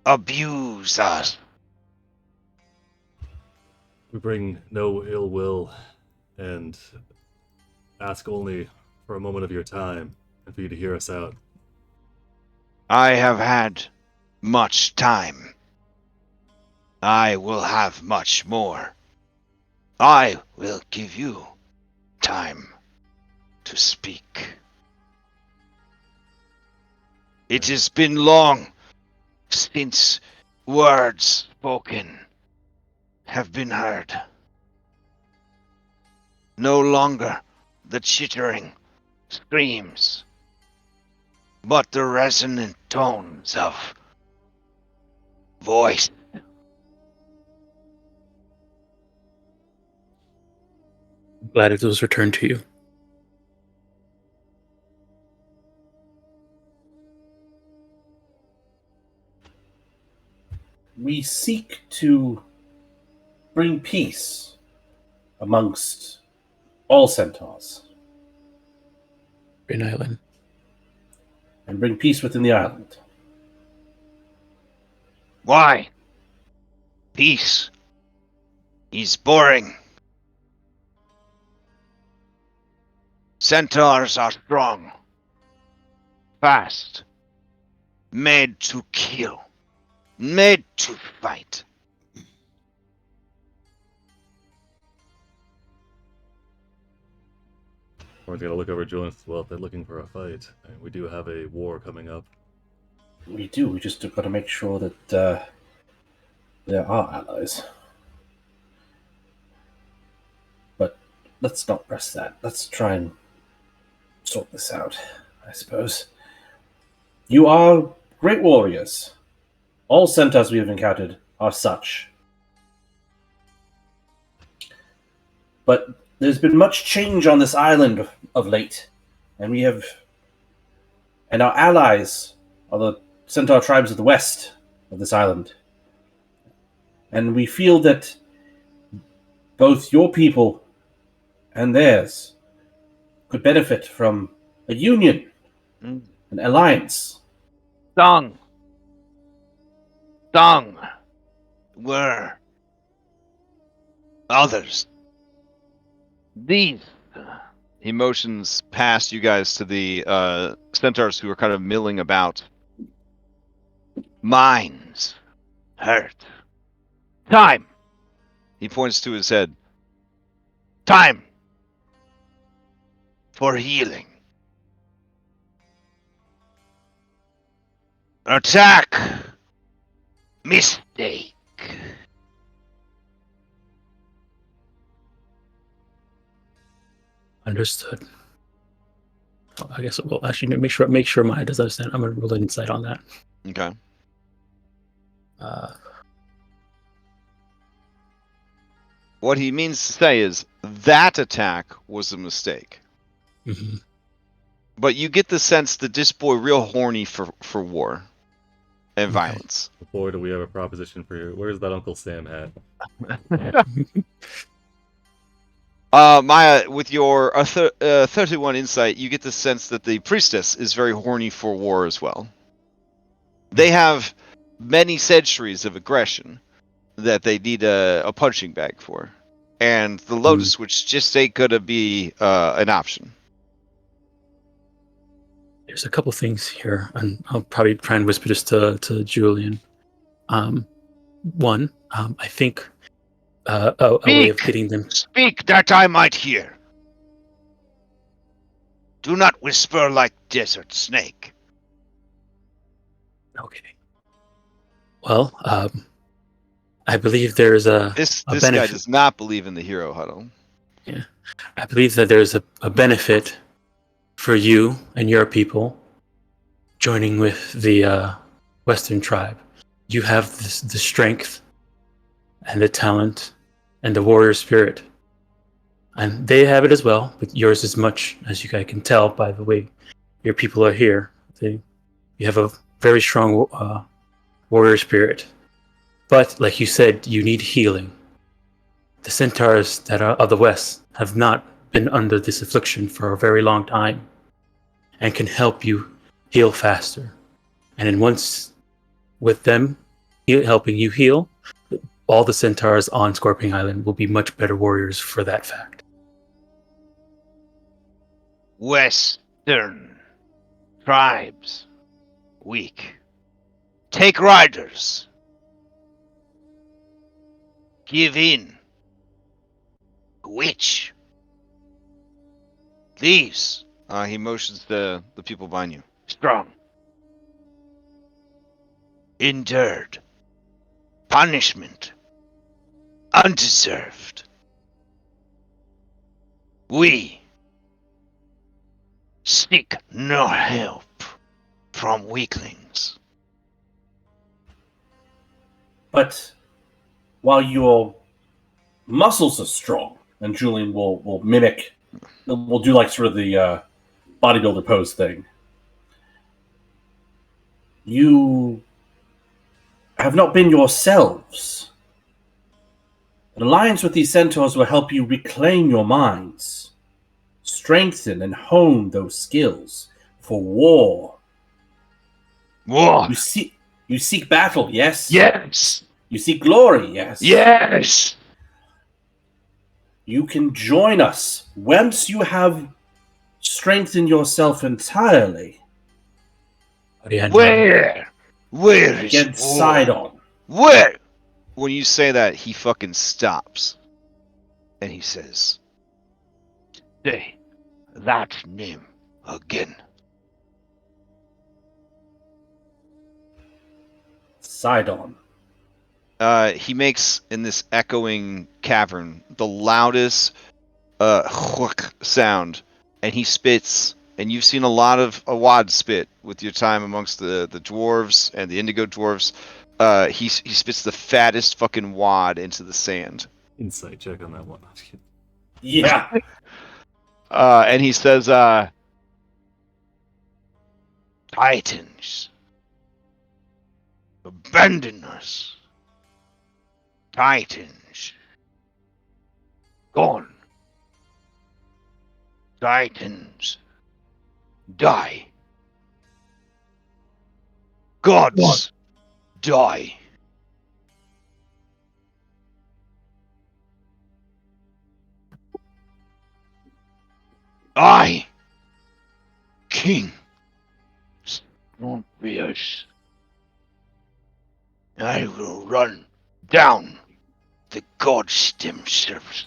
abuse us? We bring no ill will and ask only for a moment of your time and for you to hear us out. I have had much time. I will have much more. I will give you time to speak. It has been long since words spoken have been heard. No longer the chittering screams, but the resonant tones of voice. I'm glad it was returned to you. We seek to bring peace amongst all centaurs Green Island. and bring peace within the island. Why? Peace is boring. Centaurs are strong, fast, made to kill, made to fight. We're going to look over Julian as well if they're looking for a fight. And we do have a war coming up. We do. We just got to make sure that they're our allies. But let's not press that. Let's try and sort this out, I suppose. You are great warriors. All centaurs we have encountered are such. But there's been much change on this island of late, and our allies are the centaur tribes of the west of this island. And we feel that both your people and theirs could benefit from a union, an alliance. Sung were others. These. He motions past you guys to the centaurs who are kind of milling about. Minds hurt. Time. He points to his head. Time for healing. Attack. Mistake. Understood. Well, I guess we'll actually make sure Maya does understand. I'm going to roll an insight on that. Okay. What he means to say is that attack was a mistake. Mm-hmm. But you get the sense that this boy real horny for war and violence. Boy, do we have a proposition for you. Where's that Uncle Sam hat? Maya, with your 31 insight, you get the sense that the priestess is very horny for war as well. They have many centuries of aggression that they need a punching bag for. And the Lotus, which just ain't gonna be an option. There's a couple things here, and I'll probably try and whisper this to Julian. One, I think a way of getting them. Speak that I might hear. Do not whisper like desert snake. Okay. Well, I believe there's This a guy benefit. does not believe in the hero huddle. I believe that there's a benefit for you and your people joining with the Western tribe. You have the strength and the talent and the warrior spirit. And they have it as well, but yours as much, as you guys can tell by the way your people are here. You have a very strong warrior spirit. But, like you said, you need healing. The centaurs that are of the West have not been under this affliction for a very long time and can help you heal faster. And then once with them helping you heal, all the centaurs on Scorpion Island will be much better warriors for that fact. Western tribes. Weak. Take riders. Give in. Which? These. He motions the people behind you. Strong. Endured. Punishment. Undeserved. We seek no help from weaklings. But while your muscles are strong, and Julian will mimic, will do like sort of the bodybuilder pose thing, you have not been yourselves. An alliance with these centaurs will help you reclaim your minds, strengthen and hone those skills for war. War. You seek battle, yes? Yes. You seek glory, yes? Yes. You can join us once you have strengthened yourself entirely Where? Where is against war? Sidon. Where? When you say that, he fucking stops. And he says, say that name again. Sidon. He makes, in this echoing cavern, the loudest sound, and he spits. And you've seen a lot of Awad spit with your time amongst the dwarves and the indigo dwarves. He spits the fattest fucking wad into the sand. Insight check on that one. Yeah. And he says, Titans. Abandon us. Titans. Gone. Titans. Die. Gods. Die. I, King Scorpius, I will run down the gods themselves,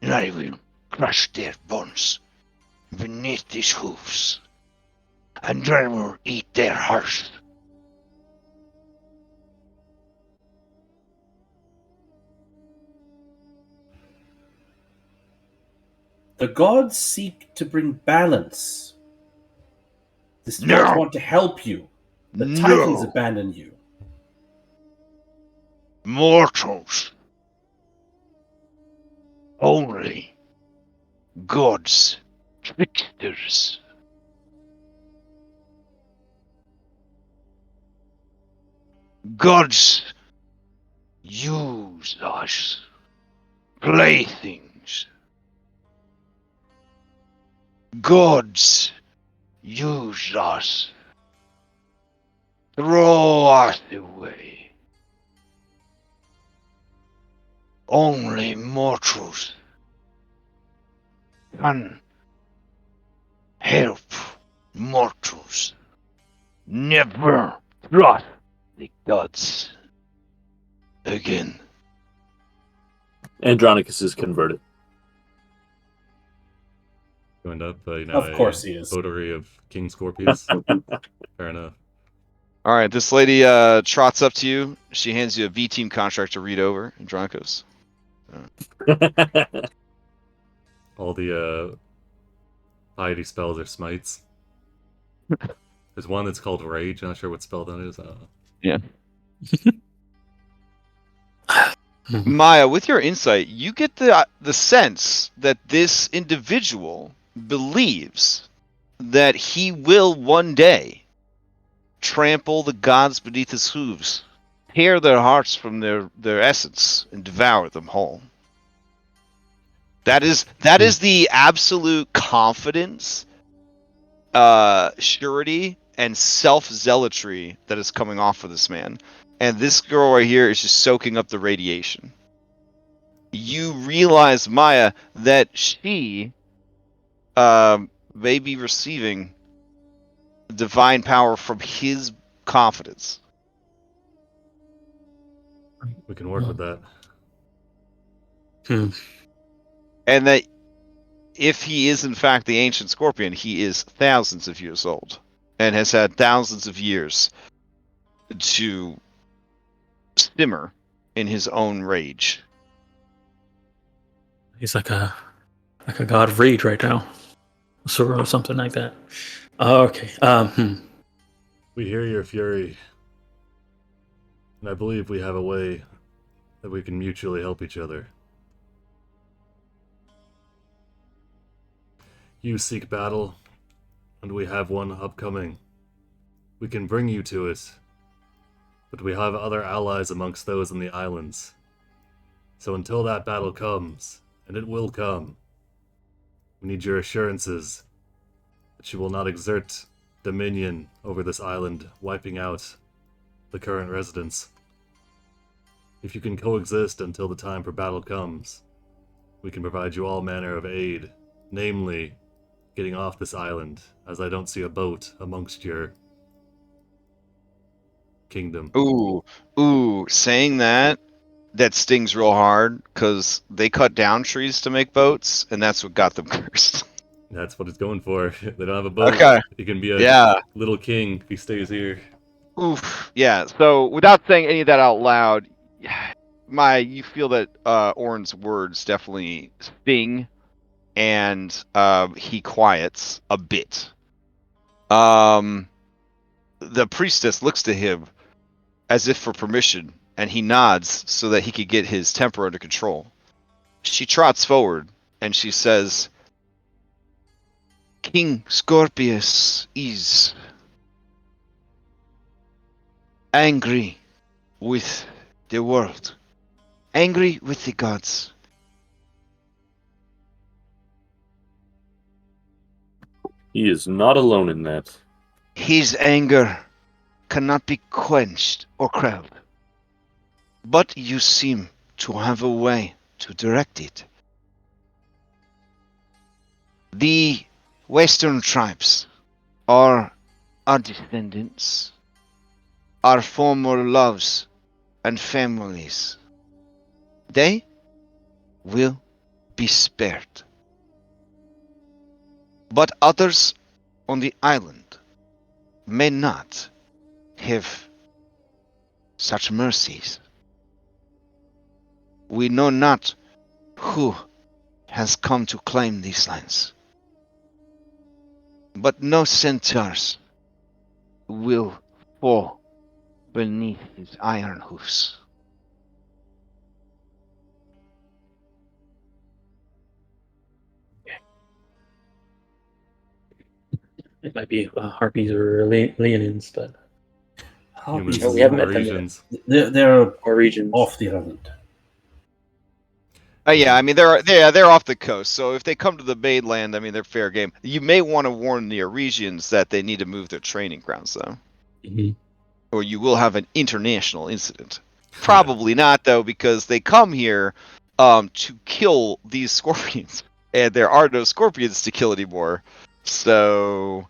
and I will crush their bones beneath these hoofs, and I will eat their hearts. The gods seek to bring balance. The spirits No. want to help you. The No. Titans abandon you. Mortals. Only gods, tricksters. Gods use us, playthings. Gods use us, throw us away. Only mortals can help mortals. Never trust the gods again. Andronicus is converted. Joined up, Of course he is. votary of King Scorpius. Fair enough. All right, this lady trots up to you. She hands you a V-team contract to read over, and Dronkos. All the piety spells are smites. There's one that's called Rage. Not sure what spell that is. Yeah. Maya, with your insight, you get the sense that this individual believes that he will one day trample the gods beneath his hooves, tear their hearts from their essence, and devour them whole. That is the absolute confidence, surety, and self-zealotry that is coming off of this man. And this girl right here is just soaking up the radiation. You realize, Maya, that she may be receiving divine power from his confidence. We can work with that. And that if he is in fact the ancient scorpion, he is thousands of years old and has had thousands of years to simmer in his own rage. He's like a god of rage right now, or something like that. Okay. We hear your fury, and I believe we have a way that we can mutually help each other. You seek battle, and we have one upcoming. We can bring you to it, but we have other allies amongst those in the islands. So until that battle comes, and it will come, we need your assurances that you will not exert dominion over this island, wiping out the current residents. If you can coexist until the time for battle comes, we can provide you all manner of aid, namely getting off this island, as I don't see a boat amongst your kingdom. Ooh, saying that stings real hard, because they cut down trees to make boats, and that's what got them cursed. That's what it's going for. They don't have a boat. Okay. He can be a Yeah. little king if he stays here. Oof. Yeah, so without saying any of that out loud, you feel that Orin's words definitely sting, and he quiets a bit. The priestess looks to him as if for permission, and he nods so that he could get his temper under control. She trots forward, and she says, King Scorpius is angry with the world, angry with the gods. He is not alone in that. His anger cannot be quenched or quelled. But you seem to have a way to direct it. The Western tribes are our descendants, our former loves and families. They will be spared. But others on the island may not have such mercies. We know not who has come to claim these lands. But no centaurs will fall beneath his iron hoofs. It might be harpies or leonins, but Humans we haven't met them yet. regions. They're Or regions. off the island. Yeah, I mean they're off the coast, so if they come to the mainland, I mean they're fair game. You may want to warn the Aresians that they need to move their training grounds, though, or you will have an international incident. Probably not, though, because they come here to kill these scorpions, and there are no scorpions to kill anymore. So,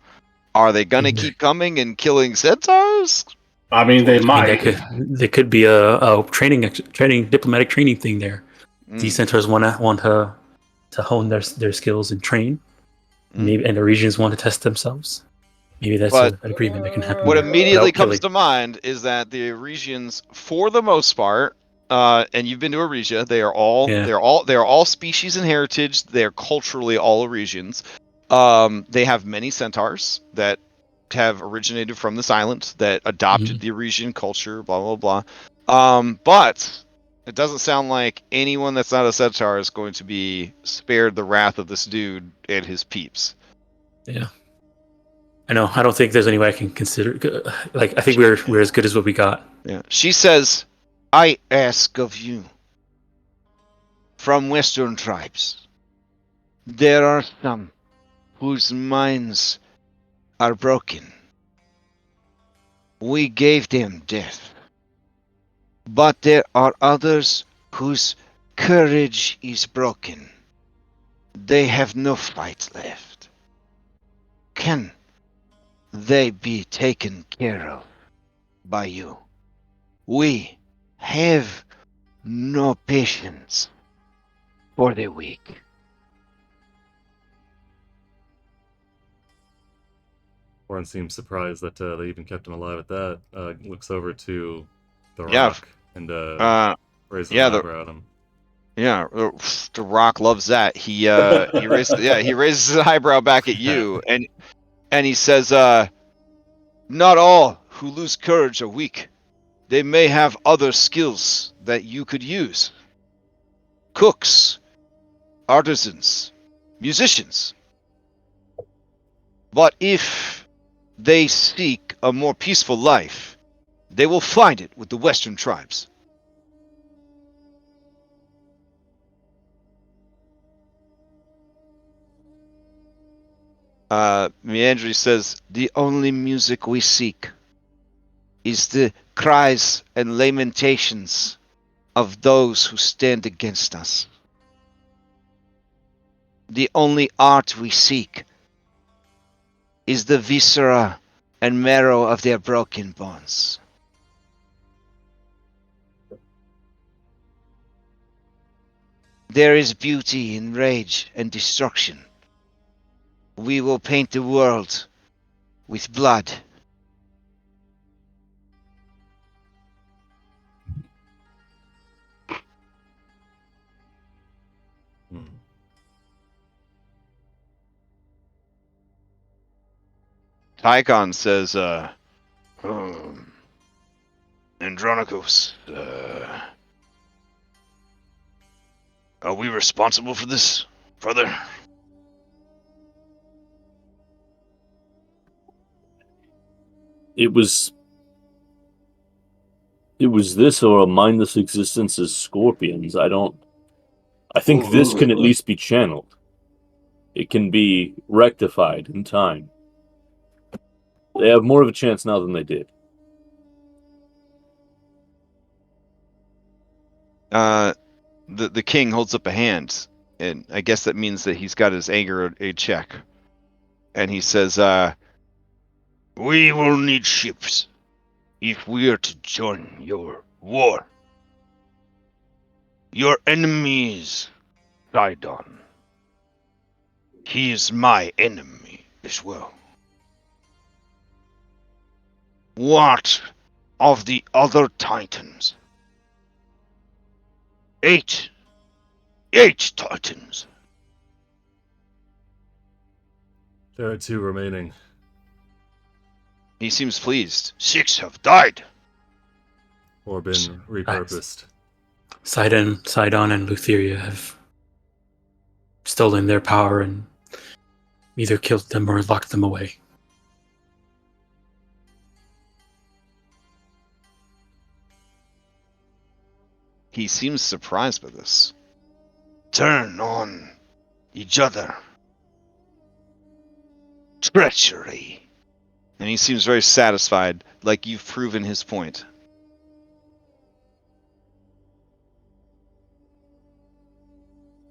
are they gonna keep coming and killing centaurs? I mean, they might. There could be a diplomatic training thing there. These centaurs want to hone their skills and train, Maybe and the regions want to test themselves. Maybe that's But an agreement that can happen. what there immediately without comes killing. to mind is that the Eurasians, for the most part, and you've been to Eurasia, they are all Yeah. they are all species and heritage. They are culturally all Eurasians. They have many centaurs that have originated from this island that adopted the Eurasian culture. Blah blah blah. But it doesn't sound like anyone that's not a centaur is going to be spared the wrath of this dude and his peeps. Yeah. I know. I don't think there's any way I can consider. Like, I think we're as good as what we got. Yeah. She says, I ask of you, from Western tribes, there are some whose minds are broken. We gave them death. But there are others whose courage is broken. They have no fight left. Can they be taken care of by you? We have no patience for the weak. Warren seems surprised that they even kept him alive at that. Looks over to the Yeah, rock and raises yeah, an eyebrow at him. yeah, the Rock loves that. He raises his eyebrow back at you, and he says, not all who lose courage are weak. They may have other skills that you could use. Cooks, artisans, musicians. But if they seek a more peaceful life, they will find it with the Western tribes. Meandry says, the only music we seek is the cries and lamentations of those who stand against us. The only art we seek is the viscera and marrow of their broken bones. There is beauty in rage and destruction. We will paint the world with blood. Hmm. Tychon says, Andronicus, are we responsible for this, brother? It was this or a mindless existence as scorpions. I think this can at least be channeled. It can be rectified in time. They have more of a chance now than they did. The king holds up a hand, and I guess that means that he's got his anger a check. And he says, we will need ships if we are to join your war. Your enemy is Sidon. He is my enemy as well. What of the other Titans? 8 Titans. There are 2 remaining. He seems pleased. 6 have died. Or been repurposed. Sidon and Lutheria have stolen their power and either killed them or locked them away. He seems surprised by this. Turn on each other. Treachery. And he seems very satisfied, like you've proven his point.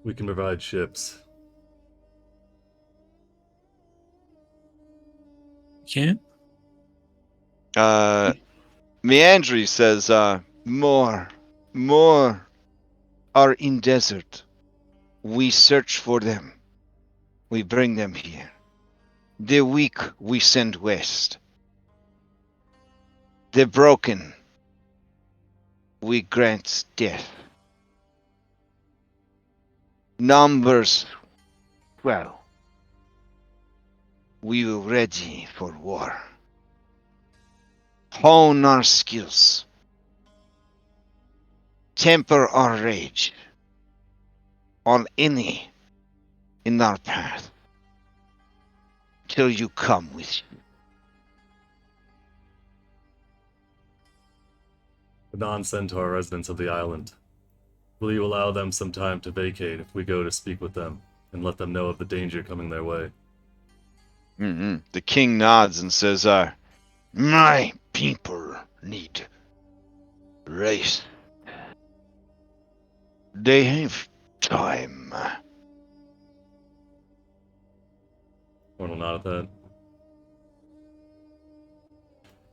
We can provide ships. Can't? Meandry says, More are in desert. We search for them. we bring them here. The weak we send west. The broken we grant death. Numbers, well, we are ready for war. Hone our skills. Temper our rage on any in our path till you come with you. The non-centaur residents of the island. Will you allow them some time to vacate if we go to speak with them and let them know of the danger coming their way? The king nods and says, My people need rest. They have time. Orn will nod at that.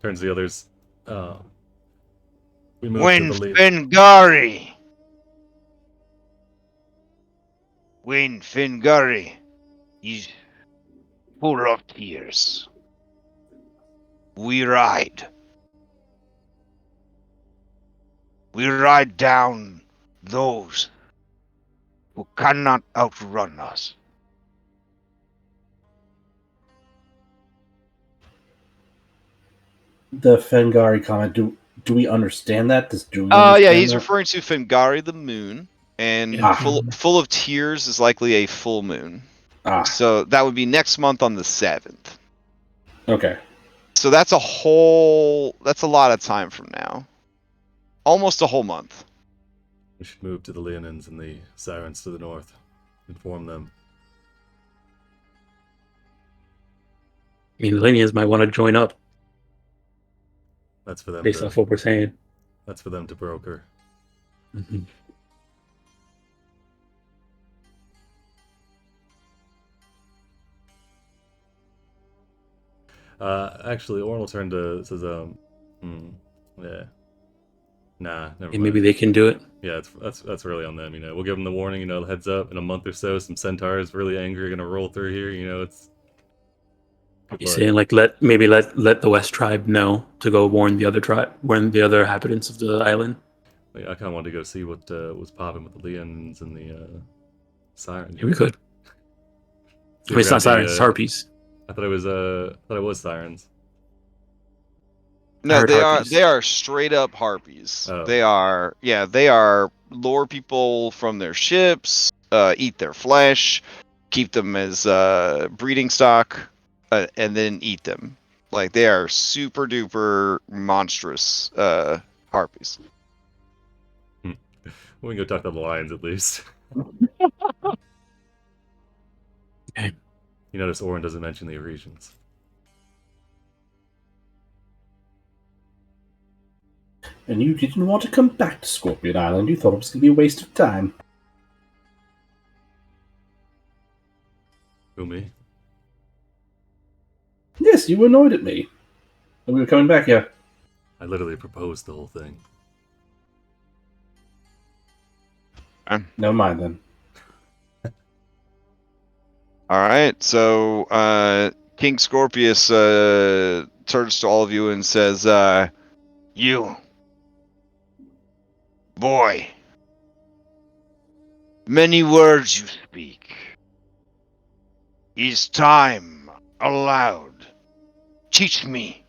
Turns to the others. We move When to the lead. Fengari is full of tears, we ride. We ride down those who cannot outrun us. The Fengari comment. Do we understand that? Does Drew yeah, understand he's that? referring to Fengari the moon, and Yeah. full of tears is likely a full moon. Ah, So that would be next month on the 7th. okay. So that's a lot of time from now. Almost a whole month. We should move to the Leonins and the Sirens to the north. Inform them. I mean, the Lineans might want to join up That's for them based to, off what we're saying. that's for them to broker. Mm-hmm. Actually, Orn will turn to says, yeah. Nah, never mind. Maybe they can do it. Yeah, that's really on them. We'll give them the warning. Heads up. In a month or so, some centaurs really angry are gonna roll through here. It's. Good You're luck. saying like let the West tribe know to go warn the other inhabitants of the island. I kind of wanted to go see what was popping with the Leons and the Sirens. Yeah, we could. See I mean, it's if not we had sirens, it's harpies. I thought it was Sirens. No, heard harpies. they are straight up harpies. Oh. They are lure people from their ships, eat their flesh, keep them as breeding stock, and then eat them. Like, they are super duper monstrous harpies. We can go talk to the Lions at least. Okay. You notice Orin doesn't mention the regions. And you didn't want to come back to Scorpion Island. You thought it was going to be a waste of time. Who, me? Yes, you were annoyed at me. And we were coming back here. I literally proposed the whole thing. Never mind then. All right, so King Scorpius turns to all of you and says, You, boy, many words you speak. Is time allowed? Teach me.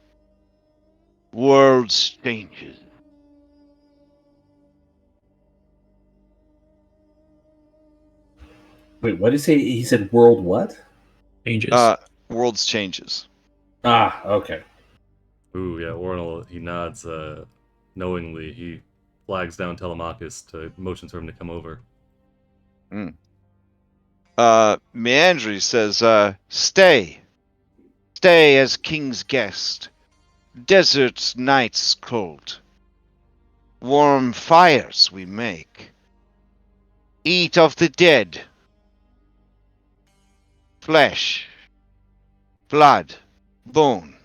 World's changes. Wait, what did he say? He said world what? Changes. world's changes. Ah, okay. Ooh, yeah, Orin, he nods knowingly. He flags down Telemachus to motions for him to come over. Meandri says, Stay. Stay as king's guest. Desert nights cold. Warm fires we make. Eat of the dead. Flesh. Blood. Bone.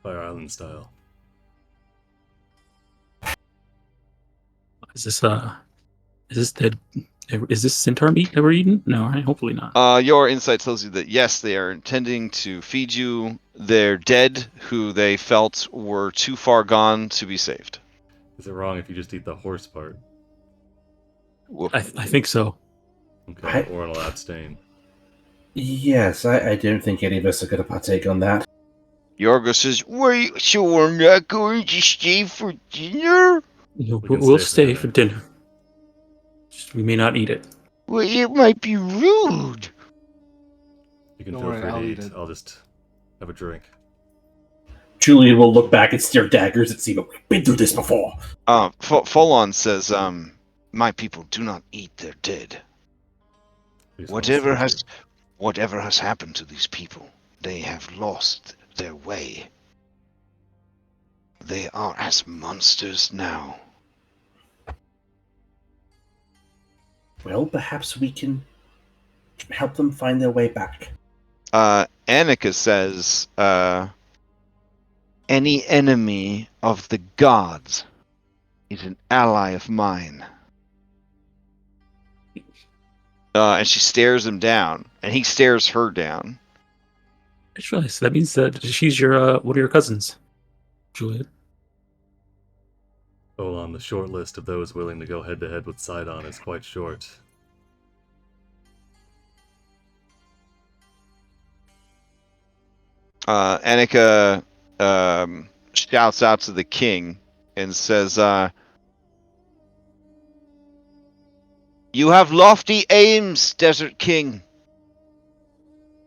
Fire Island style. Is Is this centaur meat that we're eating? No, right? Hopefully not. Your insight tells you that yes, they are intending to feed you their dead, who they felt were too far gone to be saved. Is it wrong if you just eat the horse part? I think so. Okay, Oren will abstain. Yes, I don't think any of us are going to partake on that. Yorgo says, "Wait, so we're not going to stay for dinner? We'll stay for dinner. Just, we may not eat it. Well, it might be rude." You can Don't feel worry, free I'll to eat eat. it. I'll just have a drink. Julian will look back and stare daggers at Sibo. We've been through this before. Folon says, "My people do not eat their dead. We just want to Whatever save has happened to these people, they have lost their way. They are as monsters now." Well, perhaps we can help them find their way back. Annika says, "Any enemy of the gods is an ally of mine." And she stares him down, and he stares her down. I just realized that means that she's your one of your cousins, Juliet. Ohlen, the short list of those willing to go head-to-head with Sidon is quite short. Annika shouts out to the king and says, "You have lofty aims, Desert King,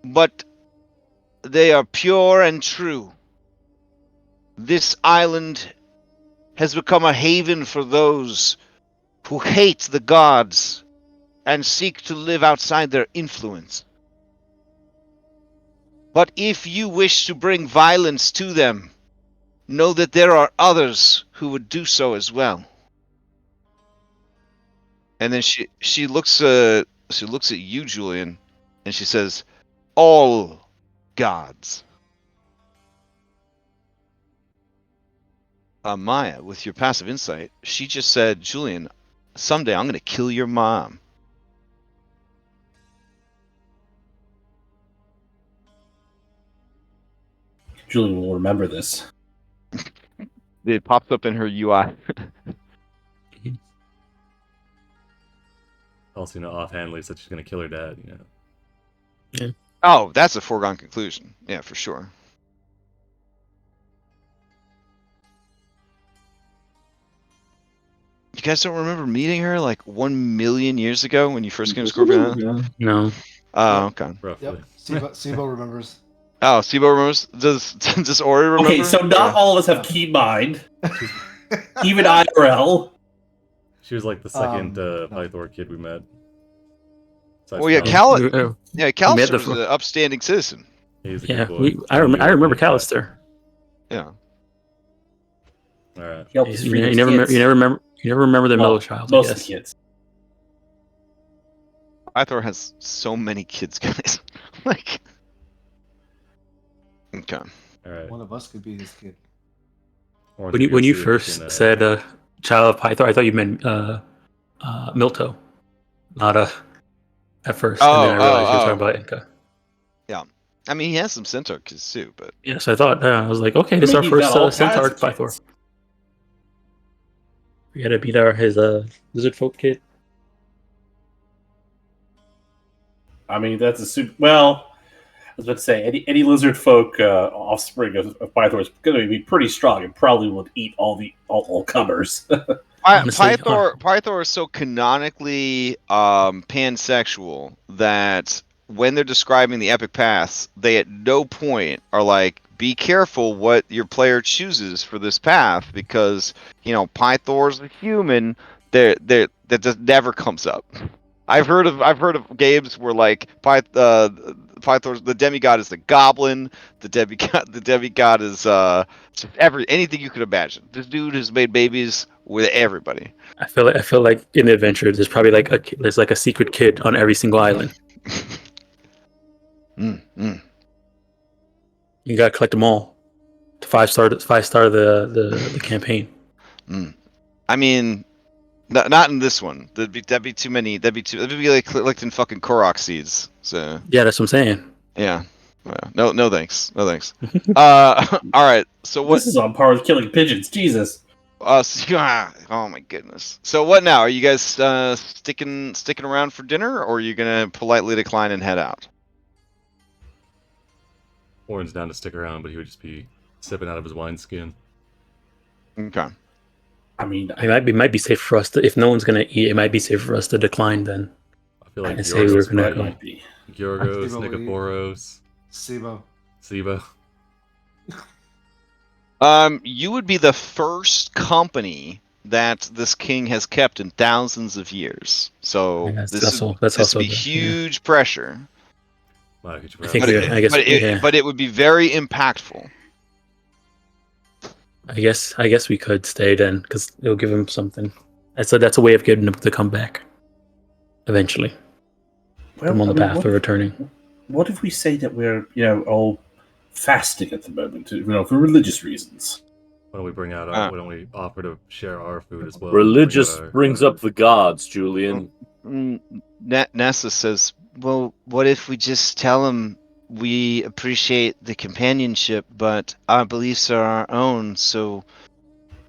but they are pure and true. This island has become a haven for those who hate the gods and seek to live outside their influence. But if you wish to bring violence to them, know that there are others who would do so as well." And then she looks at you, Julian, and she says, "All gods." Maya, with your passive insight, she just said, "Julian, someday I'm going to kill your mom." Julian will remember this. It pops up in her UI. Also, offhandedly said she's going to kill her dad, Oh, that's a foregone conclusion. Yeah, for sure. You guys don't remember meeting her like 1,000,000 years ago when you first came to Scorpion Island? No. Oh, okay. roughly. Yep. Sibo remembers. Oh, Sibo remembers? Does Ori remember? Okay, so not all of us have keen mind. Even IRL. She was like the second Pythor kid we met. Well, yeah, Cal. Callister was an upstanding citizen. He's a Yeah, good boy. I remember Callister. Yeah. All right. He helped us free You those never kids. remember the Well, middle child. I Most of guess. the kids. Pythor has so many kids, guys. Like, okay. All right. One of us could be his kid. When you first said child of Pythor, I thought you meant Milto, not at first, and then I realized you were talking about Inca. Yeah, I mean he has some centaur kids too, but Yeah, so I thought I was like, okay, this is our Maybe he's got all first centaur kinds of Pythor. kids. We gotta beat his lizard folk kid. I mean, that's a super. Well, I was about to say any lizard folk offspring of Pythor is going to be pretty strong and probably will eat all comers. Honestly, Pythor is so canonically pansexual that when they're describing the epic paths, they at no point are like, be careful what your player chooses for this path because Pythor's a human. That just never comes up. I've heard of games where like Pythor's the demigod is the goblin. The demigod is anything you could imagine. This dude has made babies with everybody. I feel like in the adventure, there's probably there's a secret kid on every single island. You gotta collect them all to 5-star the campaign. I mean, Not in this one. That'd be too many. That'd be like collecting fucking Korok seeds. So Yeah, that's what I'm saying. yeah. No thanks. No thanks. All right. So what? This is on par with killing pigeons. Jesus. Oh my goodness. So what now? Are you guys sticking around for dinner, or are you gonna politely decline and head out? Orin's down to stick around, but he would just be sipping out of his wineskin. Okay. I mean, It might be safe for us to, if no one's gonna eat, it might be safe for us to decline then. I feel like I say we were gonna that go. might be. Yorgos, Sibo will eat. Nikiforos, Sibo. Sibo. You would be the first company that this king has kept in thousands of years. So Yeah, this would that's be also good, yeah. huge pressure. Wow, could you I think perhaps- I guess yeah. But it would be very impactful. I guess we could stay then, because it'll give him something. That's a way of getting him to come back. Eventually, put him on the path of returning. What if we say that we're, all fasting at the moment, for religious reasons? Why don't we bring out our, why don't we offer to share our food as well? Religious Bring out our- brings up the gods, Julian. Nessa says, well, what if we just tell him we appreciate the companionship, but our beliefs are our own, so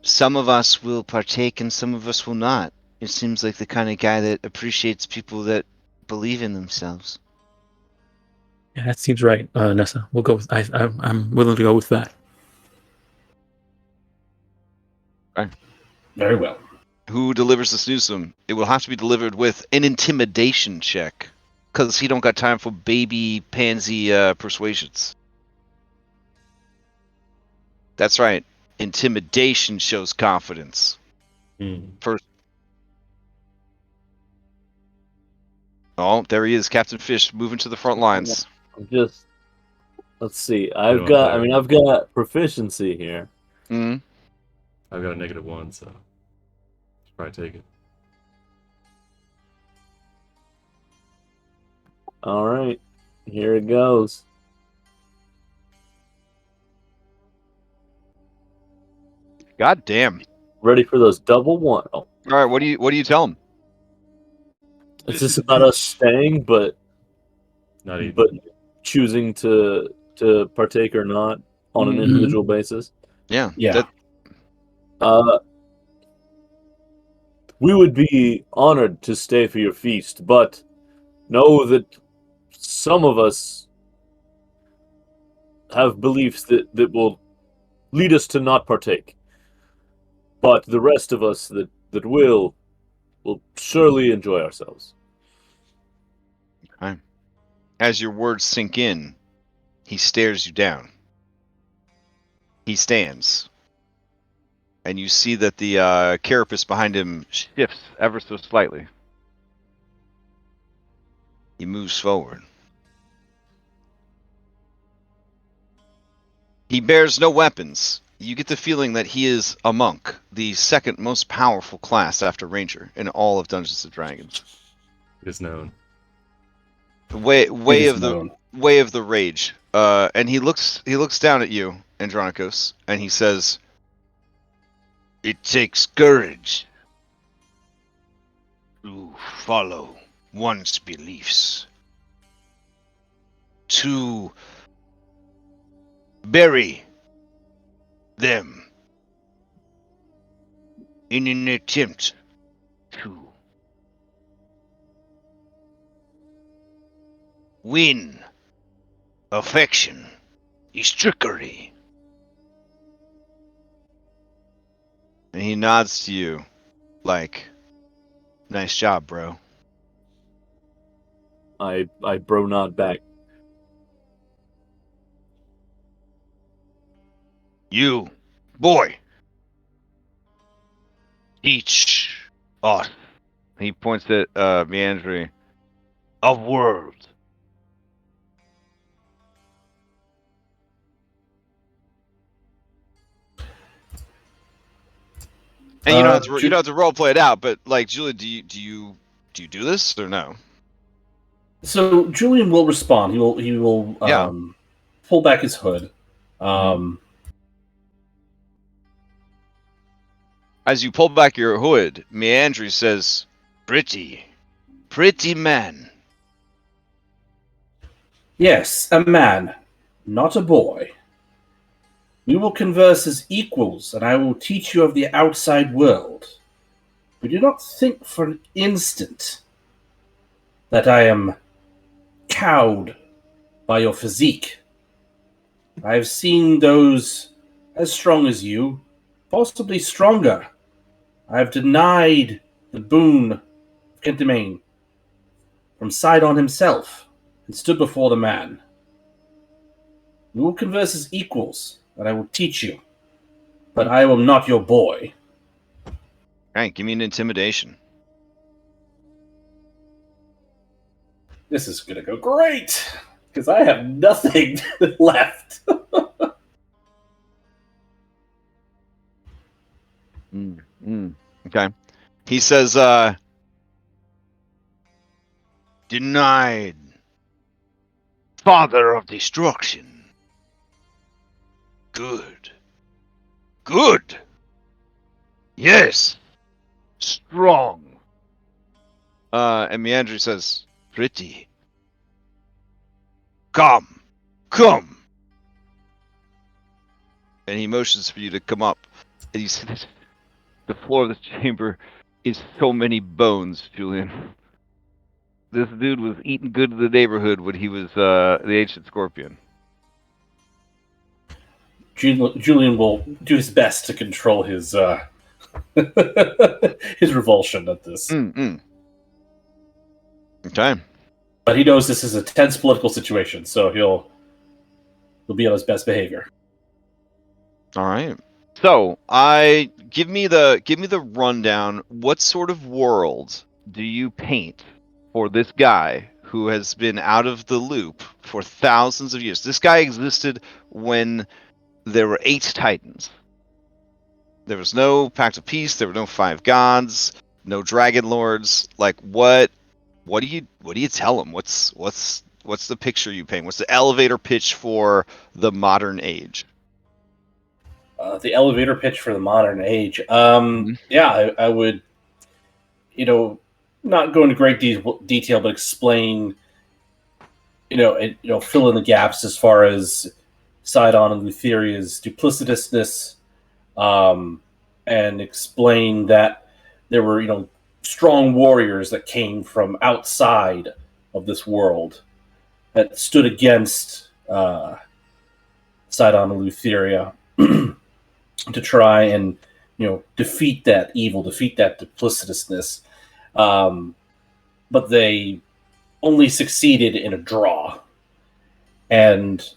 some of us will partake and some of us will not. It seems like the kind of guy that appreciates people that believe in themselves. Yeah, that seems right, Nessa. We'll go with. I'm willing to go with that. Very well. Who delivers the snoozum? It will have to be delivered with an intimidation check, because he don't got time for baby pansy persuasions. That's right. Intimidation shows confidence. First. Oh, there he is, Captain Fish, moving to the front lines. Just let's see. I've got proficiency here. Hmm. I've got a -1, so should probably take it. All right, here it goes. God damn. Ready for those double one? Oh, All right, what do you tell him? it's just about us staying, but Not even. but choosing to partake or not on an individual basis. Yeah. Yeah. We would be honored to stay for your feast, but know that some of us have beliefs that will lead us to not partake. But the rest of us that will surely enjoy ourselves. Okay. As your words sink in, he stares you down. He stands. And you see that the carapace behind him shifts ever so slightly. He moves forward. He bears no weapons. You get the feeling that he is a monk, the second most powerful class after Ranger in all of Dungeons and Dragons. It is known. Way of known. the rage. And he looks down at you, Andronikos, and he says, "It takes courage to follow one's beliefs, to bury them in an attempt to win affection is trickery." And he nods to you like, "Nice job, bro." I bro nod back. "You, boy, teach us." He points at Meandry. "A world." And you don't have to role play it out, but like, Julia, do you do this or no? So Julian will respond. He will Yeah. pull back his hood. As you pull back your hood, Meandry says, "Pretty man." Yes, a man, not a boy. We will converse as equals, and I will teach you of the outside world. But do not think for an instant that I am cowed by your physique. I have seen those as strong as you, possibly stronger. I have denied the boon of Kentimane from Sidon himself and stood before the man. We will converse as equals, and I will teach you. But I am not your boy. Alright, give me an intimidation. This is going to go great, because I have nothing left. Okay. He says, "Denied. Father of destruction. Good. Good. Yes. Strong." And Meandry says, "Pretty. Come. Come." And he motions for you to come up. And you see the floor of the chamber is so many bones, Julian. This dude was eating good in the neighborhood when he was the ancient scorpion. Julian will do his best to control his his revulsion at this. Okay. But he knows this is a tense political situation, so he'll be on his best behavior. All right. So, give me the rundown. What sort of world do you paint for this guy who has been out of the loop for thousands of years? This guy existed when there were 8 titans. There was no Pact of Peace. There were no 5 gods. No Dragonlords. Like, what do you tell him? What's the picture you paint? What's the elevator pitch for the modern age? The elevator pitch for the modern age. Yeah, I would, not go into great detail, but explain, fill in the gaps as far as Sidon and Lutheria's duplicitousness, and explain that there were, strong warriors that came from outside of this world that stood against Sidon and Lutheria to try and defeat that evil, defeat that duplicitousness, but they only succeeded in a draw, and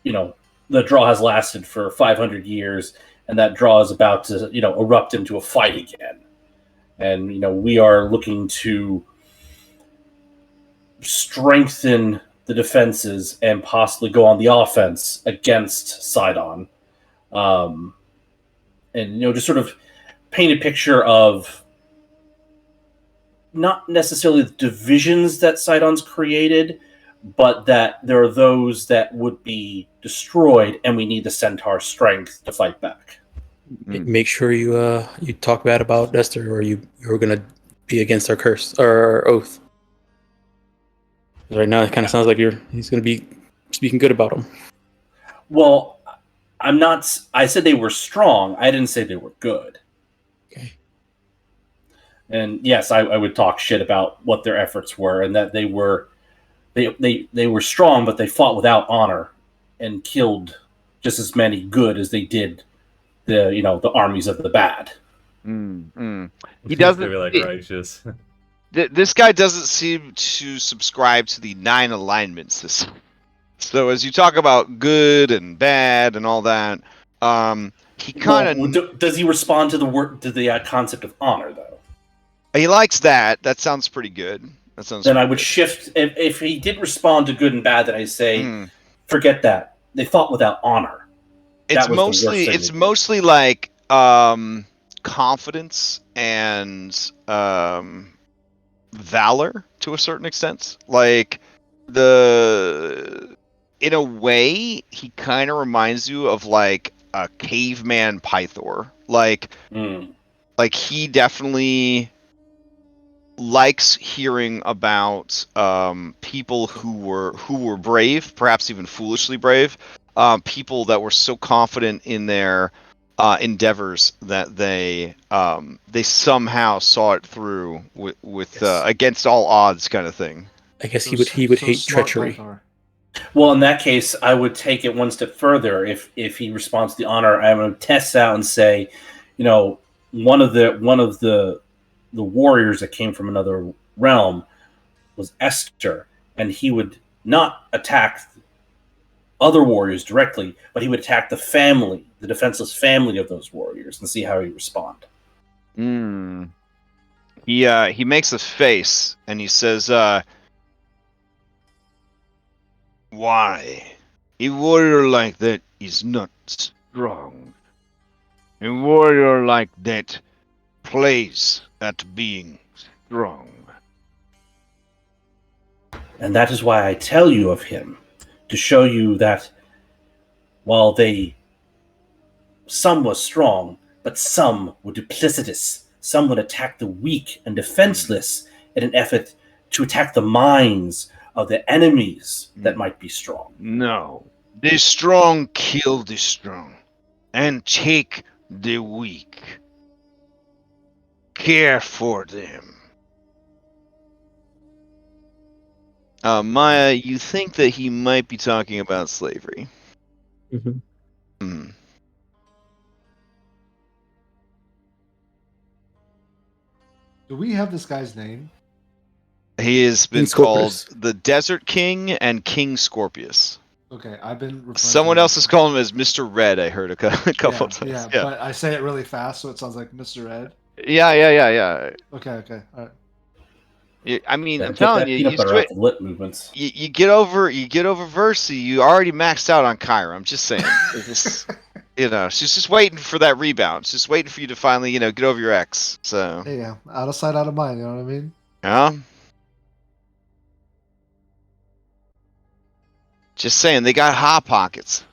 the draw has lasted for 500 years, and that draw is about to erupt into a fight again. And we are looking to strengthen the defenses and possibly go on the offense against Sidon. And just sort of paint a picture of not necessarily the divisions that Sidon's created, but that there are those that would be destroyed, and we need the Centaur strength to fight back. Make sure you talk bad about Esther, or you're gonna be against our curse or our oath. Right now, it kind of sounds like he's gonna be speaking good about him. Well, I'm not. I said they were strong. I didn't say they were good. Okay. And yes, I would talk shit about what their efforts were, and that they were strong, but they fought without honor and killed just as many good as they did the armies of the bad. He doesn't. They were like righteous. This guy doesn't seem to subscribe to the 9 alignment system. So as you talk about good and bad and all that, he kind of does he respond to the concept of honor though? He likes that. That sounds pretty good. Then I would shift if he did respond to good and bad. Then I say, forget that. They fought without honor. It's mostly like confidence and valor to a certain extent. Like in a way, he kind of reminds you of like a caveman Pythor. Like he definitely likes hearing about people who were brave, perhaps even foolishly brave, people that were so confident in their endeavors that they somehow saw it through with Yes. against all odds, kind of thing. I guess So he would so hate smart treachery. Pythor. Well, in that case, I would take it one step further. If he responds to the honor, I would test out and say, one of the warriors that came from another realm was Esther, and he would not attack other warriors directly, but he would attack the family, the defenseless family of those warriors, and see how he respond. He makes a face and he says, "Why? A warrior like that is not strong. A warrior like that plays at being strong." And that is why I tell you of him, to show you that while some were strong, but some were duplicitous. Some would attack the weak and defenseless in an effort to attack the minds of the enemies that might be strong. No. The strong kill the strong and take the weak. Care for them. Maya, you think that he might be talking about slavery. Mm-hmm. Do we have this guy's name? He has been King Scorpius. called the Desert King and King Scorpius. Okay, I've been referring Someone to else is calling him as Mr. Red, I heard a couple of times. Yeah, Yeah, but I say it really fast, so it sounds like Mr. Ed. yeah. Okay, all right. I mean, I'm Get telling that you, peanut butter out the lip movements. you get over Versi, you already maxed out on Kyra. I'm just saying. It's just, she's just waiting for that rebound. She's just waiting for you to finally, get over your ex. So, Yeah, out of sight, out of mind. You know what I mean? yeah. Just saying, they got hot pockets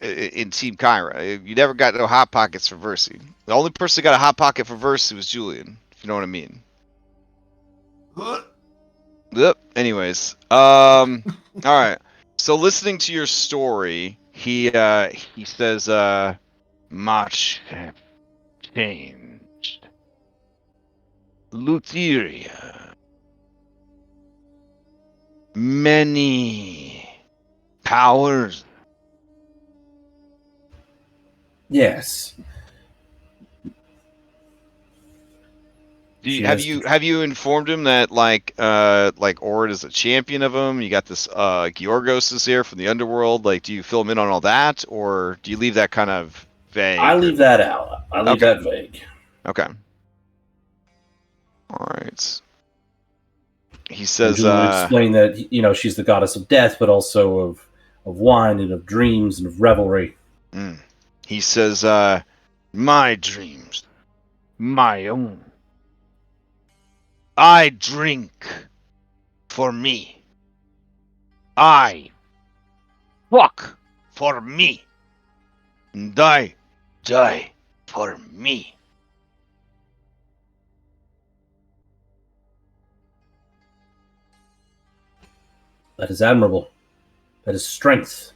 in Team Kyra. You never got no hot pockets for Versi. The only person that got a hot pocket for Versi was Julian, if you know what I mean. Yep. Anyways, all right. So listening to your story, he says, much have changed. Lutheria. Many powers. Yes. Have you informed him that like Ord is a champion of him? You got this Georgos is here from the underworld. Like, do you fill him in on all that, or do you leave that kind of vague? I leave that out. I leave that vague. Okay. All right. He says, explain that she's the goddess of death, but also of wine and of dreams and of revelry. He says, my dreams, my own. I drink for me. I fuck for me. And I die for me. That is admirable. That is strength.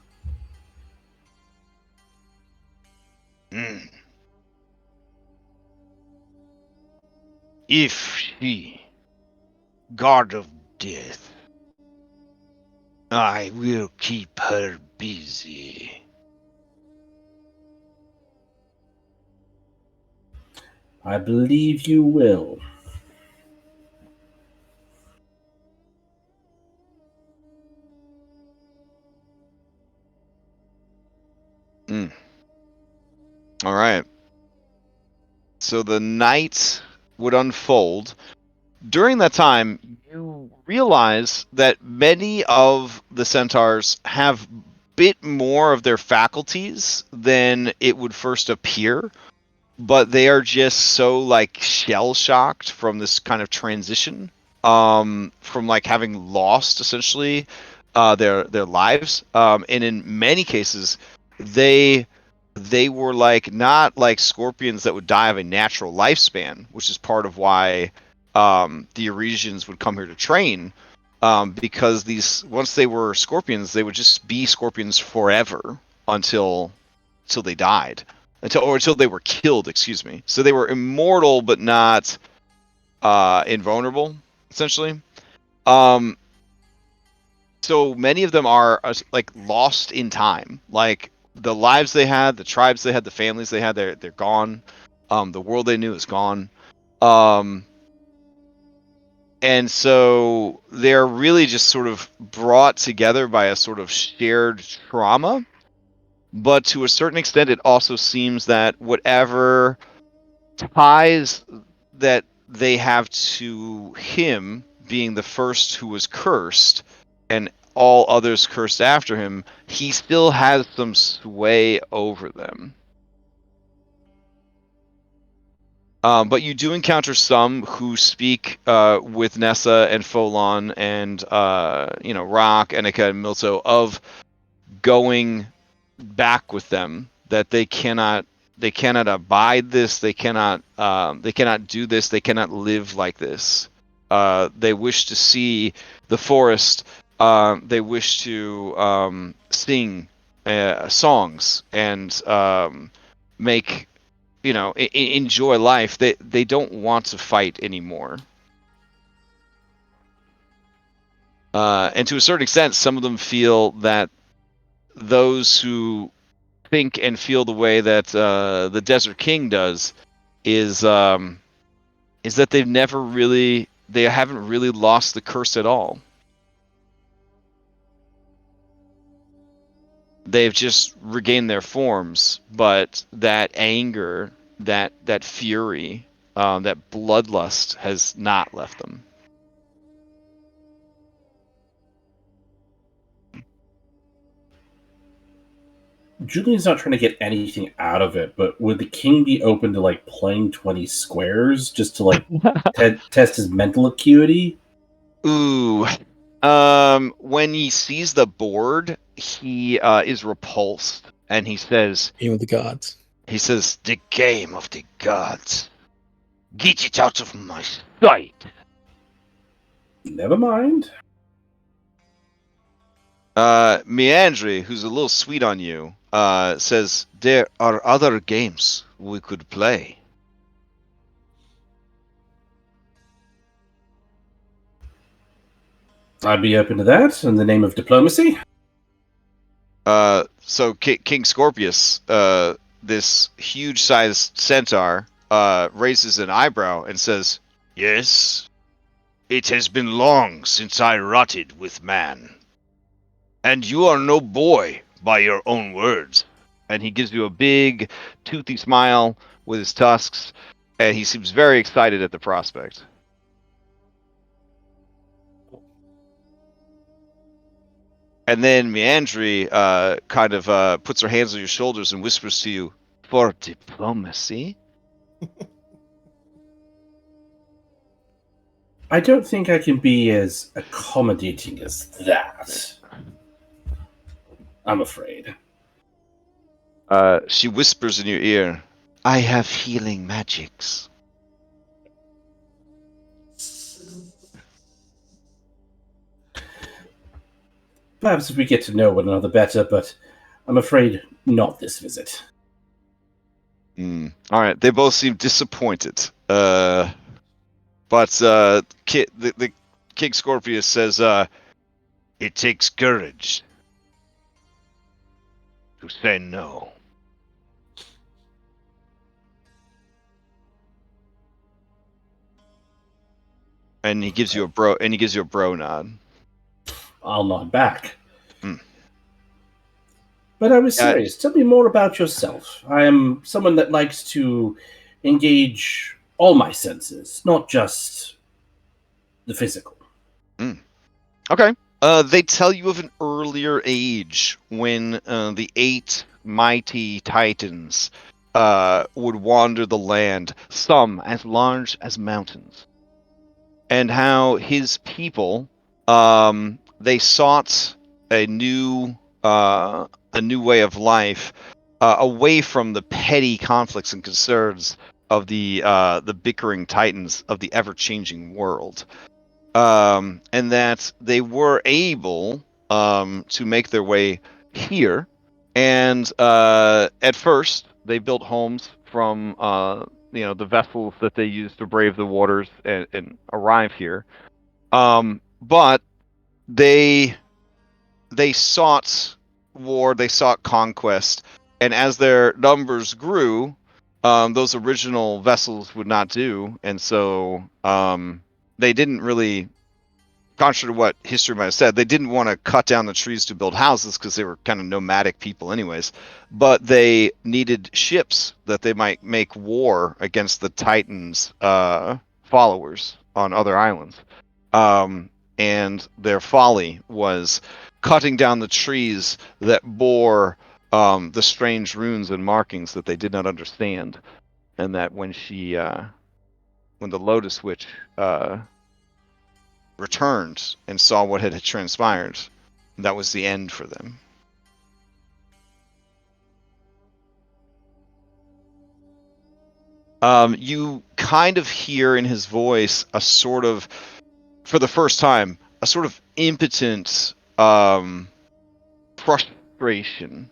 If she, God of death, I will keep her busy. I believe you will. All right. So the night would unfold. During that time, you realize that many of the centaurs have a bit more of their faculties than it would first appear, but they are just so like shell-shocked from this kind of transition, from like having lost essentially their lives, and in many cases they they were like not like scorpions that would die of a natural lifespan, which is part of why the Eurasians would come here to train, because these once they were scorpions, they would just be scorpions forever until they died, until they were killed. Excuse me. So they were immortal but not invulnerable, essentially. So many of them are like lost in time. Like the lives they had, the tribes they had, the families they had, they're gone. The world they knew is gone. And so they're really just sort of brought together by a sort of shared trauma. But to a certain extent, it also seems that whatever ties that they have to him being the first who was cursed and all others cursed after him, he still has some sway over them. But you do encounter some who speak with Nessa and Folon and Rock, Enika, and Milto of going back with them. That they cannot abide this. They cannot do this. They cannot live like this. They wish to see the forest. They wish to sing songs and make. Enjoy life. They don't want to fight anymore. And to a certain extent, some of them feel that those who think and feel the way that the Desert King does is that they haven't really lost the curse at all. They've just regained their forms, but that anger, that fury, that bloodlust has not left them. Julian's not trying to get anything out of it, but would the king be open to like playing 20 squares just to like test his mental acuity? Ooh. When he sees the board, he is repulsed, and he says, Game of the gods. He says, "The game of the gods. Get it out of my sight." Never mind. Meandri, who's a little sweet on you, says, "There are other games we could play." I'd be open to that in the name of diplomacy. So King Scorpius, this huge-sized centaur, raises an eyebrow and says, "Yes, it has been long since I rotted with man. And you are no boy, by your own words." And he gives you a big, toothy smile with his tusks, and he seems very excited at the prospect. And then Meandri kind of puts her hands on your shoulders and whispers to you, "For diplomacy?" I don't think I can be as accommodating as that. I'm afraid. She whispers in your ear, "I have healing magics." Perhaps if we get to know one another better, but I'm afraid not this visit. All right, they both seem disappointed. But the King Scorpius says, "It takes courage to say no." And he gives you a bro nod. I'll nod back. Hmm. But I was serious. Tell me more about yourself. I am someone that likes to engage all my senses, not just the physical. Okay. They tell you of an earlier age when the 8 mighty titans would wander the land, some as large as mountains, and how his people they sought a new way of life away from the petty conflicts and concerns of the bickering titans of the ever-changing world, and that they were able to make their way here. And at first, they built homes from the vessels that they used to brave the waters and arrive here. But they sought war, they sought conquest, and as their numbers grew, those original vessels would not do, and so they didn't really, contrary to what history might have said, they didn't want to cut down the trees to build houses because they were kind of nomadic people anyways, but they needed ships that they might make war against the Titans' followers on other islands. And their folly was cutting down the trees that bore the strange runes and markings that they did not understand, and that when the Lotus Witch returned and saw what had transpired, that was the end for them. You kind of hear in his voice a sort of, for the first time, a sort of impotent frustration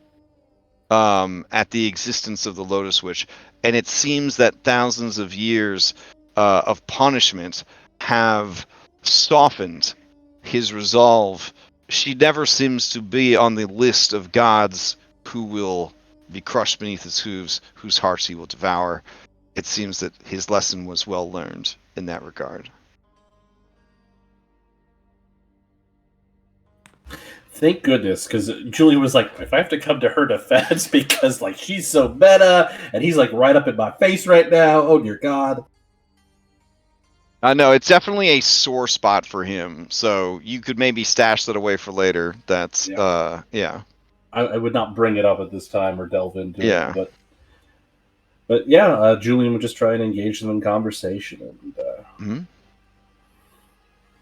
at the existence of the Lotus Witch, and it seems that thousands of years of punishment have softened his resolve. She never seems to be on the list of gods who will be crushed beneath his hooves, whose hearts he will devour. It seems that his lesson was well learned in that regard. Thank goodness, because Julie was like, if I have to come to her defense because like she's so meta and he's like right up in my face right now, oh dear God. No, it's definitely a sore spot for him, so you could maybe stash that away for later. That's yeah. I would not bring it up at this time or delve into Yeah. it, but yeah, Julian would just try and engage them in conversation, and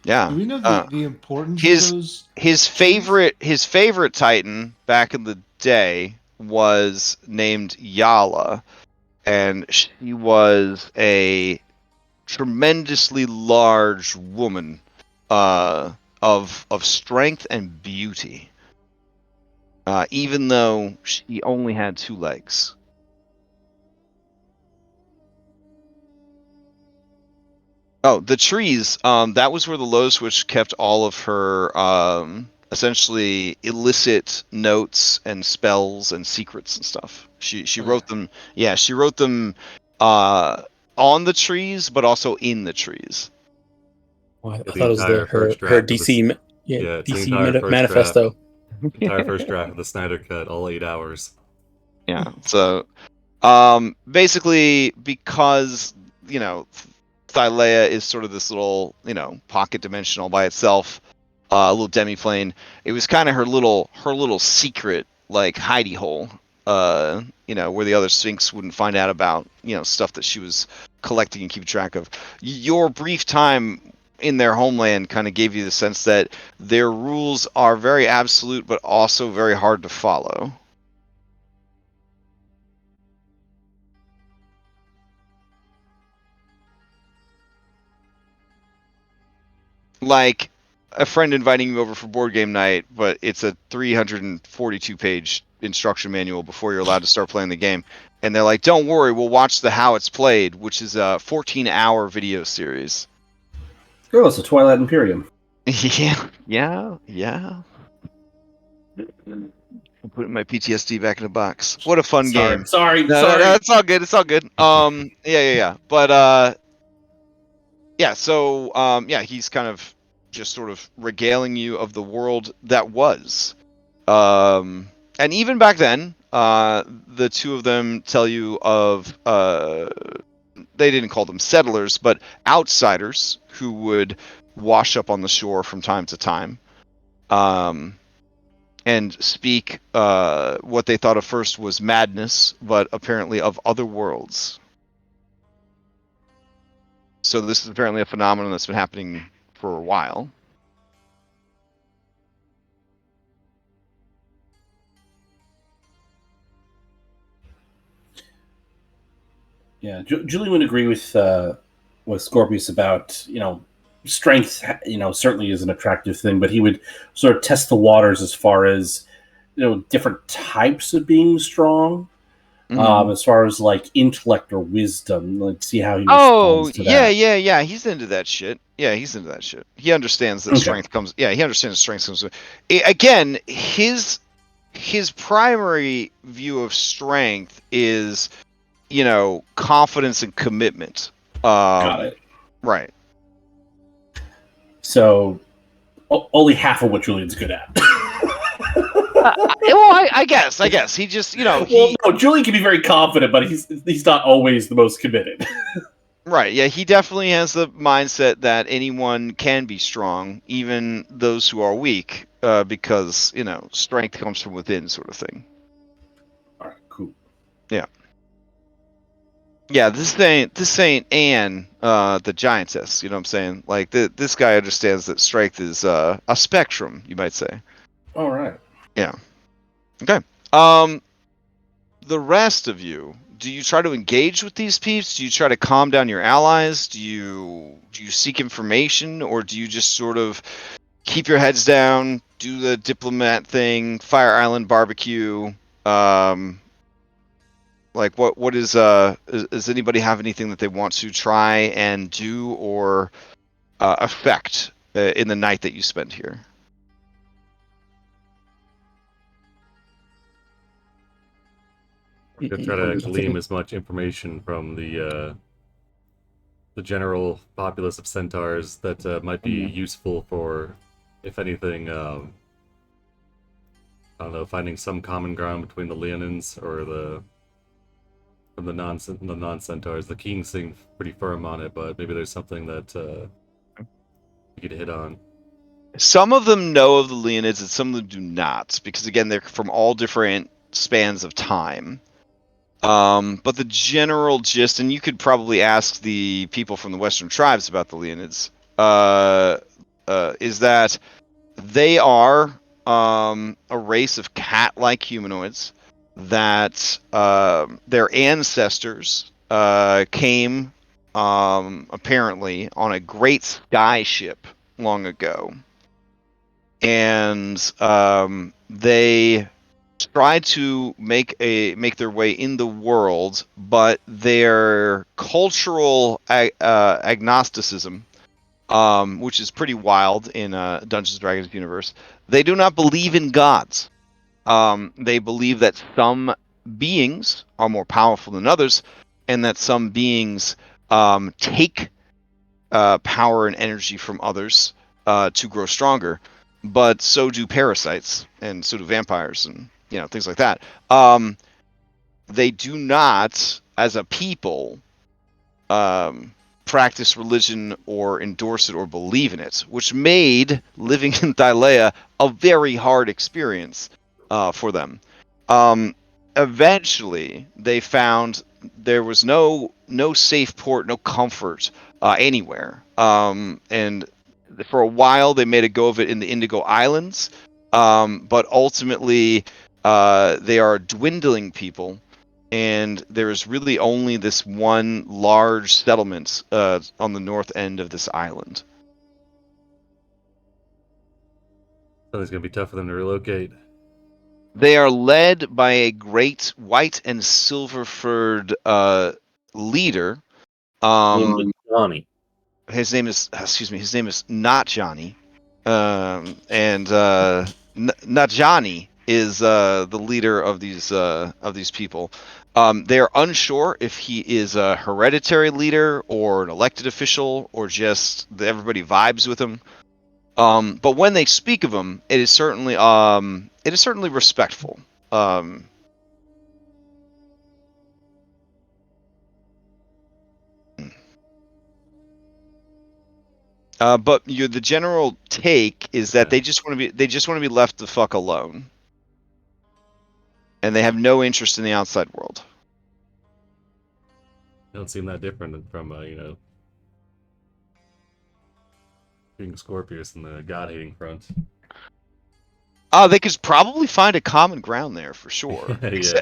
Yeah. Do we know the importance his- of those? His favorite Titan back in the day was named Yala, and she was a tremendously large woman of strength and beauty, even though she only had 2 legs. Oh, the trees. That was where the Lotus Witch kept all of her essentially illicit notes and spells and secrets and stuff. She wrote them. Yeah, she wrote them on the trees, but also in the trees. Well, I The thought it was entire her first draft of DC the- it's the DC entire first manifesto. Entire first draft of the Snyder Cut, all 8 hours. Yeah. So, basically, because Thylea is sort of this little, pocket dimensional by itself, a little demiplane. It was kind of her little secret, like hidey hole, where the other Sphinx wouldn't find out about, stuff that she was collecting and keeping track of. Your brief time in their homeland kind of gave you the sense that their rules are very absolute, but also very hard to follow. Like a friend inviting you over for board game night, but it's a 342-page instruction manual before you're allowed to start playing the game. And they're like, don't worry, we'll watch the How It's Played, which is a 14-hour video series. oh, it's a Twilight Imperium. Yeah. I'm putting my PTSD back in a box. What a fun game. Sorry. No, it's all good. It's all good. Yeah. But so he's kind of just sort of regaling you of the world that was. And even back then, the two of them tell you of they didn't call them settlers, but outsiders who would wash up on the shore from time to time. And speak what they thought at first was madness, but apparently of other worlds. So this is apparently a phenomenon that's been happening for a while. Yeah, Julie would agree with Scorpius about strength. Certainly is an attractive thing, but he would sort of test the waters as far as different types of being strong. As far as like intellect or wisdom, like see how he responds to that. Yeah. He's into that shit. Yeah, he's into that shit. He understands that strength comes. Yeah, he understands strength comes. Again, his primary view of strength is, confidence and commitment. Got it. Right. So only half of what Julian's good at. Well, I guess he just no, Julian can be very confident, but he's not always the most committed. Right. Yeah, he definitely has the mindset that anyone can be strong, even those who are weak, because strength comes from within, sort of thing. All right. Cool. Yeah. Yeah. This ain't Anne, the giantess. You know what I'm saying? Like this guy understands that strength is a spectrum, you might say. All right. Yeah. Okay. The rest of you, do you try to engage with these peeps? Do you try to calm down your allies? Do you seek information, or do you just sort of keep your heads down, do the diplomat thing, Fire Island barbecue? Like what is does anybody have anything that they want to try and do or affect in the night that you spend here? We're gonna try to glean as much information from the general populace of centaurs that might be useful for, if anything, I don't know, finding some common ground between the Leonins or the non-centaurs. The king seemed pretty firm on it, but maybe there's something that you could hit on. Some of them know of the Leonids and some of them do not, because again, they're from all different spans of time. But the general gist, and you could probably ask the people from the Western tribes about the Leonids, is that they are a race of cat-like humanoids that their ancestors came apparently on a great sky ship long ago, and they try to make their way in the world, but their cultural agnosticism, which is pretty wild in Dungeons and Dragons universe, they do not believe in gods. They believe that some beings are more powerful than others, and that some beings take power and energy from others to grow stronger, but so do parasites, and so do vampires, and things like that. They do not, as a people, practice religion or endorse it or believe in it, which made living in Thylea a very hard experience for them. Eventually, they found there was no safe port, no comfort anywhere. And for a while, they made a go of it in the Indigo Islands, but ultimately, they are dwindling people, and there is really only this one large settlement on the north end of this island. So it's gonna be tough for them to relocate. They are led by a great white and silver-furred leader. Johnny. His name is not Johnny, and not Johnny is the leader of these people. They are unsure if he is a hereditary leader or an elected official or just everybody vibes with him. But when they speak of him, it is certainly respectful. But the general take is that they just want to be left the fuck alone, and they have no interest in the outside world. They don't seem that different from King Scorpius and the god-hating front. They could probably find a common ground there for sure. Yeah.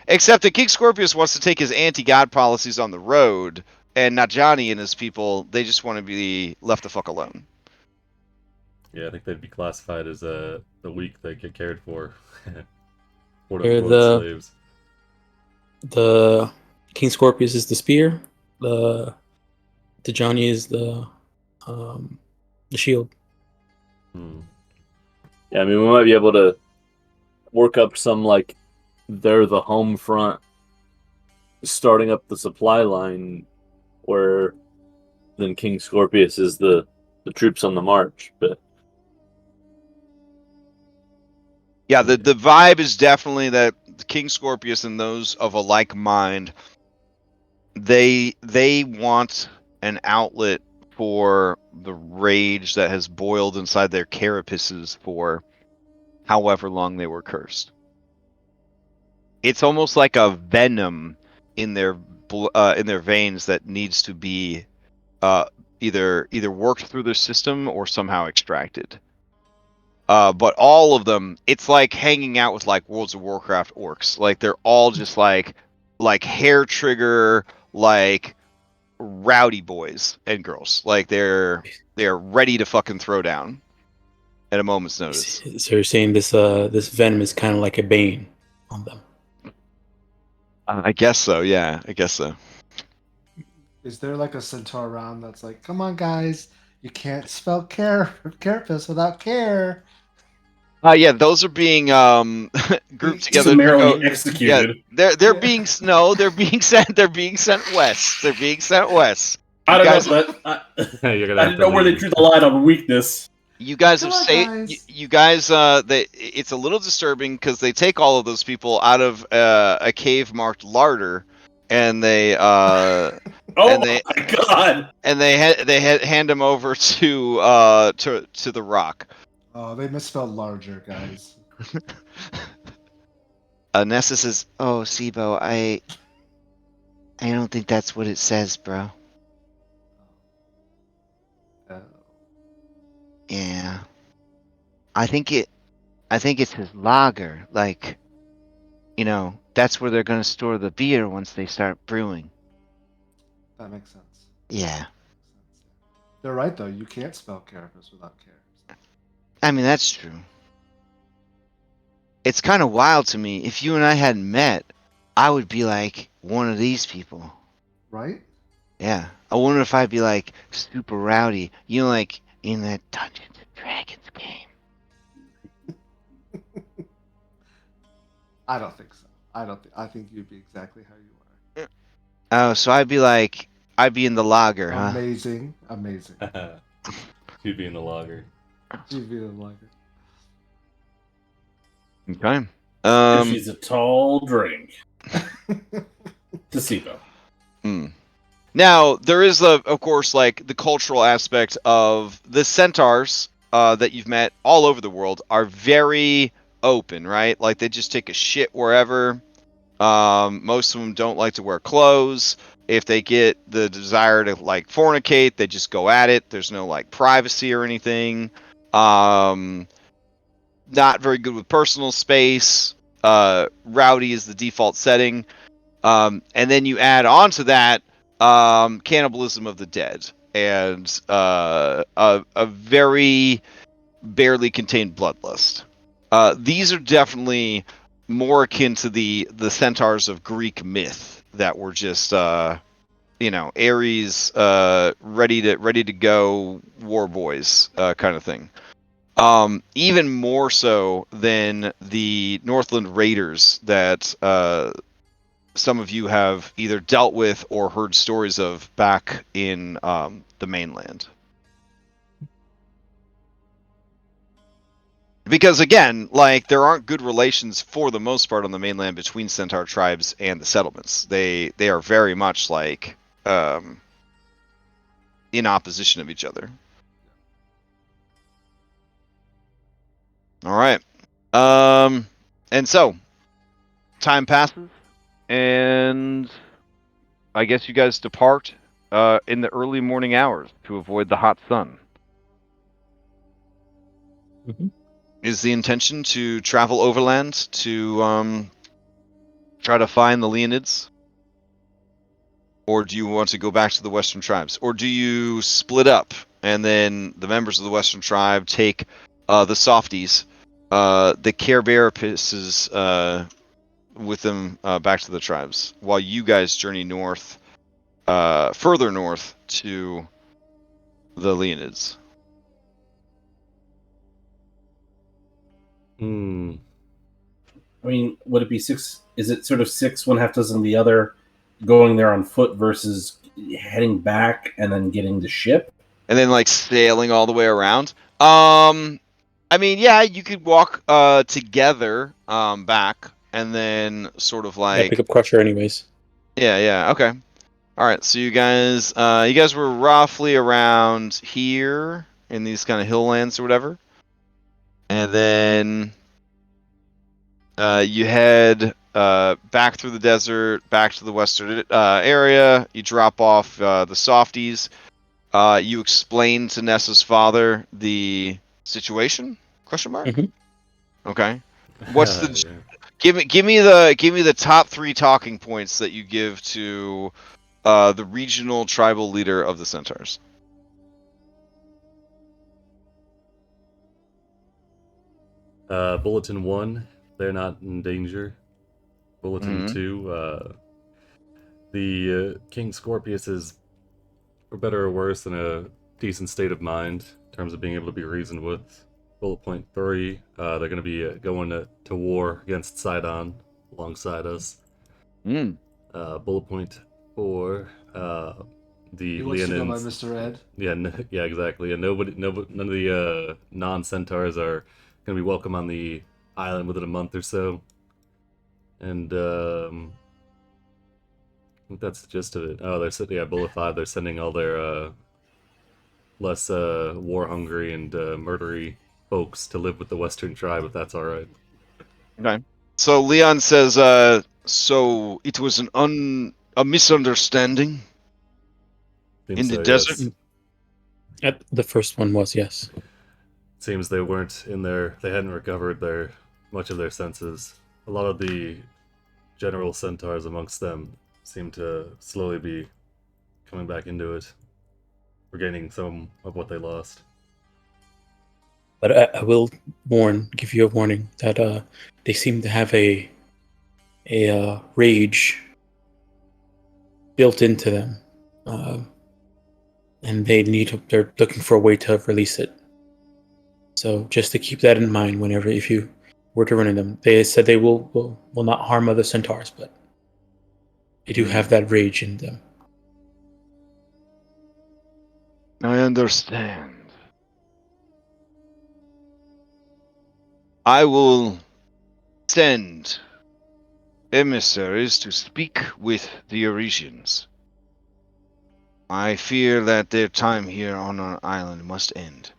Except that King Scorpius wants to take his anti-god policies on the road, and Najani and his people, they just want to be left the fuck alone. Yeah, I think they'd be classified as the weak that get cared for. Quote They're unquote slaves. the King Scorpius is the spear. The Johnny is the shield. Yeah, I mean, we might be able to work up some, like, they're the home front, starting up the supply line, where then King Scorpius is the troops on the march. But Yeah, the vibe is definitely that King Scorpius and those of a like mind, they want an outlet for the rage that has boiled inside their carapaces for however long they were cursed. It's almost like a venom in their veins that needs to be either worked through their system or somehow extracted. But all of them, it's like hanging out with like Worlds of Warcraft orcs. Like they're all just like hair trigger, like rowdy boys and girls. Like they're ready to fucking throw down at a moment's notice. So you're saying this venom is kind of like a bane on them. I guess so. Yeah, I guess so. Is there like a centaur around that's like, come on, guys, you can't spell carapace without care? Yeah, those are being grouped together. Summarily executed. Yeah, they're being they're being sent west. They're being sent west. I don't guys- know. I You're gonna have didn't to know where they leave. drew the line on weakness. You guys Come have on, saved. guys. You guys, it's a little disturbing because they take all of those people out of a cave marked larder, and they Oh and they my god! and they hand them over to the rock. Oh, they misspelled larger, guys. Nessa says, "Oh, Sibo, I don't think that's what it says, bro." Yeah, I think it says lager. Like, that's where they're gonna store the beer once they start brewing. That makes sense. Yeah, They're right though. You can't spell carapace without care. I mean that's true. It's kind of wild to me. If you and I hadn't met, I would be like one of these people. Right? Yeah, I wonder if I'd be like super rowdy. Like in that Dungeons and Dragons game. I don't think so. I think you'd be exactly how you are. Oh, so I'd be in the lager, huh? Amazing. You'd be in the logger. You'd be in the lager. Okay. She's a tall drink. Placebo. Now there is of course, like the cultural aspect of the centaurs that you've met all over the world are very open, right? Like they just take a shit wherever. Most of them don't like to wear clothes. If they get the desire to like fornicate, they just go at it. There's no like privacy or anything. Not very good with personal space. Rowdy is the default setting. And then you add on to that cannibalism of the dead and a very barely contained bloodlust. These are definitely more akin to the centaurs of Greek myth that were just Ares ready to go war boys kind of thing. Even more so than the Northland Raiders that some of you have either dealt with or heard stories of back in the mainland. Because again, like there aren't good relations for the most part on the mainland between centaur tribes and the settlements. They are very much like in opposition of each other. All right. And so time passes, and I guess you guys depart in the early morning hours to avoid the hot sun. Mm-hmm. Is the intention to travel overland to try to find the Leonids? Or do you want to go back to the Western tribes? Or do you split up and then the members of the Western tribe take the softies, the Care Bear pieces with them back to the tribes, while you guys journey north, further north to the Leonids? I mean, would it be 6? Is it sort of 6, 1/2 dozen the other, going there on foot versus heading back and then getting the ship? And then like sailing all the way around? I mean, yeah, you could walk together back and then sort of Yeah, like pick up Crusher anyways. yeah, okay. All right, so you guys were roughly around here in these kind of hill lands or whatever. And then you head back through the desert, back to the western area. You drop off the softies. You explain to Nessa's father the situation? Question mark. Mhm. Okay. What's the give me the top 3 talking points that you give to the regional tribal leader of the Centaurs? Bulletin 1, they're not in danger. Bulletin 2, the King Scorpius is, for better or worse, in a decent state of mind in terms of being able to be reasoned with. Bullet point 3, they're going to be going to war against Sidon alongside us. Bullet point 4, the He wants to go by Leonids. Mr. Ed. Yeah, exactly. And none of the non-centaurs are going to be welcome on the island within a month or so. And I think that's the gist of it. Oh, Bullet 5. They're sending all their less war-hungry and murdery folks to live with the Western tribe, if that's all right. Okay. So Leon says, so it was a misunderstanding in the desert? Yes. The first one was, yes. Seems they weren't in there. They hadn't recovered much of their senses. A lot of the general centaurs amongst them seem to slowly be coming back into it, regaining some of what they lost. But I will give you a warning that they seem to have a rage built into them, and they're looking for a way to release it. So just to keep that in mind whenever if you were to run into them, they said they will not harm other centaurs, but they do have that rage in them. I understand. I will send emissaries to speak with the Oresians. I fear that their time here on our island must end.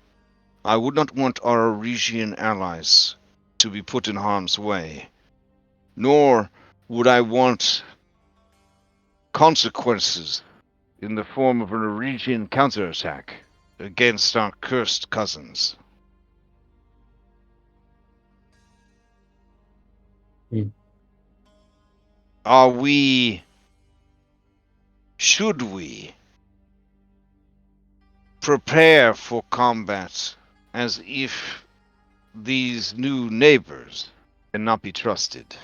I would not want our Oresian allies to be put in harm's way, nor would I want consequences in the form of an Oresian counterattack against our cursed cousins. Should we prepare for combat as if these new neighbors cannot be trusted?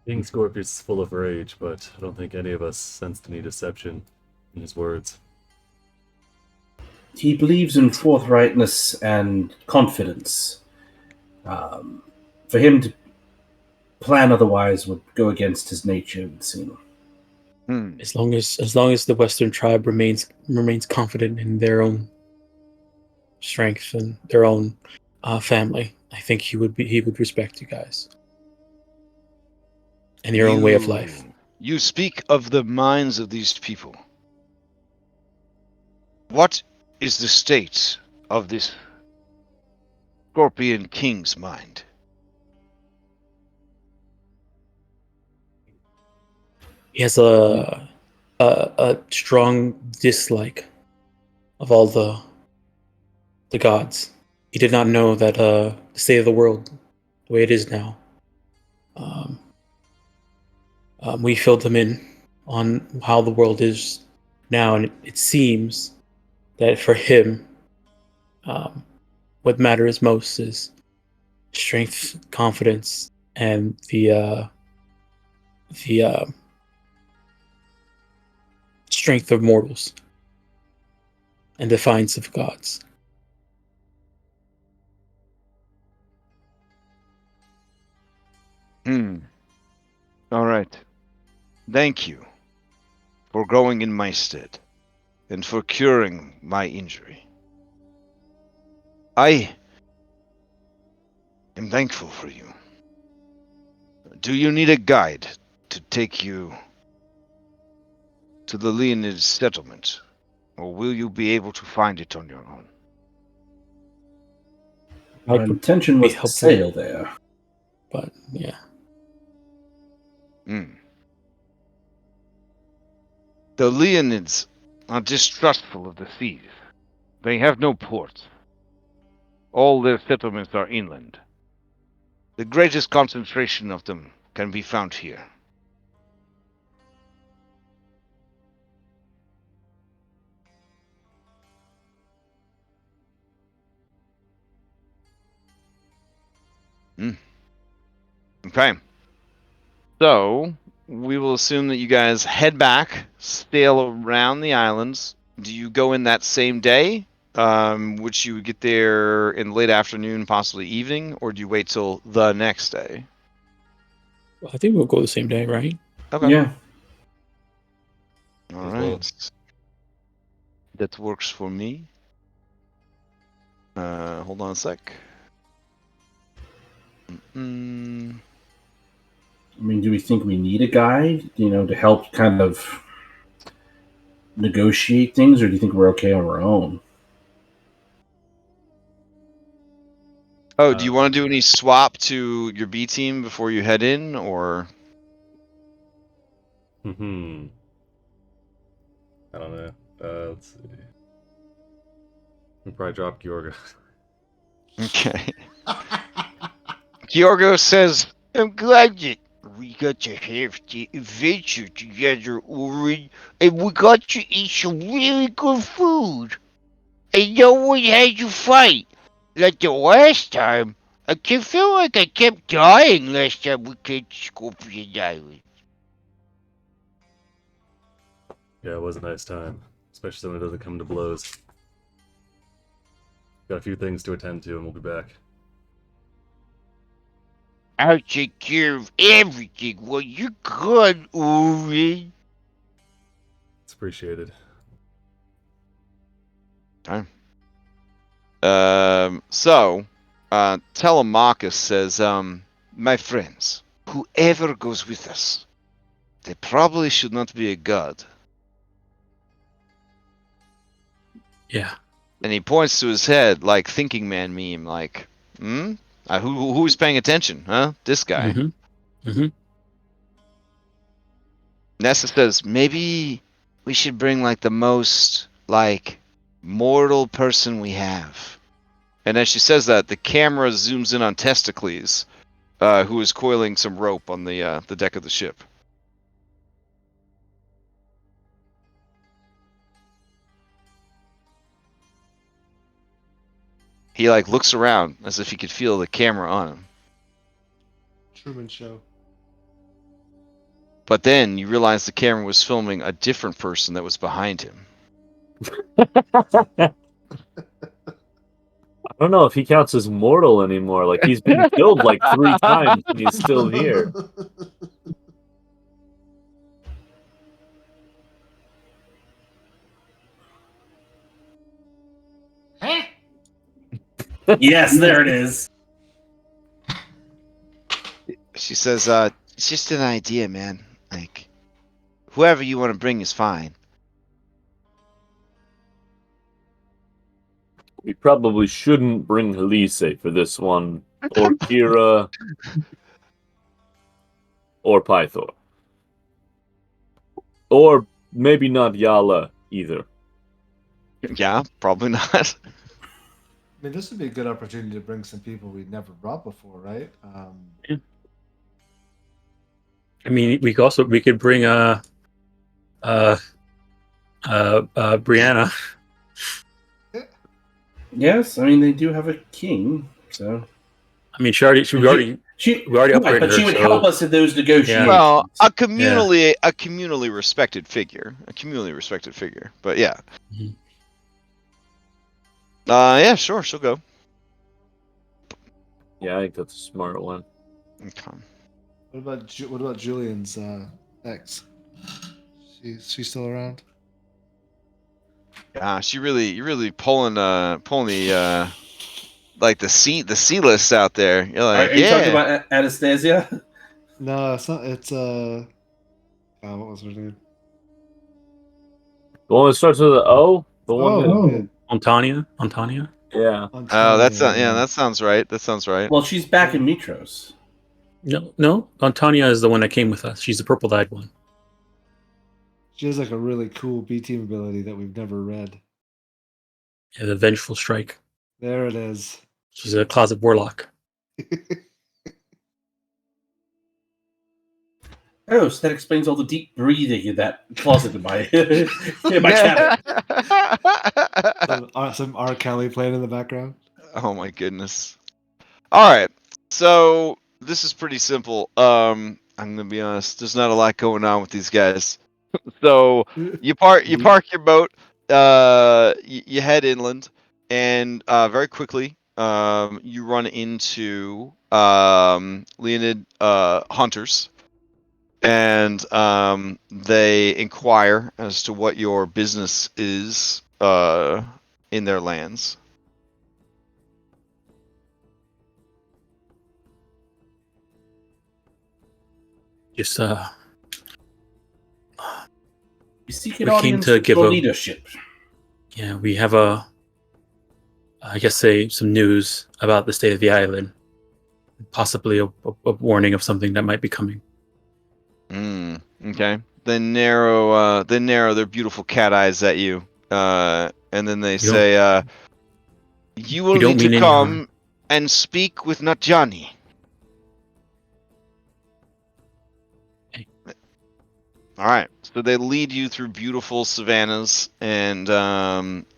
King Scorpius is full of rage, but I don't think any of us sensed any deception in his words. He believes in forthrightness and confidence. For him to plan otherwise would go against his nature, it would seem. As long as the Western tribe remains confident in their own strength and their own family, I think he would respect you guys and your own way of life. You speak of the minds of these people. What is the state of this Scorpion King's mind? He has a strong dislike of all the gods. He did not know that the state of the world the way it is now. We filled him in on how the world is now, and it seems that for him, what matters most is strength, confidence, and the strength of mortals and defiance of gods. All right. Thank you for going in my stead and for curing my injury. I am thankful for you. Do you need a guide to take you to the Leonid settlement, or will you be able to find it on your own? Our intention was to helpful. sail there. But yeah, The Leonids are distrustful of the seas. They have no ports. All their settlements are inland. The greatest concentration of them can be found here. Okay. So, we will assume that you guys head back, sail around the islands. Do you go in that same day? Which you would get there in late afternoon, possibly evening, or do you wait till the next day? well, I think we'll go the same day, right? Okay. Yeah. All As right. well. That works for me. Hold on a sec. I mean, do we think we need a guide, to help kind of negotiate things, or do you think we're okay on our own? Oh, do you want to do any swap to your B team before you head in, or? I don't know. Let's see. We'll probably drop Georga. Okay. Georgo says, I'm glad that we got to have the adventure together, Orin, and we got to eat some really good food. And no one had to fight. Like the last time. I can feel like I kept dying last time we came to Scorpion Island. Yeah, it was a nice time. Especially when it doesn't come to blows. Got a few things to attend to and we'll be back. I'll take care of everything while you're gone, Orin. It's appreciated. Telemachus says, my friends, whoever goes with us, they probably should not be a god. Yeah. And he points to his head like thinking man meme, like, who's paying attention, huh? This guy. Nessa says, maybe we should bring like the most like mortal person we have. And as she says that, the camera zooms in on Testicles, who is coiling some rope on the deck of the ship. He like looks around as if he could feel the camera on him. Truman Show. But then you realize the camera was filming a different person that was behind him. I don't know if he counts as mortal anymore. Like, he's been killed like 3 times and he's still here. Yes, there it is. She says, it's just an idea, man. Like, whoever you want to bring is fine. We probably shouldn't bring Halise for this one, or Kira, or Pythor. Or maybe not Yala either. Yeah, probably not. mean, this would be a good opportunity to bring some people we've never brought before, right? I mean, we could bring Brianna. Yes, I mean they do have a king, so I mean, we already right, upgraded but her. she would so- help us in those negotiations. Well, a communally respected figure, But yeah, Mhm. yeah, sure, she'll go. Yeah, I think that's a smart one. Okay. What about Julian's ex? She's still around? Yeah, you're really pulling the like the C list out there. You're like, Are you talking yeah. about Anastasia? No, it's not. It's what was her name? The one that starts with an O? The one that, Oh, Antania. yeah. Oh, that Antonia. sounds right. That sounds right. Well, she's back in Mitros. No, Antania is the one that came with us. She's the purple-dyed one. She has like a really cool B team ability that we've never read. Yeah, the Vengeful Strike. There it is. She's a closet warlock. Oh, so that explains all the deep breathing in that closet in my in my cabin. Some R. Kelly playing in the background. Oh my goodness. All right. So this is pretty simple. I'm gonna be honest. There's not a lot going on with these guys. So you park your boat. You head inland, and very quickly, you run into Leonid hunters, and they inquire as to what your business is in their lands. Just You seek We an came audience to with give your a- leadership. yeah, we have some news about the state of the island. Possibly a warning of something that might be coming. Okay. They narrow their beautiful cat eyes at you, and then they say, "You will don't need to mean any harm. come and speak with Natjani." Okay. All right. So they lead you through beautiful savannas, and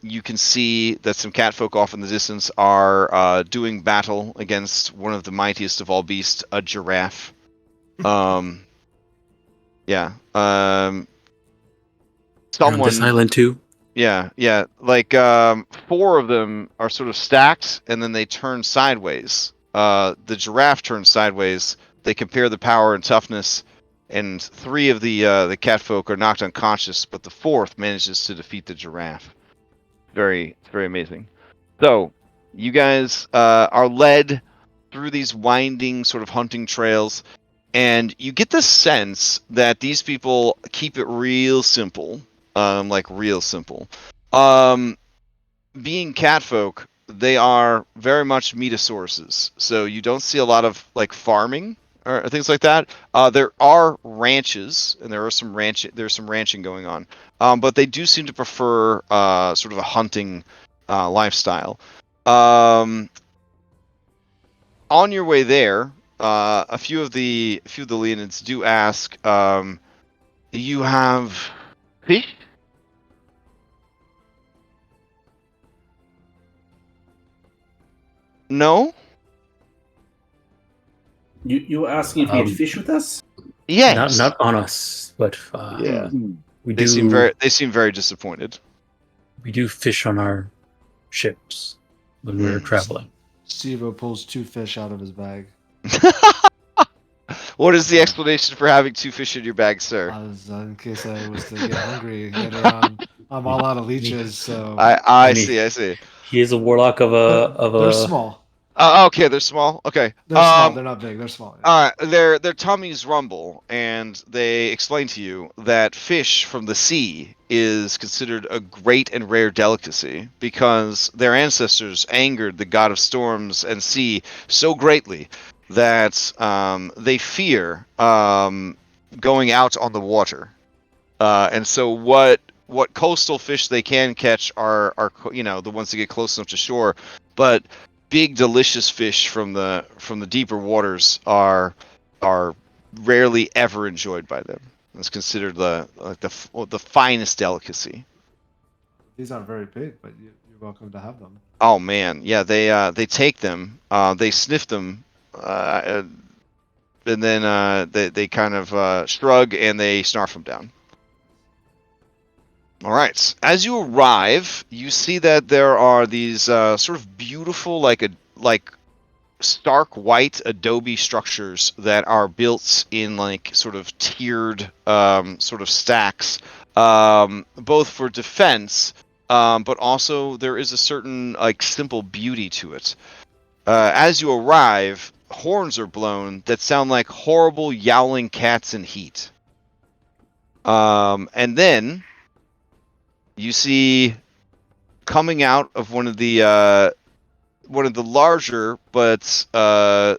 you can see that some catfolk off in the distance are doing battle against one of the mightiest of all beasts, a giraffe. Yeah. They're on Someone. this island too. Yeah. Like 4 of them are sort of stacked, and then they turn sideways. The giraffe turns sideways. They compare the power and toughness, and 3 of the catfolk are knocked unconscious, but the 4th manages to defeat the giraffe. Very amazing. So you guys are led through these winding sort of hunting trails. And you get the sense that these people keep it real simple, like real simple. Being catfolk, they are very much metasources, so you don't see a lot of like farming or things like that. There are ranches, and there's some ranching going on, but they do seem to prefer sort of a hunting lifestyle. On your way there. A few of the Leonids do ask, you have fish? No? You were asking if we had fish with us? Yes. Not on us, but Yeah. we They do. seem very disappointed. We do fish on our ships when we're traveling. Steve pulls 2 fish out of his bag. What is the explanation for having 2 fish in your bag, sir? In case I was to get hungry later on. I'm all out of leeches, so I see. He is a warlock of they're a. small. Okay, they're small. Okay. They're small. They're not big. They're small. Yeah. All right, their tummies rumble, and they explain to you that fish from the sea is considered a great and rare delicacy because their ancestors angered the god of storms and sea so greatly that they fear going out on the water, and so what coastal fish they can catch are the ones that get close enough to shore. but big delicious fish from the deeper waters are rarely ever enjoyed by them. It's considered the finest delicacy. These aren't very big, but you're welcome to have them. Oh man, yeah, they take them, they sniff them, and then they kind of shrug and they snarf them down. All right. As you arrive, you see that there are these sort of beautiful, like stark white adobe structures that are built in like sort of tiered sort of stacks, both for defense, but also there is a certain like simple beauty to it. As you arrive, horns are blown that sound like horrible yowling cats in heat. And then you see coming out of one of the larger but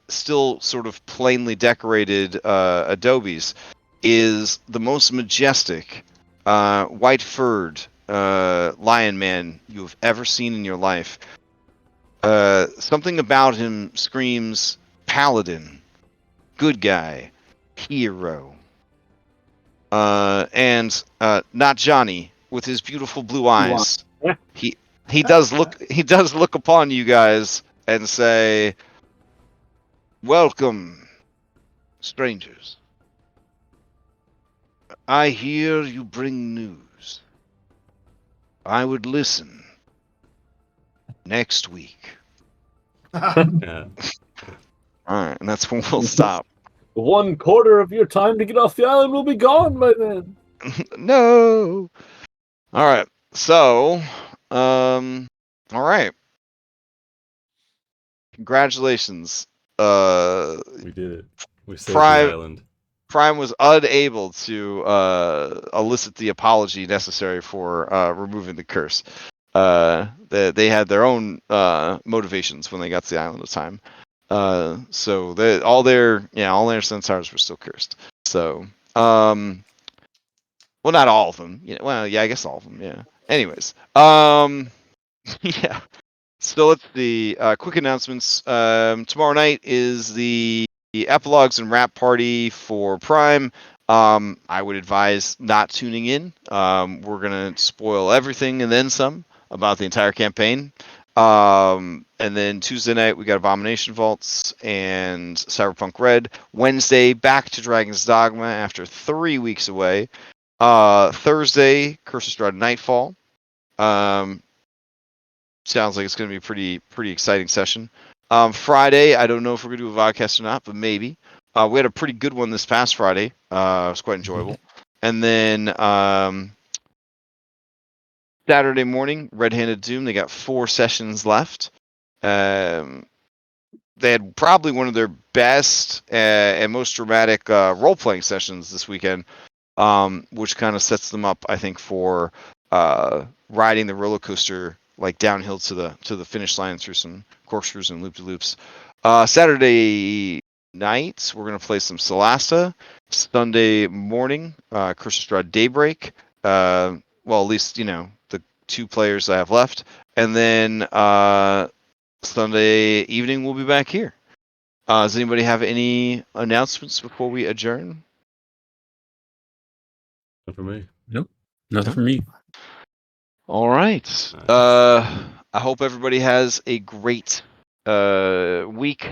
still sort of plainly decorated adobes is the most majestic white-furred lion man you have ever seen in your life. Something about him screams paladin, good guy, hero. And not Johnny with his beautiful blue eyes. He does look upon you guys and say, "Welcome, strangers. I hear you bring news. I would listen next week." Yeah. All right, and that's when we'll stop. 1/4 of your time to get off the island will be gone by then. No. All right. So, all right. Congratulations. We did it. We saved Prime- the island. Prime was unable to elicit the apology necessary for removing the curse. They had their own motivations when they got to the Island of Time. So all their centaurs were still cursed. So, well, not all of them. Yeah, well, yeah, I guess all of them. Yeah. Anyways, yeah. So let's see. Quick announcements. Tomorrow night is the epilogues and wrap party for Prime. I would advise not tuning in. We're gonna spoil everything and then some about the entire campaign. And then Tuesday night we got Abomination Vaults and Cyberpunk Red. Wednesday back to Dragon's Dogma after 3 weeks away. Thursday Curse of Strahd Nightfall. Sounds like it's going to be a pretty exciting session. Friday, I don't know if we're going to do a vodcast or not, but maybe. We had a pretty good one this past Friday. It was quite enjoyable. And then Saturday morning, Red Handed Doom. They got 4 sessions left. They had probably one of their best and most dramatic role-playing sessions this weekend, which kind of sets them up, I think, for riding the roller coaster like downhill to the finish line through some corkscrews and loop-de-loops. Saturday night, we're going to play some Solasta. Sunday morning, Curse of Strahd Daybreak. Well, at least, the 2 players I have left. And then Sunday evening, we'll be back here. Does anybody have any announcements before we adjourn? Not for me. Nope. Nothing for me. All right. Nice. I hope everybody has a great week.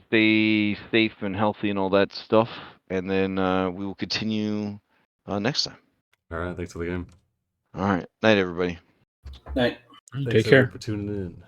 Stay safe and healthy and all that stuff. And then we will continue next time. All right. Thanks for the game. All right. Night, everybody. Night. Thanks Take care. everyone for tuning in.